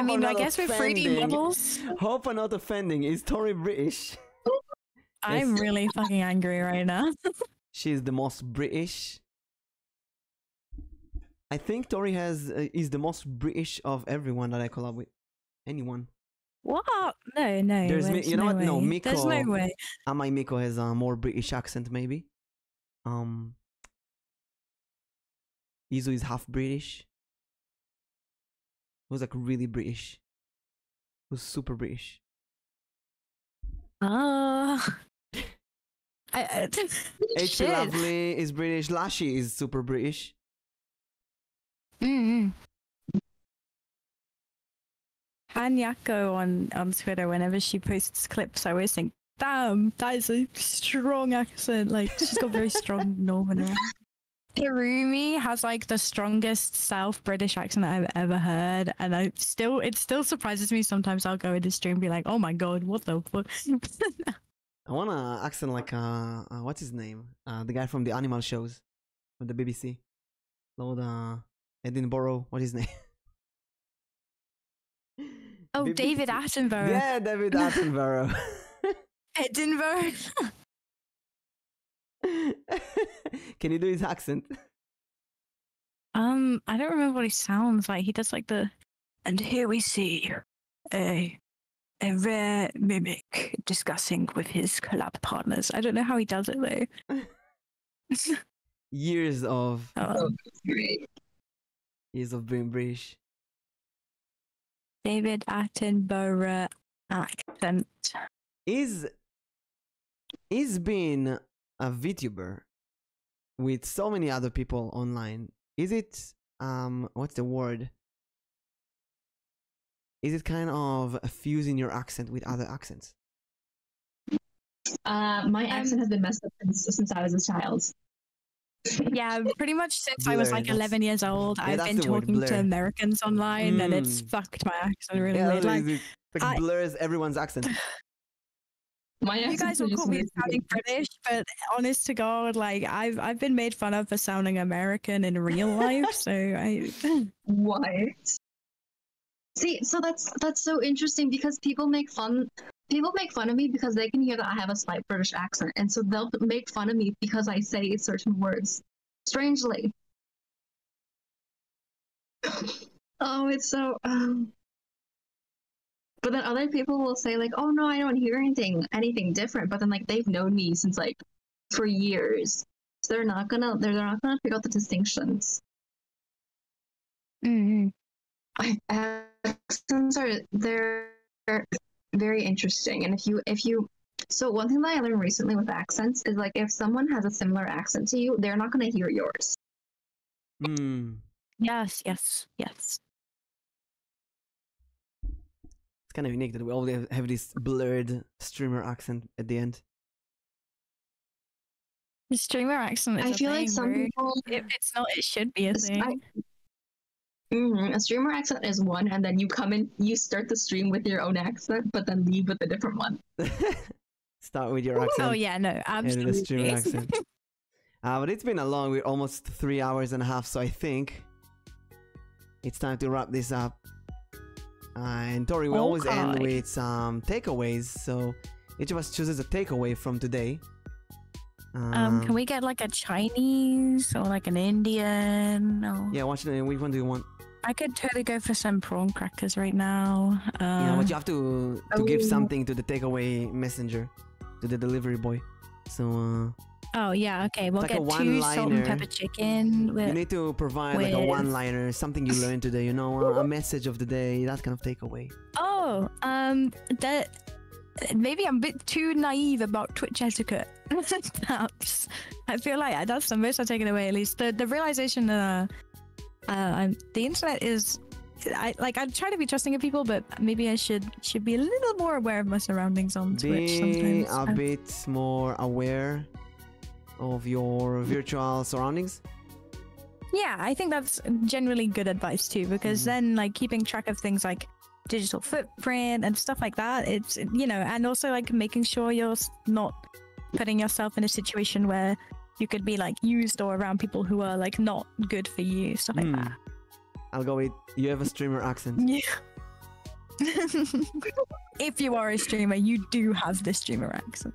mean, I guess with 3D models. Hope I'm not offending. Is Tori British? I'm really fucking angry right now. She's the most British. I think Tori is the most British of everyone that I collab with. Anyone. What? No. There's you know what? No, Miko. There's no way. My Miko has a more British accent, maybe. Izu is half British. Who's like really British. Who's super British. HP Lovely is British. Lashy is super British. Hanyako on Twitter, whenever she posts clips, I always think, damn, that is a strong accent. Like, she's got very strong Northern. Hirumi has like the strongest South British accent I've ever heard, and it still surprises me sometimes. I'll go into stream and be like, oh my god, what the fuck. I want an accent like what's his name? The guy from the animal shows, from the BBC. Lord, Edinburgh. What is his name? Oh, David Attenborough. Yeah, David Attenborough. Edinburgh. Can you do his accent? I don't remember what he sounds like. He does like the, and here we see a rare mimic discussing with his collab partners. I don't know how he does it though. Years of Great. being British. David Attenborough accent. Is being a VTuber with so many other people online, is it what's the word? Is it kind of fusing your accent with other accents? My accent has been messed up since I was a child. Yeah, pretty much since I was like 11 years old, I've been talking to Americans online, and it's fucked my accent really weird. It blurs everyone's accent. You guys will call me sounding British, but honest to God, like I've been made fun of for sounding American in real life, so I. What? See, so that's so interesting because people make fun of me because they can hear that I have a slight British accent, and so they'll make fun of me because I say certain words. Strangely. Oh, it's so. But then other people will say like, "Oh no, I don't hear anything different." But then like they've known me since like for years, so they're not gonna pick out the distinctions. Mm-hmm. Accents they're very interesting, and if you so one thing that I learned recently with accents is like if someone has a similar accent to you, they're not going to hear yours. Yes. It's kind of unique that we all have this blurred streamer accent at the end. The streamer accent is I feel like some people, if it's not, it should be a thing. A streamer accent is one, and then you come in, you start the stream with your own accent, but then leave with a different one. Start with your accent. Oh yeah, no, absolutely. And the streamer accent. But it's been we're almost 3 hours and a half, so I think it's time to wrap this up. And Tori, we always end with some takeaways, so each of us chooses a takeaway from today. Can we get like a Chinese or like an Indian? Or... Yeah, which one do you want? I could totally go for some prawn crackers right now. Yeah, but you have to give something to the takeaway messenger, to the delivery boy. So. Oh yeah, okay. We'll like get 2 salt and pepper chicken. You need to provide like a one-liner, something you learned today. You know, a message of the day, that kind of takeaway. Oh, that maybe I'm a bit too naive about Twitch etiquette. Perhaps I feel like that's the most I've taken away. At least the realization that the internet is. I try to be trusting of people, but maybe I should be a little more aware of my surroundings on Twitch sometimes. A bit more aware of your virtual surroundings. Yeah, I think that's generally good advice too, because then like keeping track of things like digital footprint and stuff like that, it's, you know, and also like making sure you're not putting yourself in a situation where you could be like used or around people who are like not good for you, stuff like that. I'll go with, you have a streamer accent. Yeah. If you are a streamer, you do have the streamer accent.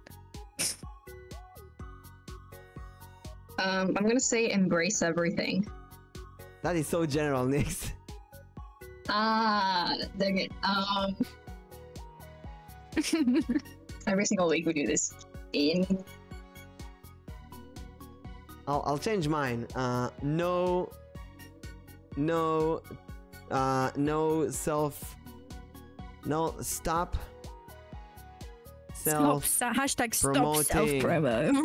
I'm gonna say embrace everything. That is so general, Nix. Dang it. Every single week we do this. I'll change mine. No stop hashtag stop self-promo.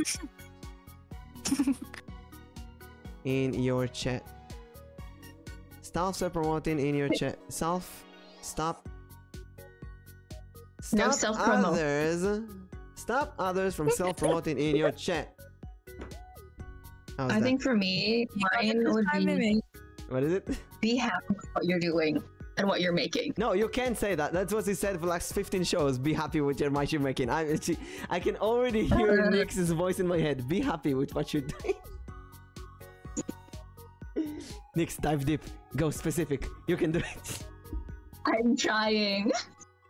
In your chat. Stop self-promoting in your chat. Stop no self-promo. Stop others from self-promoting in your chat. I think for me, mine would be... What is it? Be happy with what you're doing and what you're making. No, you can't say that. That's what he said for the last 15 shows. Be happy with what you're making. I can already hear Nix's voice in my head. Be happy with what you're doing. Nix, dive deep. Go specific. You can do it. I'm trying.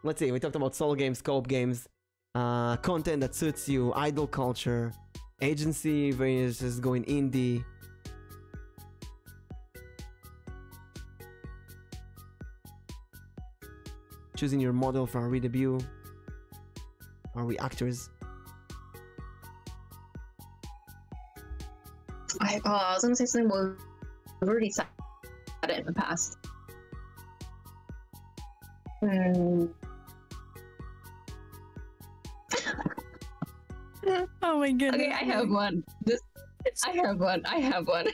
Let's see. We talked about solo games, co-op games, content that suits you, idol culture, agency versus going indie. Choosing your model for a re-debut. Are we actors? I was gonna say something we've already said it in the past. Oh my goodness. Okay, I have one. I have one.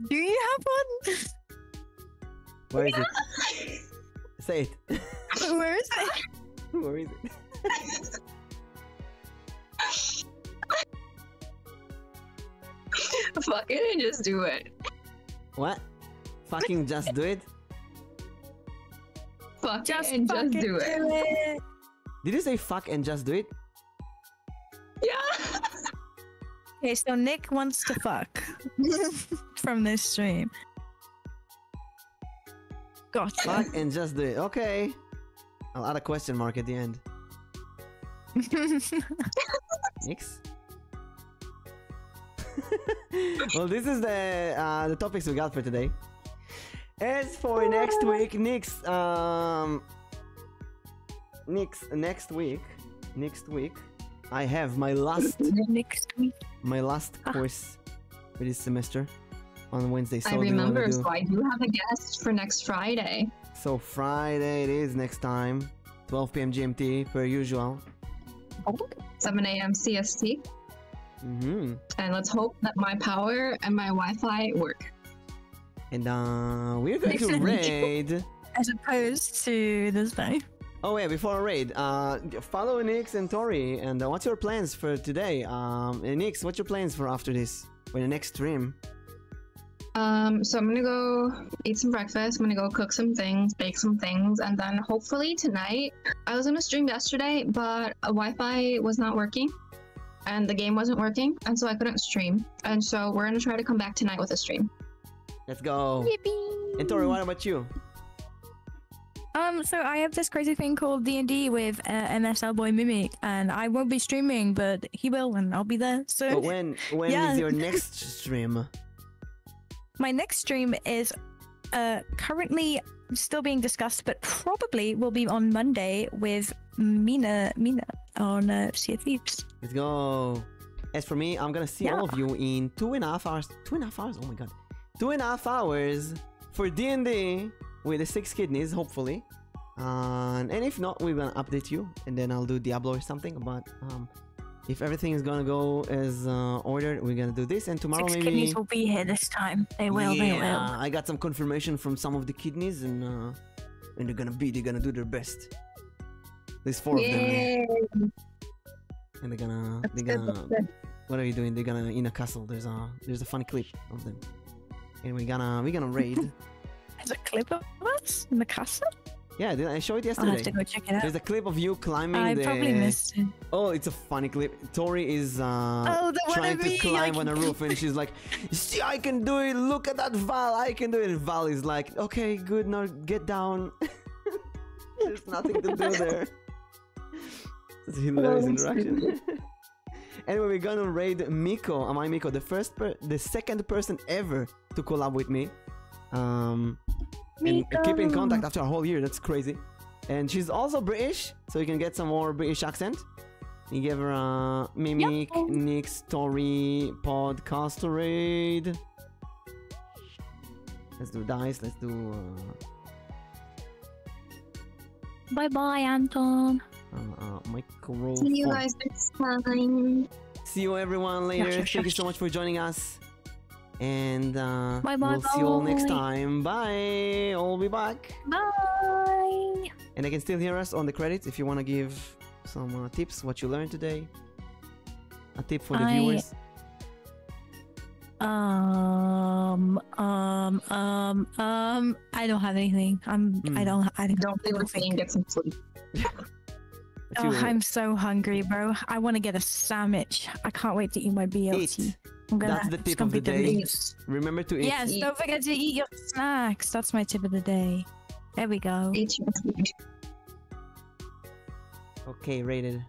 Do you have one? Where is it? Say it. Where is it? Where is it? Fuck it and just do it. What? Fucking just do it? Fuck it and just do it. Did you say fuck and just do it? Yeah. Okay, so Nick wants to fuck from this stream. Gotcha. Fuck and just do it. Okay. I'll add a question mark at the end. Nix? Well, this is the topics we got for today. As for next week, Nix, next week, I have my last course for this semester on Wednesday. So I remember, so I do have a guest for next Friday. So Friday it is next time, 12 p.m. GMT per usual. 7 a.m. CST. Mm-hmm. And let's hope that my power and my Wi-Fi work. And we're going to raid. As opposed to this time. Oh yeah, before a raid, follow Nix and Tori. And what's your plans for today? Nix, what's your plans for after this? For the next stream? So I'm gonna go eat some breakfast. I'm gonna go cook some things, bake some things, and then hopefully tonight. I was gonna stream yesterday, but Wi-Fi was not working, and the game wasn't working, and so I couldn't stream. And so we're gonna try to come back tonight with a stream. Let's go. Yippee. And Tori, what about you? So I have this crazy thing called D&D with MS Elboim Mimic, and I won't be streaming, but he will, and I'll be there. So But when yeah. is your next stream? My next stream is currently still being discussed, but probably will be on Monday with Mina on Sea of Thieves. Let's go. As for me, I'm gonna see all of you in 2.5 hours. 2.5 hours? Oh my god. 2.5 hours for D&D with the 6 kidneys, hopefully. And if not, we're gonna update you, and then I'll do Diablo or something. But if everything is gonna go as ordered, we're gonna do this. And tomorrow 6 maybe kidneys will be here this time. They will. Yeah, They will. I got some confirmation from some of the kidneys, and they're gonna do their best. There's 4 of them, and they're gonna. What are you doing? They're gonna in a castle. There's a funny clip of them, and we're gonna raid. There's a clip of us in the castle? Yeah, did I show it I'll yesterday? have to go check it out. There's a clip of you climbing I probably missed it. Oh, it's a funny clip. Tori is trying to climb on a roof, and she's like, "See, I can do it! Look at that, Val! I can do it!" And Val is like, "Okay, good, now get down." There's nothing to do there. It's a hilarious interaction. Anyway, we're gonna raid Miko. Am I Miko? The second person ever to collab with me. And keep in contact after a whole year. That's crazy. And she's also British, so you can get some more British accent. You give her a Mimic, Nick's story, podcast raid. Let's do dice. Let's do. Bye bye, Anton. Micro. See you guys next time. See you everyone later. Thank you so much for joining us. And we'll see you all next time. Bye. I'll be back. Bye. And they can still hear us on the credits if you want to give some tips, what you learned today. A tip for the viewers. I don't have anything. I don't Don't play with me and get some sleep. too. Oh, I'm so hungry, bro. I want to get a sandwich. I can't wait to eat my BLT. That's the tip of the day. Remember to eat. Yes, don't forget to eat your snacks. That's my tip of the day. There we go. Eat your food. Okay, rated.